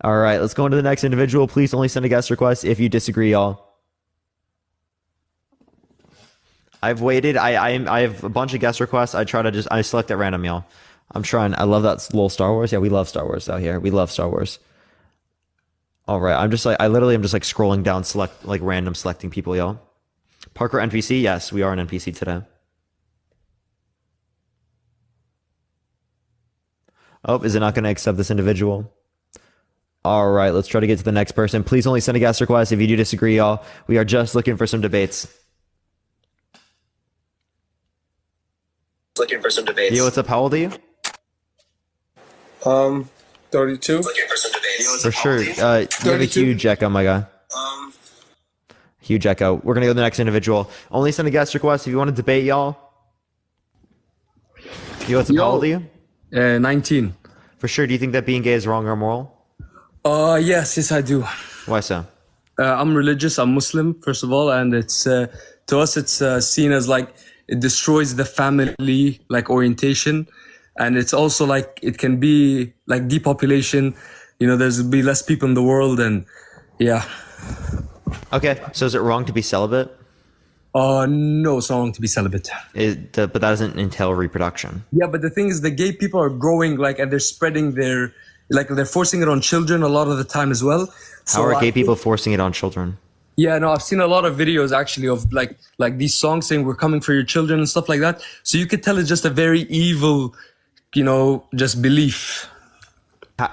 All right. Let's go on to the next individual. Please only send a guest request if you disagree, y'all. I've waited. I have a bunch of guest requests. I select at random, y'all. I'm trying. I love that little Star Wars. Yeah, we love Star Wars out here. We love Star Wars. All right. I literally am just like scrolling down, random selecting people, y'all. Parker NPC. Yes, we are an NPC today. Oh, is it not going to accept this individual? All right. Let's try to get to the next person. Please only send a guest request if you do disagree, y'all. We are just looking for some debates. Looking for some debates. Yo, what's up? How old are you? 32. Looking for some debates. For sure. You have a huge echo, my guy. Huge echo. We're going to go to the next individual. Only send a guest request if you want to debate, y'all. Yo, what's up? How old are you? 19. For sure. Do you think that being gay is wrong or immoral? Yes, I do. Why so? I'm religious. I'm Muslim, first of all, and it's to us, it's seen as like it destroys the family like orientation, and it's also like it can be like depopulation. You know, there's be less people in the world, and yeah. Okay, so is it wrong to be celibate? No, it's not wrong to be celibate. But that doesn't entail reproduction. Yeah, but the thing is, the gay people are growing like, and they're spreading their. Like they're forcing it on children a lot of the time as well. How are gay people forcing it on children? Yeah, no, I've seen a lot of videos actually of like these songs saying we're coming for your children and stuff like that. So you could tell it's just a very evil, just belief.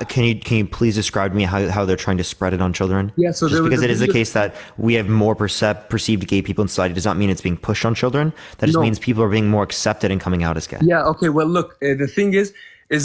Can you please describe to me how they're trying to spread it on children? Yeah, so just because it is the case that we have more perceived gay people in society does not mean it's being pushed on children. That just means people are being more accepted and coming out as gay. Yeah, okay, well look, the thing is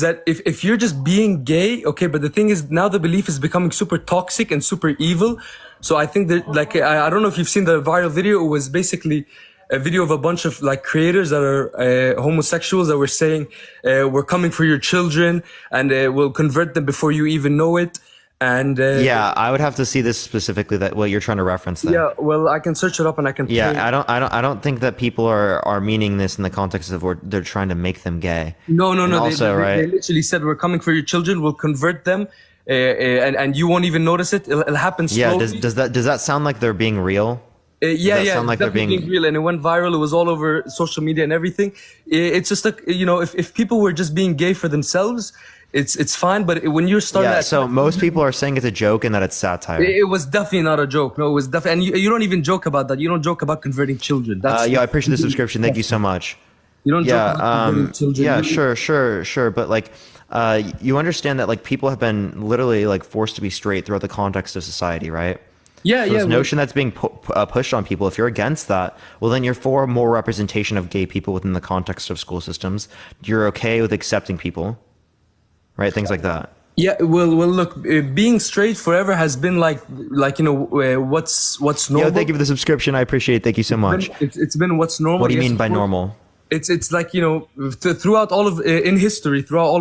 that if you're just being gay, okay, but the thing is now the belief is becoming super toxic and super evil. So I think that like, I don't know if you've seen the viral video. It was basically a video of a bunch of like creators that are homosexuals that were saying, we're coming for your children and we'll convert them before you even know it. And yeah, I would have to see this specifically, that what you're trying to reference there. Yeah, well, I can search it up and I can. Yeah, I don't think that people are meaning this in the context of where they're trying to make them gay. No. Also, they literally said we're coming for your children. We'll convert them, and you won't even notice it. It'll happen slowly. Yeah. Does that sound like they're being real? Yeah. Sound like they're being real, and it went viral. It was all over social media and everything. It's just like if people were just being gay for themselves. It's fine, but when you're starting... Yeah, so most people are saying it's a joke and that it's satire. It was definitely not a joke. No, it was definitely... And you don't even joke about that. You don't joke about converting children. Yeah, I appreciate the subscription. Thank you so much. You don't joke about converting children. Yeah, sure. But like, you understand that like people have been literally like forced to be straight throughout the context of society, right? Yeah, so this notion that's being pushed on people, if you're against that, well, then you're for more representation of gay people within the context of school systems. You're okay with accepting people. Right, things like that. Yeah, well, look, being straight forever has been like what's normal. Yo, thank you for the subscription. I appreciate it. Thank you so much. It's been what's normal. What do you mean by normal? It's like throughout all of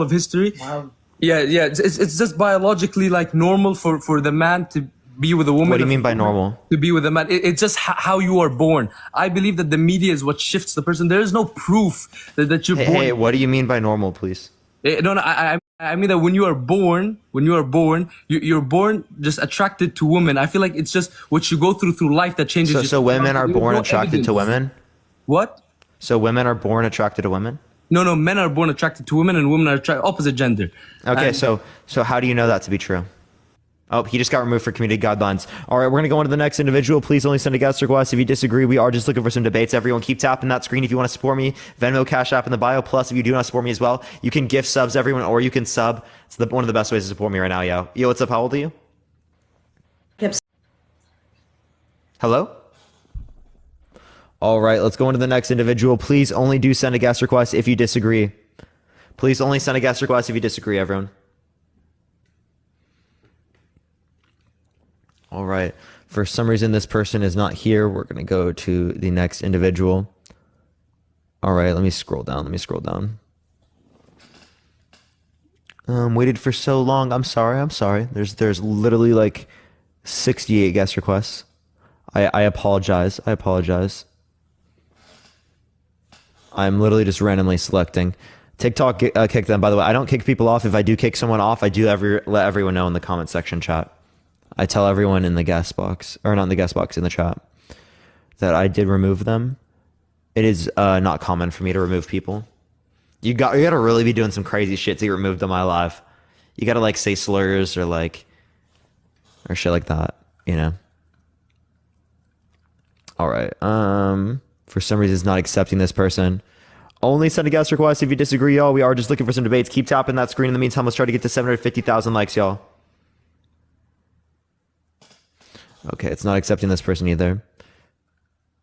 history. Wow. Yeah. It's just biologically like normal for the man to be with a woman. What do you mean by normal? To be with a man. It's just how you are born. I believe that the media is what shifts the person. There is no proof that you're born. Hey, what do you mean by normal, please? No, no, I mean that when you are born, you're born just attracted to women. I feel like it's just what you go through life that changes you. So women are There's born no attracted to evidence. women? What? So women are born attracted to women? No, men are born attracted to women and women are opposite gender. Okay, And- so how do you know that to be true? Oh, he just got removed for community guidelines. All right, we're going to go on to the next individual. Please only send a guest request. If you disagree, we are just looking for some debates. Everyone keep tapping that screen if you want to support me. Venmo, Cash App in the bio. Plus, if you do want to support me as well, you can gift subs, everyone, or you can sub. It's one of the best ways to support me right now, yo. Yo, what's up? How old are you? Hello? All right, let's go on to the next individual. Please only do send a guest request if you disagree. Please only send a guest request if you disagree, everyone. All right. For some reason, this person is not here. We're going to go to the next individual. All right. Let me scroll down. Waited for so long. I'm sorry. There's literally like 68 guest requests. I apologize. I'm literally just randomly selecting. TikTok kicked them. By the way, I don't kick people off. If I do kick someone off, I do let everyone know in the comment section chat. I tell everyone in the guest box, or not in the guest box, in the chat, that I did remove them. It is not common for me to remove people. You gotta really be doing some crazy shit to get removed on my live. You gotta like say slurs or shit like that, you know. All right. For some reason, it's not accepting this person. Only send a guest request if you disagree, y'all. We are just looking for some debates. Keep tapping that screen. In the meantime, let's try to get to 750,000 likes, y'all. Okay, it's not accepting this person either.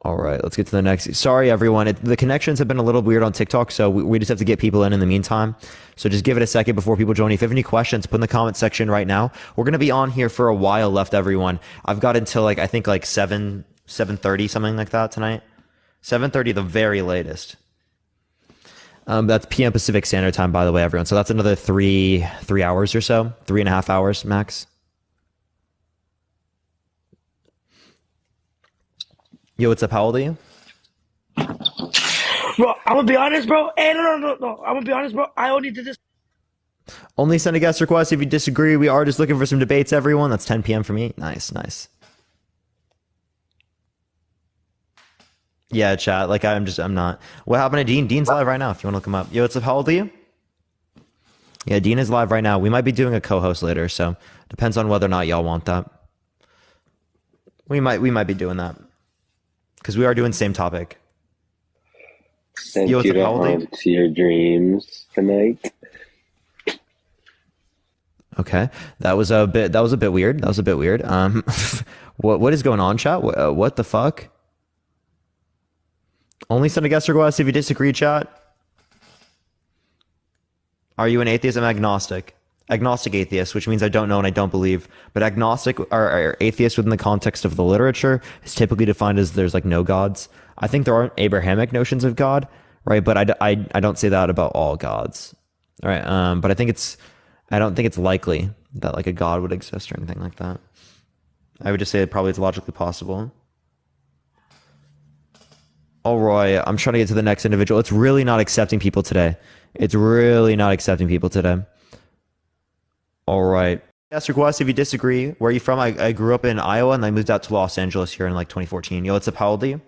All right, let's get to the next. Sorry, everyone. The connections have been a little weird on TikTok, so we just have to get people in the meantime. So just give it a second before people join. If you have any questions, put in the comment section right now. We're going to be on here for a while left, everyone. I've got until I think 7:30, something like that tonight. 7:30, the very latest. That's PM Pacific Standard Time, by the way, everyone. So that's another three hours or so, 3.5 hours max. Yo, what's up? How old are you? Bro, I'm gonna be honest, bro. Hey, no. I'm gonna be honest, bro. I only did this. Only send a guest request if you disagree. We are just looking for some debates, everyone. That's 10 p.m. for me. Nice. Yeah, chat. I'm not. What happened to Dean? Dean's live right now if you want to look him up. Yo, what's up? How old are you? Yeah, Dean is live right now. We might be doing a co-host later, so depends on whether or not y'all want that. We might be doing that. Because we are doing same topic. Sent you to haunt your dreams tonight. Okay, that was a bit weird. What is going on, chat? What the fuck? Only send a guest request if you disagree, chat. Are you an atheist? I'm agnostic. Agnostic atheist, which means I don't know and I don't believe. But agnostic or atheist within the context of the literature is typically defined as there's like no gods. I think there aren't Abrahamic notions of God, right? But I don't say that about all gods, all right? But I don't think it's likely that like a god would exist or anything like that. I would just say it's logically possible. All right, I'm trying to get to the next individual. It's really not accepting people today. All right. Guest request if you disagree. Where are you from? I grew up in Iowa and I moved out to Los Angeles here in 2014. Yo, what's up? How old are you?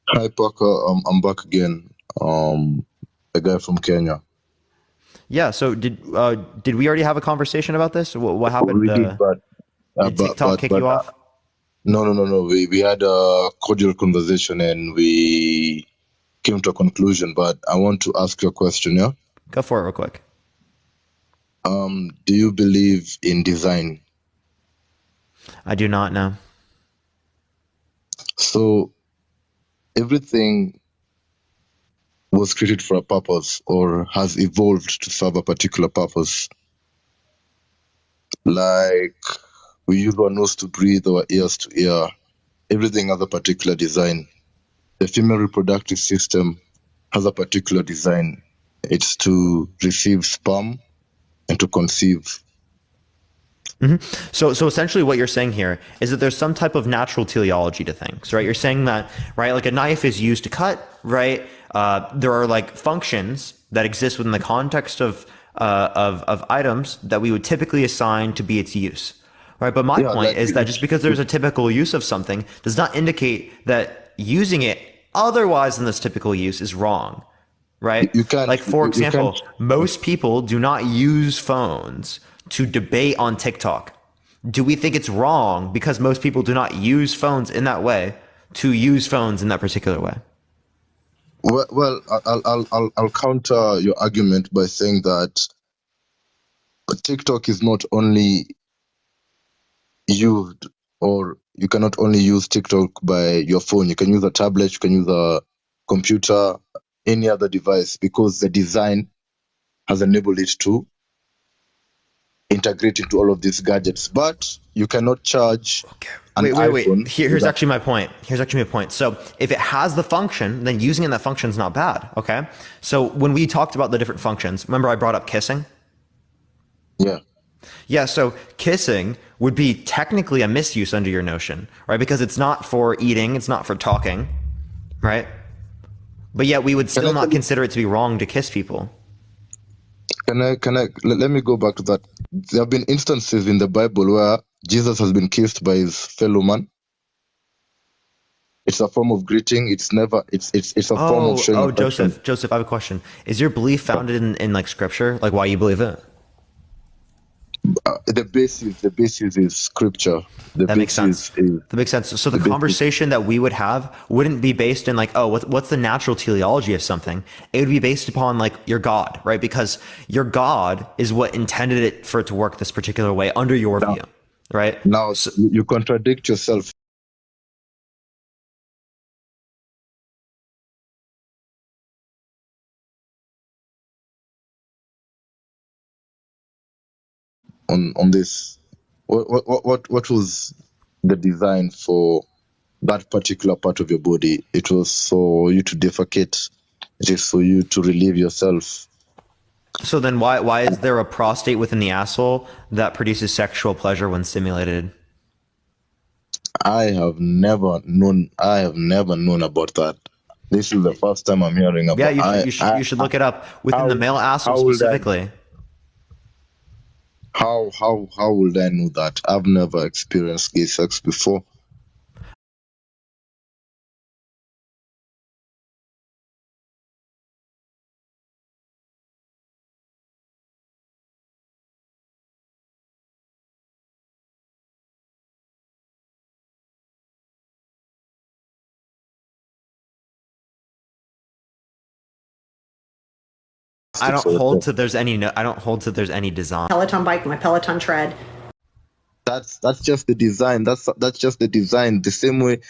Hi, Parker. I'm back again. A guy from Kenya. Yeah. So did we already have a conversation about this? What happened? We did, did TikTok kick you off? No. We had a cordial conversation and we came to a conclusion. But I want to ask you a question. Yeah. Go for it, real quick. Do you believe in design? I do not know. So everything was created for a purpose or has evolved to serve a particular purpose. Like we use our nose to breathe, our ears to hear. Everything has a particular design. The female reproductive system has a particular design. It's to receive sperm and to conceive. Mm-hmm. So essentially what you're saying here is that there's some type of natural teleology to things, right? You're saying that, right, like a knife is used to cut, right? There are like functions that exist within the context of of items that we would typically assign to be its use, right? But my point is that just because there's a typical use of something does not indicate that using it otherwise than this typical use is wrong, right? You can't, like, for you example, can't. most people do not use phones to debate on TikTok. Do we think it's wrong because most people do not use phones in that way to use phones in that particular way? Well, I'll counter your argument by saying that TikTok is not only used, or you cannot only use TikTok by your phone. You can use a tablet, you can use a computer, any other device, because the design has enabled it to integrate into all of these gadgets. But you cannot charge an iPhone. Here's actually my point. So if it has the function, then using it in that function is not bad. Okay. So when we talked about the different functions, remember I brought up kissing? Yeah, so kissing would be technically a misuse under your notion, right? Because it's not for eating, it's not for talking, right? But yet we would still not consider it to be wrong to kiss people. Let me go back to that. There have been instances in the Bible where Jesus has been kissed by his fellow man. It's a form of greeting. It's a form of showing affection. Joseph, I have a question. Is your belief founded in like scripture? Like, why you believe it? The basis is scripture. That makes sense. So the conversation that we would have wouldn't be based in like, oh, what's the natural teleology of something? It would be based upon like your God, right? Because your God is what intended it for it to work this particular way under your view, right? Now, you contradict yourself. On this, what was the design for that particular part of your body? It was for you to defecate. It is for you to relieve yourself. So then why is there a prostate within the asshole that produces sexual pleasure when stimulated? I have never known about that. This is the first time I'm hearing about. Yeah, you should look it up within the male asshole specifically. How would I know that? I've never experienced gay sex before. I don't hold to there's any design. Peloton bike, my Peloton tread. That's just the design. That's just the design. The same way.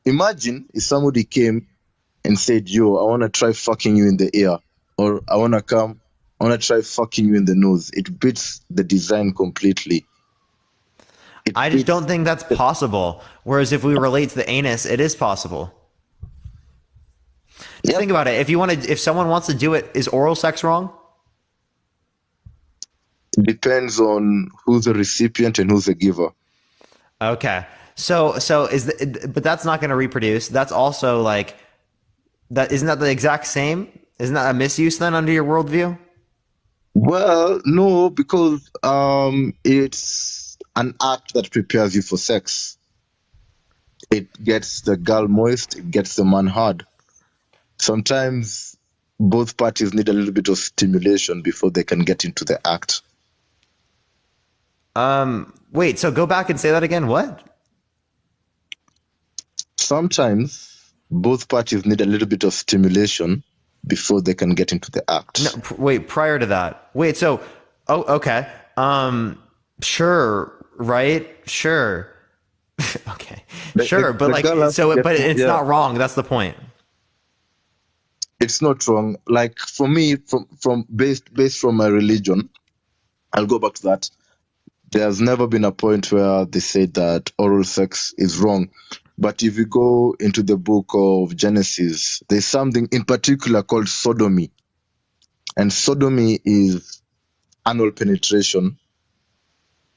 Imagine if somebody came and said, "Yo, I want to try fucking you in the ear," or "I want to try fucking you in the nose." It beats the design completely. I just don't think that's possible. Whereas if we relate to the anus, it is possible. Just think about it. If someone wants to do it, is oral sex wrong? It depends on who's the recipient and who's the giver. Okay. But that's not going to reproduce. That's also like that. Isn't that the exact same? Isn't that a misuse then under your worldview? Well, no, because it's an act that prepares you for sex. It gets the girl moist. It gets the man hard. Sometimes both parties need a little bit of stimulation before they can get into the act. Wait, so go back and say that again. What? Sometimes both parties need a little bit of stimulation before they can get into the act. No, wait, prior to that. Wait, so, okay. Sure, right? Sure. Okay. Sure, but it's not wrong. That's the point. It's not wrong. Like for me, from based from my religion, I'll go back to that. There's never been a point where they say that oral sex is wrong. But if you go into the book of Genesis, there's something in particular called sodomy. And sodomy is anal penetration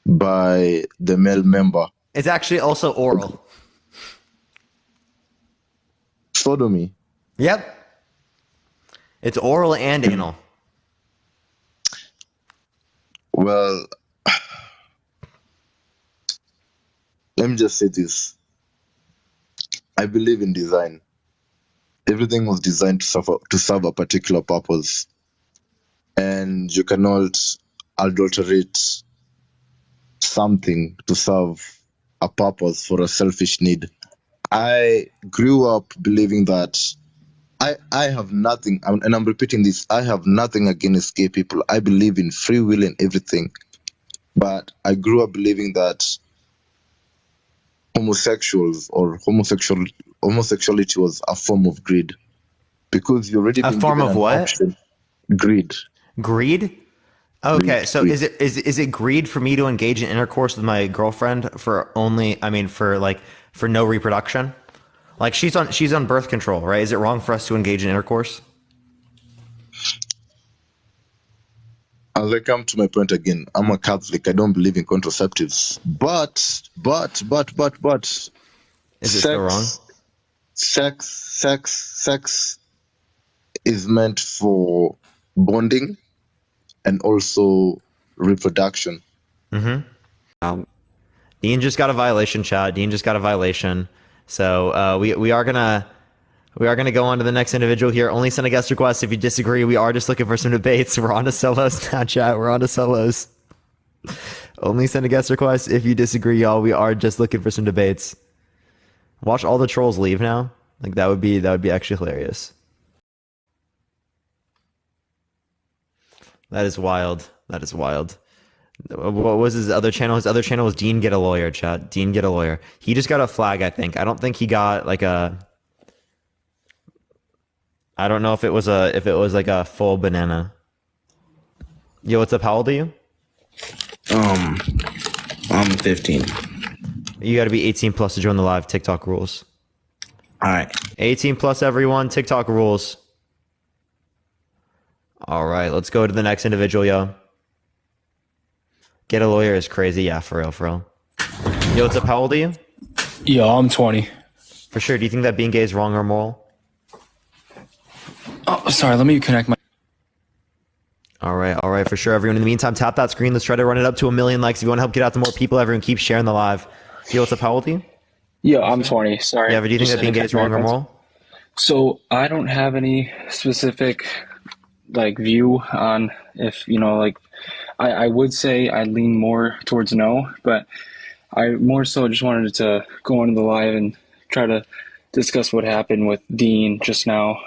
by the male member. It's actually also oral. Sodomy. Yep. It's oral and anal. Well, let me just say this. I believe in design. Everything was designed to serve a particular purpose, and you cannot adulterate something to serve a purpose for a selfish need. I grew up believing that I have nothing, and I'm repeating this, I have nothing against gay people. I believe in free will and everything. But I grew up believing that homosexuals or homosexuality was a form of greed, because you're already A been form given of an what? option. Greed. Greed? Okay, Greed. so Greed. is it greed for me to engage in intercourse with my girlfriend for no reproduction? Like she's on birth control, right? Is it wrong for us to engage in intercourse? As I come to my point again, I'm a Catholic. I don't believe in contraceptives. But Is it still wrong? Sex is meant for bonding and also reproduction. Mm-hmm. Dean just got a violation, chat. Dean just got a violation. So we are gonna go on to the next individual here. Only send a guest request if you disagree. We are just looking for some debates. We're on to solos now, chat. We're on to solos. Only send a guest request if you disagree, y'all. We are just looking for some debates. Watch all the trolls leave now. Like that would be actually hilarious. That is wild. That is wild. What was his other channel? His other channel was Dean Get a Lawyer, chat. Dean Get a Lawyer. He just got a flag, I think. I don't think he got like a... I don't know if it was like a full banana. Yo, what's up? How old are you? I'm 15. You gotta be 18 plus to join the live. TikTok rules. Alright. 18 plus everyone. TikTok rules. Alright, let's go to the next individual, yo. Get a Lawyer is crazy. Yeah, for real, for real. Yo, what's up? How old are you? Yo, I'm 20. For sure. Do you think that being gay is wrong or moral? Oh, sorry. Let me connect my... All right, for sure. Everyone, in the meantime, tap that screen. Let's try to run it up to 1 million likes. If you want to help get out to more people, everyone keep sharing the live. Yo, what's up? How old are you? Yo, I'm 20. Sorry. Yeah, but do you think that being gay is wrong or moral? So I don't have any specific view on if, I would say I lean more towards no, but I more so just wanted to go into the live and try to discuss what happened with Dean just now.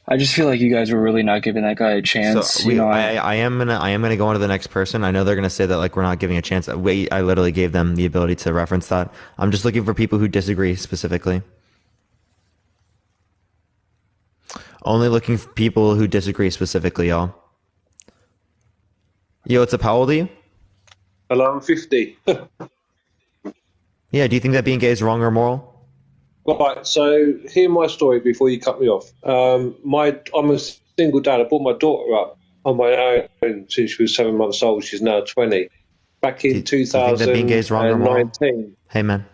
I just feel like you guys were really not giving that guy a chance. So I am gonna go on to the next person. I know they're gonna say that we're not giving a chance. I literally gave them the ability to reference that. I'm just looking for people who disagree specifically. Only looking for people who disagree specifically, y'all. Yo, what's up? How old are you? Hello, I'm 50. Yeah, do you think that being gay is wrong or moral? Right, so hear my story before you cut me off. I'm a single dad. I brought my daughter up on my own since she was 7 months old. She's now 20. Back in 2019. Do you think that being gay is wrong or moral? Hey, man.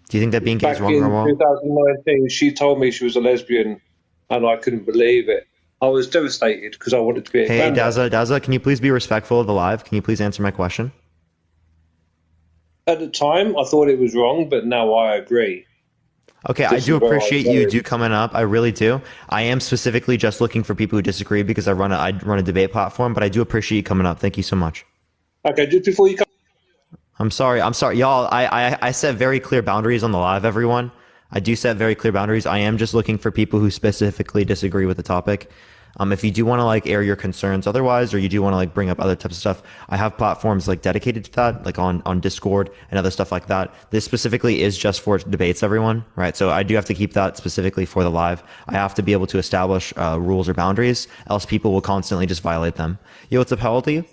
Do you think that being gay is wrong or moral? Back in 2019, she told me she was a lesbian, and I couldn't believe it. I was devastated because I wanted to be a Hey, granddad. Daza, can you please be respectful of the live? Can you please answer my question? At the time, I thought it was wrong, but now I agree. Okay, I do appreciate you coming up. I really do. I am specifically just looking for people who disagree because I run a debate platform, but I do appreciate you coming up. Thank you so much. Okay, just before you come. I'm sorry, y'all. I set very clear boundaries on the live, everyone. I do set very clear boundaries. I am just looking for people who specifically disagree with the topic. If you do want to air your concerns otherwise, or you do want to bring up other types of stuff, I have platforms dedicated to that, on Discord and other stuff like that. This specifically is just for debates, everyone, right? So I do have to keep that specifically for the live. I have to be able to establish rules or boundaries, else people will constantly just violate them. Yo, what's up? How old are you?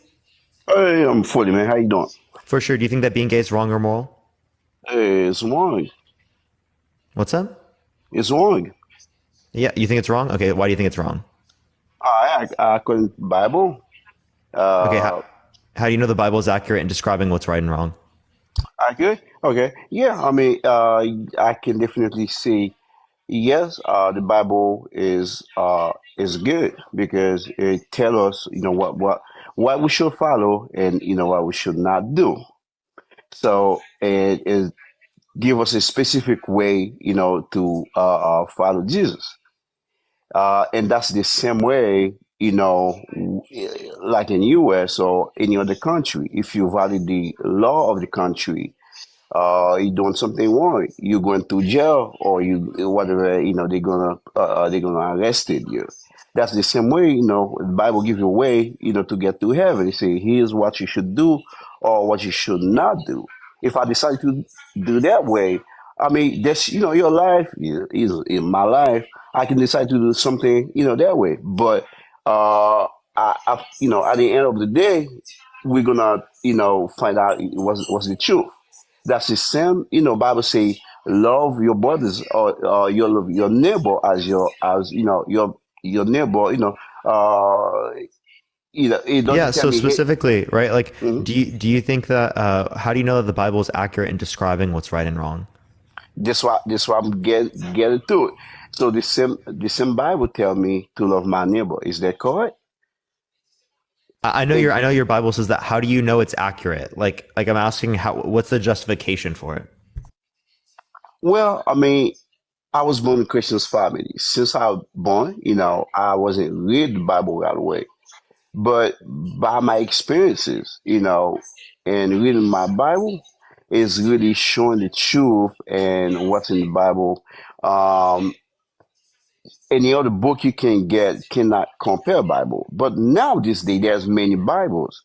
Hey, I'm 40, man. How you doing? For sure. Do you think that being gay is wrong or moral? Hey, it's wrong. What's up? It's wrong. Yeah, you think it's wrong? Okay, why do you think it's wrong? According to the Bible. Okay, how do you know the Bible is accurate in describing what's right and wrong? Accurate? Okay. Yeah, I mean, I can definitely see, yes, the Bible is good because it tells us, what we should follow and what we should not do. So it give us a specific way, to follow Jesus. And that's the same way, like in US or any other country. If you value the law of the country, you're doing something wrong, you're going to jail, or you whatever, they're gonna arrested you. That's the same way, the Bible gives you a way, to get to heaven. They say, here's what you should do or what you should not do. If I decide to do that way, I mean, that's, your life is in my life. I can decide to do something, that way. But, at the end of the day, we're gonna, find out what's the truth. That's the same, Bible say, love your brothers or your neighbor as your neighbor. It Yeah, doesn't tell so me, hey, specifically, right? Like, mhm. do you think that how do you know that the Bible is accurate in describing what's right and wrong? This why I'm getting to it. So the same Bible tell me to love my neighbor. Is that correct? I know your Bible says that. How do you know it's accurate? Like I'm asking what's the justification for it? Well, I mean, I was born in Christian's family. Since I was born, I wasn't read the Bible right away. But by my experiences, and reading my Bible is really showing the truth and what's in the Bible. Um, any other book you can get cannot compare Bible. But now this day, there's many Bibles.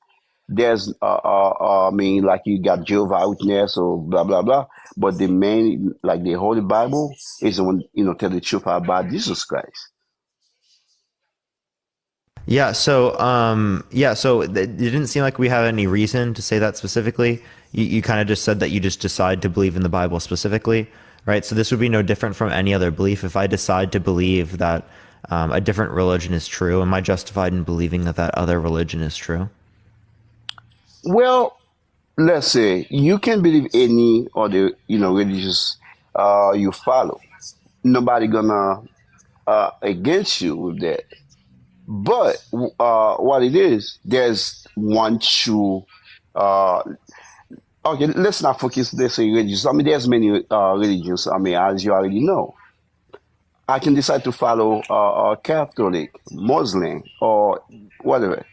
There's, I mean, like you got Jehovah Witness or blah blah blah. But the main, like the Holy Bible, is the one tell the truth about Jesus Christ. It didn't seem like we have any reason to say that specifically. You kind of just said that you just decide to believe in the Bible specifically, right? So this would be no different from any other belief. If I decide to believe that a different religion is true, am I justified in believing that that other religion is true? Well, let's say you can believe any other religious you follow. Nobody gonna against you with that. But what it is, there's one true. Uh, okay, let's not focus. Let's say religions. I mean, there's many religions. I mean, as you already know, I can decide to follow Catholic, Muslim, or whatever.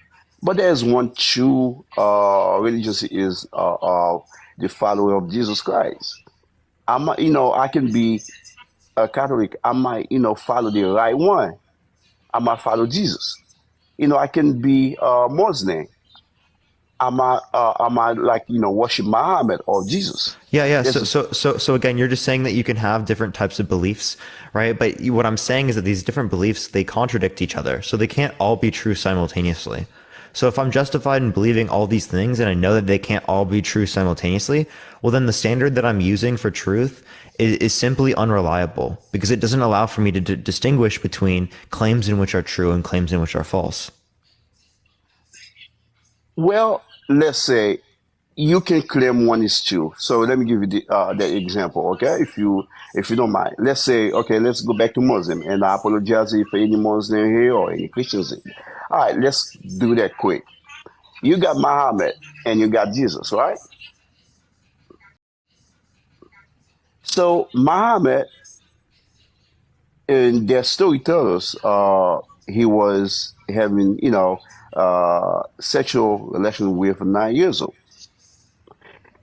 But there's one true religion is the follower of Jesus Christ. I can be a Catholic. I might, follow the right one. I might follow Jesus. I can be Muslim. I might like worship Muhammad or Jesus. Yeah. This is So again, you're just saying that you can have different types of beliefs, right? But what I'm saying is that these different beliefs, they contradict each other. So they can't all be true simultaneously. So if I'm justified in believing all these things and I know that they can't all be true simultaneously, well, then the standard that I'm using for truth is simply unreliable because it doesn't allow for me to distinguish between claims in which are true and claims in which are false. well. Let's say you can claim one is true. So let me give you the example, okay? If you don't mind, let's say, okay, let's go back to Muslim, and I apologize if any Muslim here or any Christians. All right, let's do that quick. You got Muhammad and you got Jesus, right? So Muhammad, in their story tells us, he was having, sexual relation with a 9 years old.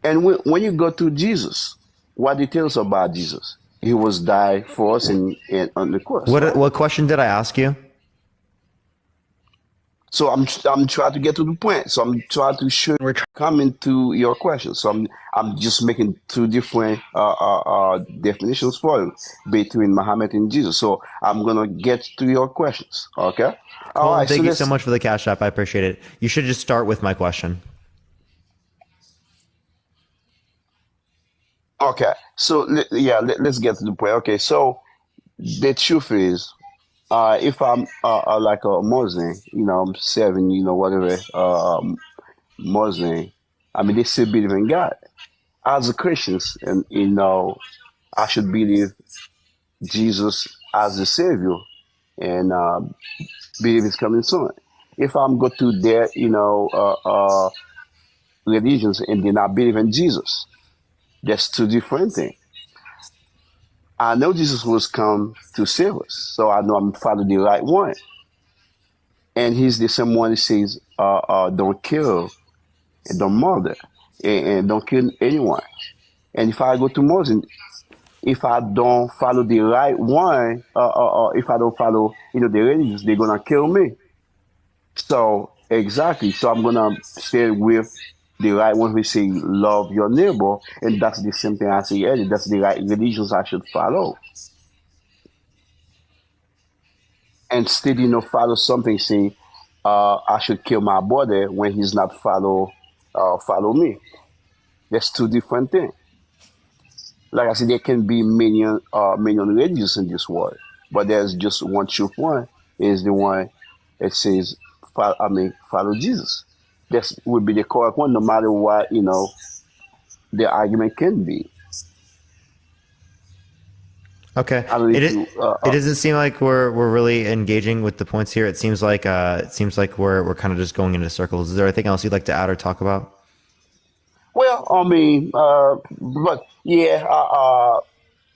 And when you go to Jesus, what it tells about Jesus? He was died for us in on the cross, right? What question did I ask you? So I'm trying to get to the point. So I'm trying to show we're coming to your question. So I'm just making two different definitions for you between Muhammad and Jesus. So I'm gonna get to your questions. Okay. All Colin, right. So thank you so let's. much for the cash app. I appreciate it. You should just start with my question. Okay. So yeah, let's get to the point. Okay. So the truth is, if I'm like a Muslim, I'm seven, whatever, Muslim, I mean, they still believe in God. As a Christians, and I should believe Jesus as the Savior and believe His coming soon. if I'm go to their, religions and then I believe in Jesus. That's two different things. I know Jesus was come to save us, so I know I'm following the right one. And he's the same one who says, don't kill and don't murder and don't kill anyone. And if I go to Moses, if I don't follow the right one, if I don't follow, the religions, they're gonna kill me. So exactly. So I'm gonna stay with the right one who say love your neighbor, and that's the same thing I say earlier. That's the right religions I should follow. Instead, follow something say I should kill my brother when he's not follow me. That's two different things. Like I said, there can be million religions in this world, but there's just one truth. One is the one that says, follow Jesus. That would be the correct one, no matter what the argument can be. Okay. I don't know It if it, you. it doesn't seem like we're really engaging with the points here. It seems like we're kind of just going into circles. Is there anything else you'd like to add or talk about? Well, I mean, but yeah,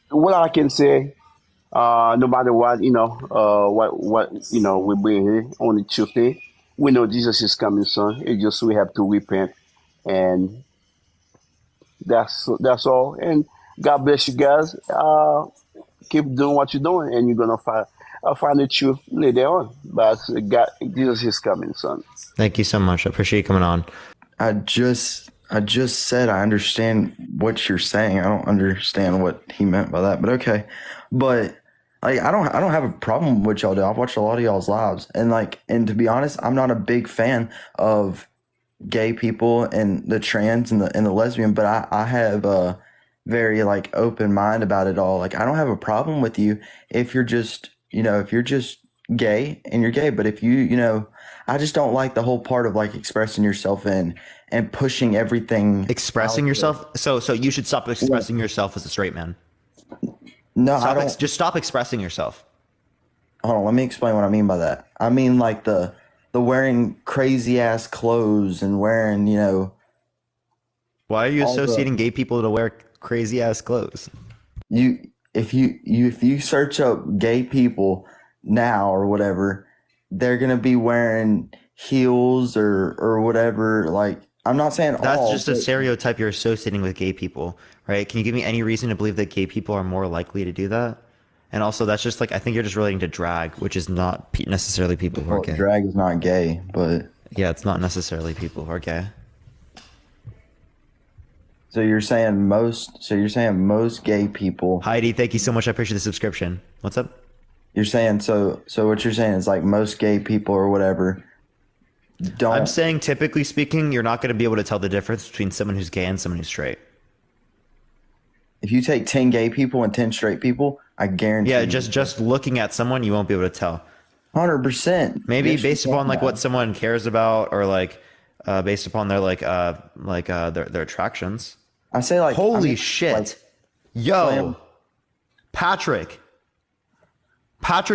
what I can say, no matter what, what we bring here on the Tuesday, we know Jesus is coming soon. It just we have to repent, and that's all. And God bless you guys. Keep doing what you're doing, and you're gonna find the truth later on. But God, Jesus is coming soon. Thank you so much. I appreciate you coming on. I just said I understand what you're saying. I don't understand what he meant by that, but okay. But like I don't have a problem with what y'all do. I've watched a lot of y'all's lives, and to be honest, I'm not a big fan of gay people and the trans and the lesbian, but I have a very open mind about it all. Like I don't have a problem with you if you're just gay and you're gay, but if I just don't like the whole part of expressing yourself and pushing everything. Expressing yourself? So you should stop expressing yourself as a straight man. No, I don't. Just stop expressing yourself. Hold on, let me explain what I mean by that. I mean the wearing crazy ass clothes and wearing, Why are you associating gay people to wear crazy ass clothes? If you search up gay people now or whatever, they're gonna be wearing heels or whatever. Like I'm not saying that's just a stereotype you're associating with gay people, right? Can you give me any reason to believe that gay people are more likely to do that? And also, that's just I think you're just relating to drag, which is not necessarily people who are gay. Drag is not gay, but yeah, it's not necessarily people who are gay. So you're saying most gay people. Heidi, thank you so much. I appreciate the subscription. What's up? You're saying so what you're saying is most gay people or whatever don't. I'm saying typically speaking, you're not going to be able to tell the difference between someone who's gay and someone who's straight. If you take 10 gay people and 10 straight people, I guarantee. Yeah, just looking at someone, you won't be able to tell. 100%. Maybe based upon what someone cares about, or based upon their their attractions. I say holy shit, yo, Patrick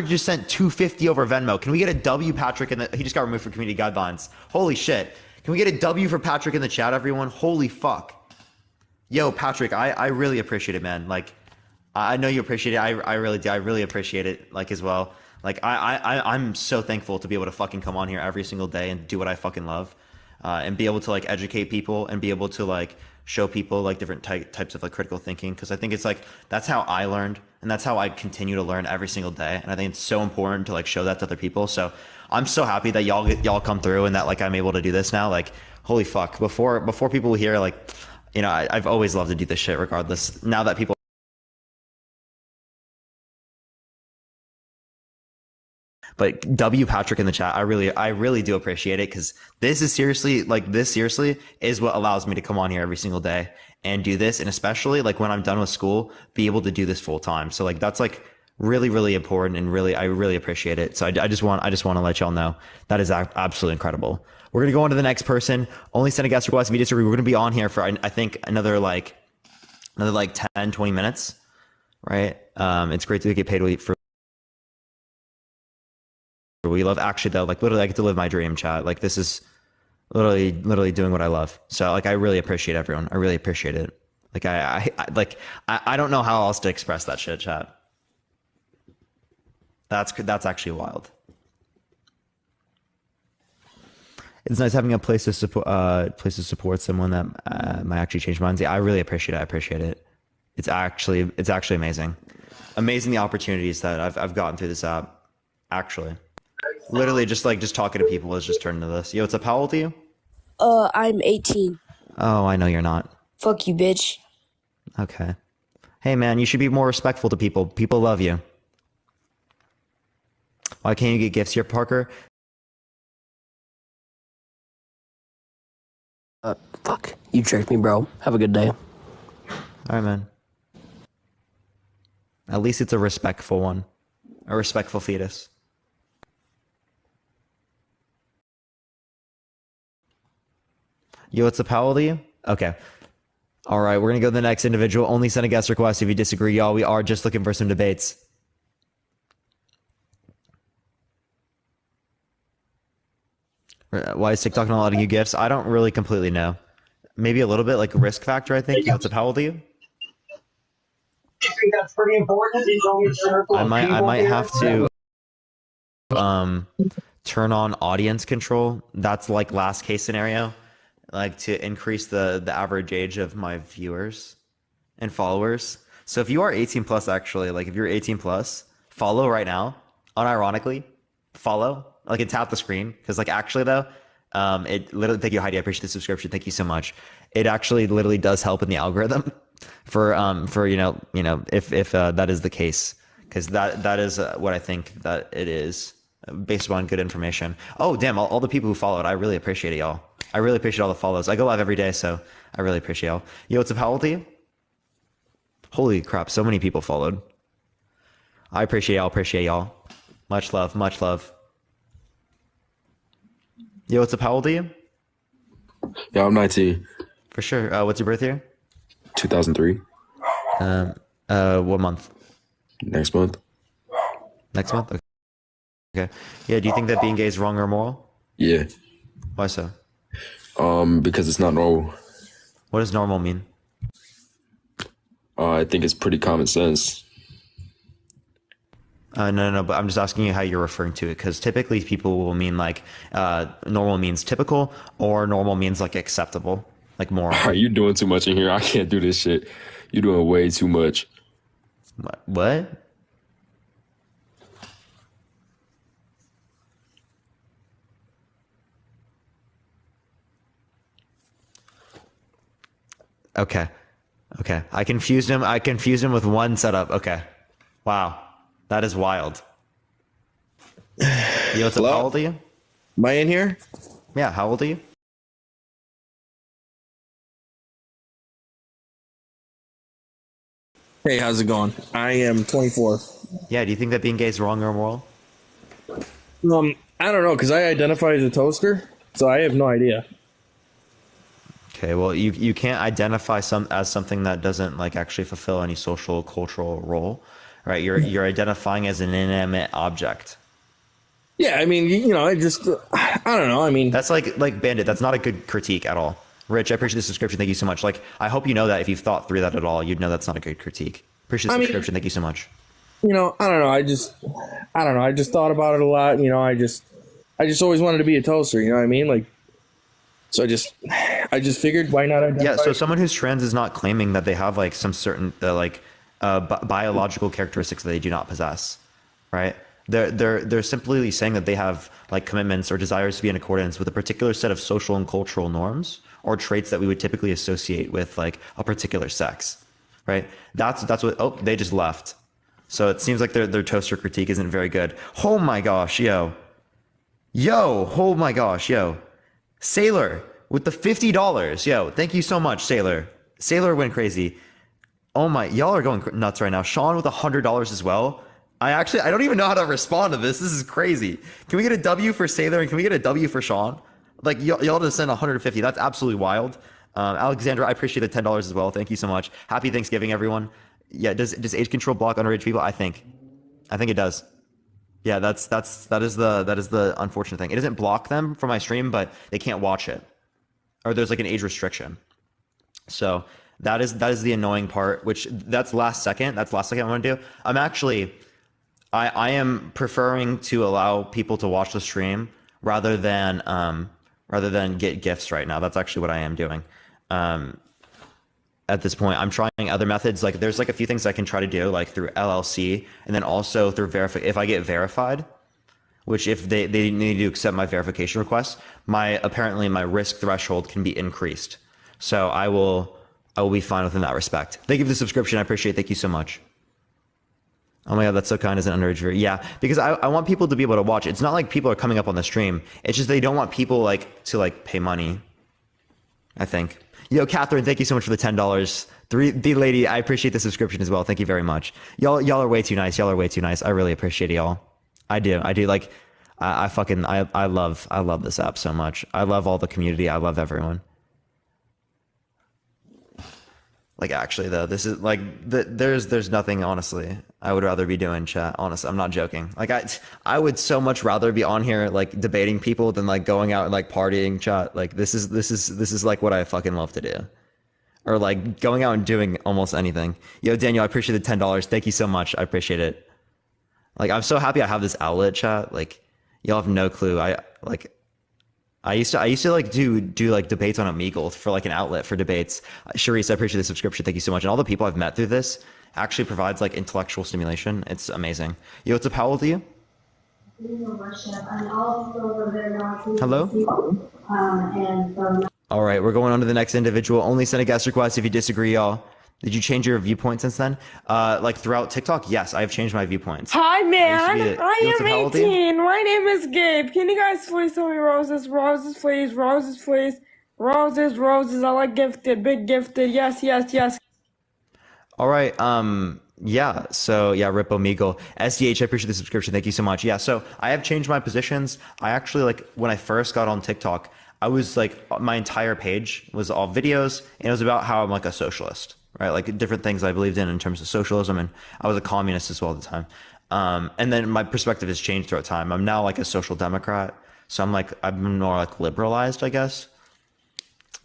just sent $250 over Venmo. Can we get a W, Patrick? He just got removed from community guidelines. Holy shit. Can we get a W for Patrick in the chat, everyone? Holy fuck. Yo, Patrick, I really appreciate it, man. I know you appreciate it. I really do. I really appreciate it, as well. I'm so thankful to be able to fucking come on here every single day and do what I fucking love, and be able to educate people and be able to show people different types of critical thinking, because I think it's that's how I learned, and that's how I continue to learn every single day, and I think it's so important to show that to other people. So I'm so happy that y'all come through and that I'm able to do this now. Holy fuck, before people hear I've always loved to do this shit regardless. Now that people. But W Patrick in the chat, I really do appreciate it, because this is seriously is what allows me to come on here every single day and do this, and especially when I'm done with school, be able to do this full time. So that's really, really important, and I really appreciate it. So I just want to let y'all know that is absolutely incredible. We're gonna go on to the next person. Only send a guest request video. So we're gonna be on here for I think another 10, 20 minutes, right? It's great to get paid for We love actually though, like literally I get to live my dream, chat. Like this is literally doing what I love. So like I really appreciate everyone. I really appreciate it. Like I don't know how else to express that shit, chat. That's actually wild. It's nice having a place to support someone that might actually change minds. Yeah, I really appreciate it. I appreciate it. It's actually amazing. Amazing the opportunities that I've gotten through this app. Actually, literally just talking to people has just turned into this. Yo, what's up? How old are you? I'm 18. Oh, I know you're not. Fuck you, bitch. Okay. Hey, man, you should be more respectful to people. People love you. Why can't you get gifts here, Parker? Fuck. You tricked me, bro. Have a good day. All right, man. At least it's a respectful one. A respectful fetus. Yo, what's up? How old are you? Okay. All right, we're going to go to the next individual. Only send a guest request if you disagree, y'all. We are just looking for some debates. Why is TikTok not letting you gifts? I don't really completely know. Maybe a little bit, like risk factor, I think. Yo, what's up? How old are you? I think that's pretty important. I might have to turn on audience control. That's like last case scenario, like to increase the average age of my viewers and followers. So if you are 18 plus, actually, like if you're 18 plus, follow right now. Unironically, follow. Like and tap the screen because like actually though, it literally, thank you Heidi, I appreciate the subscription. Thank you so much. It actually literally does help in the algorithm for you know if that is the case, because that is what I think that it is based on good information. Oh damn, all the people who followed, I really appreciate it, y'all. I really appreciate all the follows. I go live every day, so I really appreciate y'all. Yo, what's up? How old are you? Holy crap, so many people followed. I appreciate y'all. Appreciate y'all. Much love. Much love. Yo, what's up? How old are you? Yeah, I'm 19. For sure. What's your birth year? 2003. What month? Next month. Next month? Okay. Yeah, do you think that being gay is wrong or immoral? Yeah. Why so? Because it's not normal. What does normal mean? I think it's pretty common sense. No, but I'm just asking you how you're referring to it, because typically people will mean like normal means typical, or normal means like acceptable, like moral. You're doing too much in here. I can't do this shit. You're doing way too much. What? Okay. I confused him with one setup. Okay. Wow. That is wild. Yo, what's up? How old are you? Am I in here? Yeah, how old are you? Hey, how's it going? I am 24. Yeah, do you think that being gay is wrong or immoral? I don't know, because I identify as a toaster, so I have no idea. Okay, well, you can't identify as something that doesn't like actually fulfill any social cultural role, right? You're identifying as an inanimate object. Yeah, I mean, I don't know. I mean, that's like Bandit. That's not a good critique at all. Rich, I appreciate the subscription. Thank you so much. Like, I hope you know that if you've thought through that at all, you'd know that's not a good critique. Appreciate the subscription. Thank you so much. I don't know. I don't know. I just thought about it a lot. I just always wanted to be a toaster. You know what I mean? Like, so I just figured, why not identify? Yeah. So someone who's trans is not claiming that they have like some certain biological characteristics that they do not possess, right? They're simply saying that they have like commitments or desires to be in accordance with a particular set of social and cultural norms or traits that we would typically associate with like a particular sex, right? That's what. Oh, they just left. So it seems like their toaster critique isn't very good. Oh my gosh, yo, oh my gosh, yo, Sailor with the $50, yo, thank you so much, Sailor. Sailor went crazy. Oh my, y'all are going nuts right now. Sean with $100 as well. I don't even know how to respond to this. This is crazy. Can we get a W for Sailor and can we get a W for Sean? Like y'all just send 150. That's absolutely wild. Alexandra, I appreciate the $10 as well. Thank you so much. Happy Thanksgiving, everyone. Yeah, does age control block underage people? I think it does. Yeah, that is the unfortunate thing. It doesn't block them from my stream, but they can't watch it, or there's like an age restriction. So that is the annoying part. Which that's last second. That's last second I want to do. I am preferring to allow people to watch the stream rather than get gifts right now. That's actually what I am doing. At this point, I'm trying other methods. Like there's like a few things I can try to do, like through LLC, and then also through if I get verified, which if they need to accept my verification request, apparently my risk threshold can be increased. So I will be fine within that respect. Thank you for the subscription. I appreciate it. Thank you so much. Oh my God, that's so kind as an underage viewer. Yeah, because I want people to be able to watch. It's not like people are coming up on the stream. It's just they don't want people like to like pay money, I think. Yo, Catherine, thank you so much for the $10. The lady, I appreciate the subscription as well. Thank you very much. Y'all are way too nice. Y'all are way too nice. I really appreciate y'all. I do. Like, I love this app so much. I love all the community. I love everyone. Like, actually though, this is like, there's nothing, honestly, I would rather be doing, chat. Honestly, I'm not joking. Like I would so much rather be on here, like debating people than like going out and like partying, chat. Like this is like what I fucking love to do. Or like going out and doing almost anything. Yo, Daniel, I appreciate the $10. Thank you so much. I appreciate it. Like, I'm so happy I have this outlet, chat. Like, y'all have no clue. I used to like do like debates on Omegle for like an outlet for debates. Sharice, I appreciate the subscription. Thank you so much. And all the people I've met through this actually provides like intellectual stimulation. It's amazing. Yo, what's up? How old are you? Hello? All right, we're going on to the next individual. Only send a guest request if you disagree, y'all. Did you change your viewpoint since then? Like throughout TikTok? Yes, I have changed my viewpoints. Hi, man. I am How old are 18. My name is Gabe. Can you guys please tell me roses? Roses, please. Roses, please. Roses, roses. I like gifted. Big gifted. Yes, yes, yes. All right. Yeah. So yeah, Rip Omegle. SDH, I appreciate the subscription. Thank you so much. Yeah. So I have changed my positions. I actually, like, when I first got on TikTok, I was like, my entire page was all videos, and it was about how I'm like a socialist, right? Like different things I believed in terms of socialism, and I was a communist as well at the time. And then my perspective has changed throughout time. I'm now like a social democrat, so I'm more like liberalized, I guess.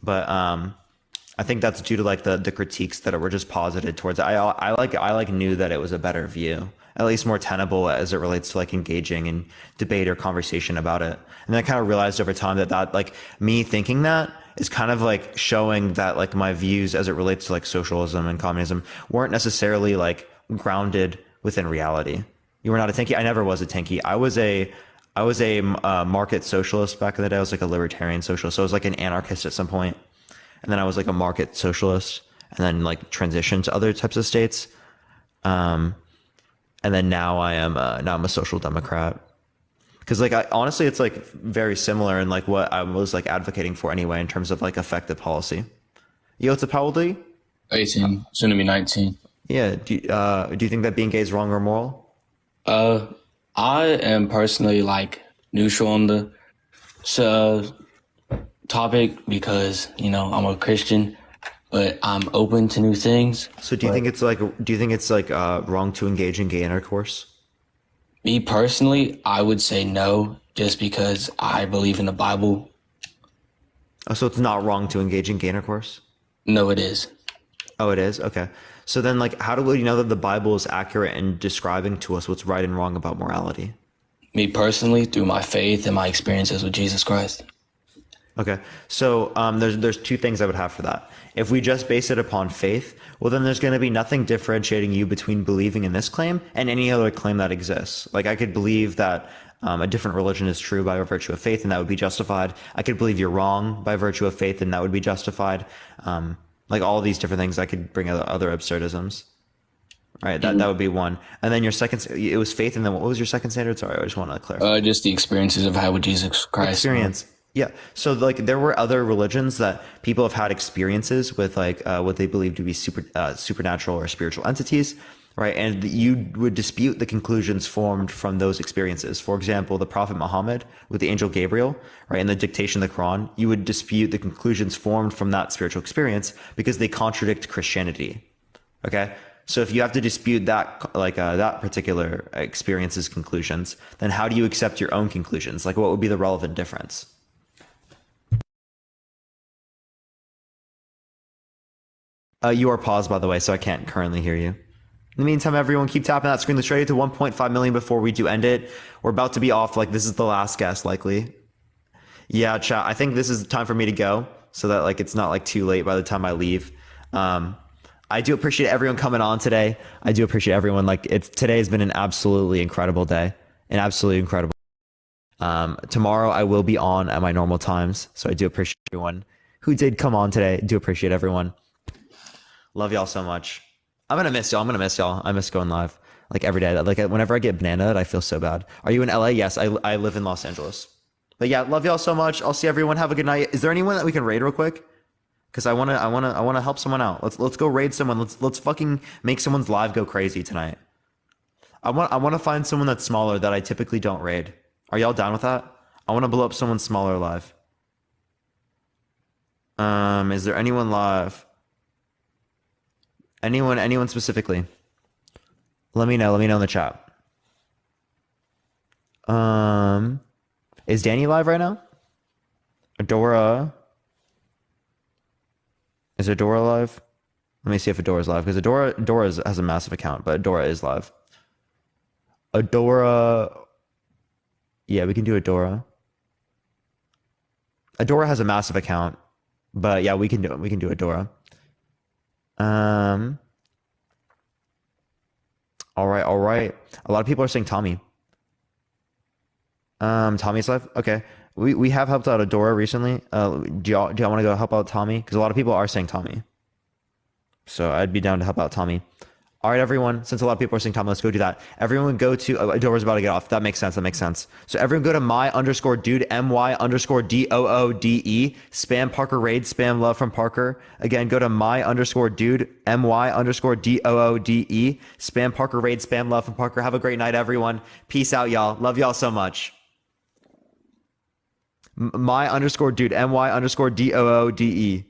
But I think that's due to like the critiques that were just posited towards it. I knew that it was a better view, at least more tenable as it relates to like engaging in debate or conversation about it. And then I kind of realized over time that like me thinking that is kind of like showing that like my views as it relates to like socialism and communism weren't necessarily like grounded within reality. You were not a tanky. I never was a tanky. I was a market socialist back in the day. I was like a libertarian socialist. So I was like an anarchist at some point. And then I was like a market socialist, and then like transitioned to other types of states. And then now I'm a social democrat. Because like honestly, it's like very similar in like what I was like advocating for anyway in terms of like effective policy. Yo, what's up? How old are you? 18, soon to be 19. Yeah. Do you think that being gay is wrong or moral? I am personally like neutral on the topic because, you know, I'm a Christian, but I'm open to new things. So do you think it's like wrong to engage in gay intercourse? Me personally, I would say no, just because I believe in the Bible. Oh, so it's not wrong to engage in gay intercourse? No, it is. Oh, it is? Okay. So then like how do we know that the Bible is accurate in describing to us what's right and wrong about morality? Me personally, through my faith and my experiences with Jesus Christ. Okay, so there's two things I would have for that. If we just base it upon faith, well, then there's going to be nothing differentiating you between believing in this claim and any other claim that exists. Like I could believe that a different religion is true by virtue of faith, and that would be justified. I could believe you're wrong by virtue of faith, and that would be justified. Like all these different things, I could bring other absurdisms. Right, that would be one. And then your second, it was faith, and then what was your second standard? Sorry, I just want to clarify. Just the experiences I've had with Jesus Christ. Experience. Yeah. So like there were other religions that people have had experiences with like what they believe to be supernatural or spiritual entities, right? And you would dispute the conclusions formed from those experiences. For example, the Prophet Muhammad with the angel Gabriel, right? In the dictation of the Quran, you would dispute the conclusions formed from that spiritual experience because they contradict Christianity. Okay. So if you have to dispute that, that particular experience's conclusions, then how do you accept your own conclusions? Like, what would be the relevant difference? You are paused, by the way, so I can't currently hear you. In the meantime, everyone keep tapping that screen. Let's try to 1.5 million before we do end it. We're about to be off. Like, this is the last guest, likely. Yeah, chat. I think this is time for me to go, so that like it's not like too late by the time I leave. I do appreciate everyone coming on today. I do appreciate everyone. Like, today has been an absolutely incredible day, an absolutely incredible. Tomorrow I will be on at my normal times, so I do appreciate everyone who did come on today. I do appreciate everyone. Love y'all so much. I'm gonna miss y'all. I miss going live like every day. Like whenever I get bananaed, I feel so bad. Are you in LA? Yes, I live in Los Angeles. But yeah, love y'all so much. I'll see everyone. Have a good night. Is there anyone that we can raid real quick? Because I wanna help someone out. Let's go raid someone. Let's fucking make someone's live go crazy tonight. I wanna find someone that's smaller that I typically don't raid. Are y'all down with that? I wanna blow up someone smaller live. Is there anyone live? Anyone specifically? Let me know in the chat. Is Danny live right now? Adora. Is Adora live? Let me see if Adora's live, because Adora has a massive account, but Adora is live. Adora. Yeah, we can do Adora. Adora has a massive account, but yeah, we can do it. We can do Adora. All right. A lot of people are saying Tommy. Tommy's live. Okay. We have helped out Adora recently. Do y'all want to go help out Tommy? Because a lot of people are saying Tommy. So I'd be down to help out Tommy. All right, everyone. Since a lot of people are saying Tommy, let's go do that. Everyone go to Adora's about to get off. That makes sense. So everyone go to my_dude, MY_DOODE. Spam Parker raid. Spam love from Parker. Again, go to my_dude, MY_DOODE. Spam Parker raid. Spam love from Parker. Have a great night, everyone. Peace out, y'all. Love y'all so much. My_dude, MY_DOODE.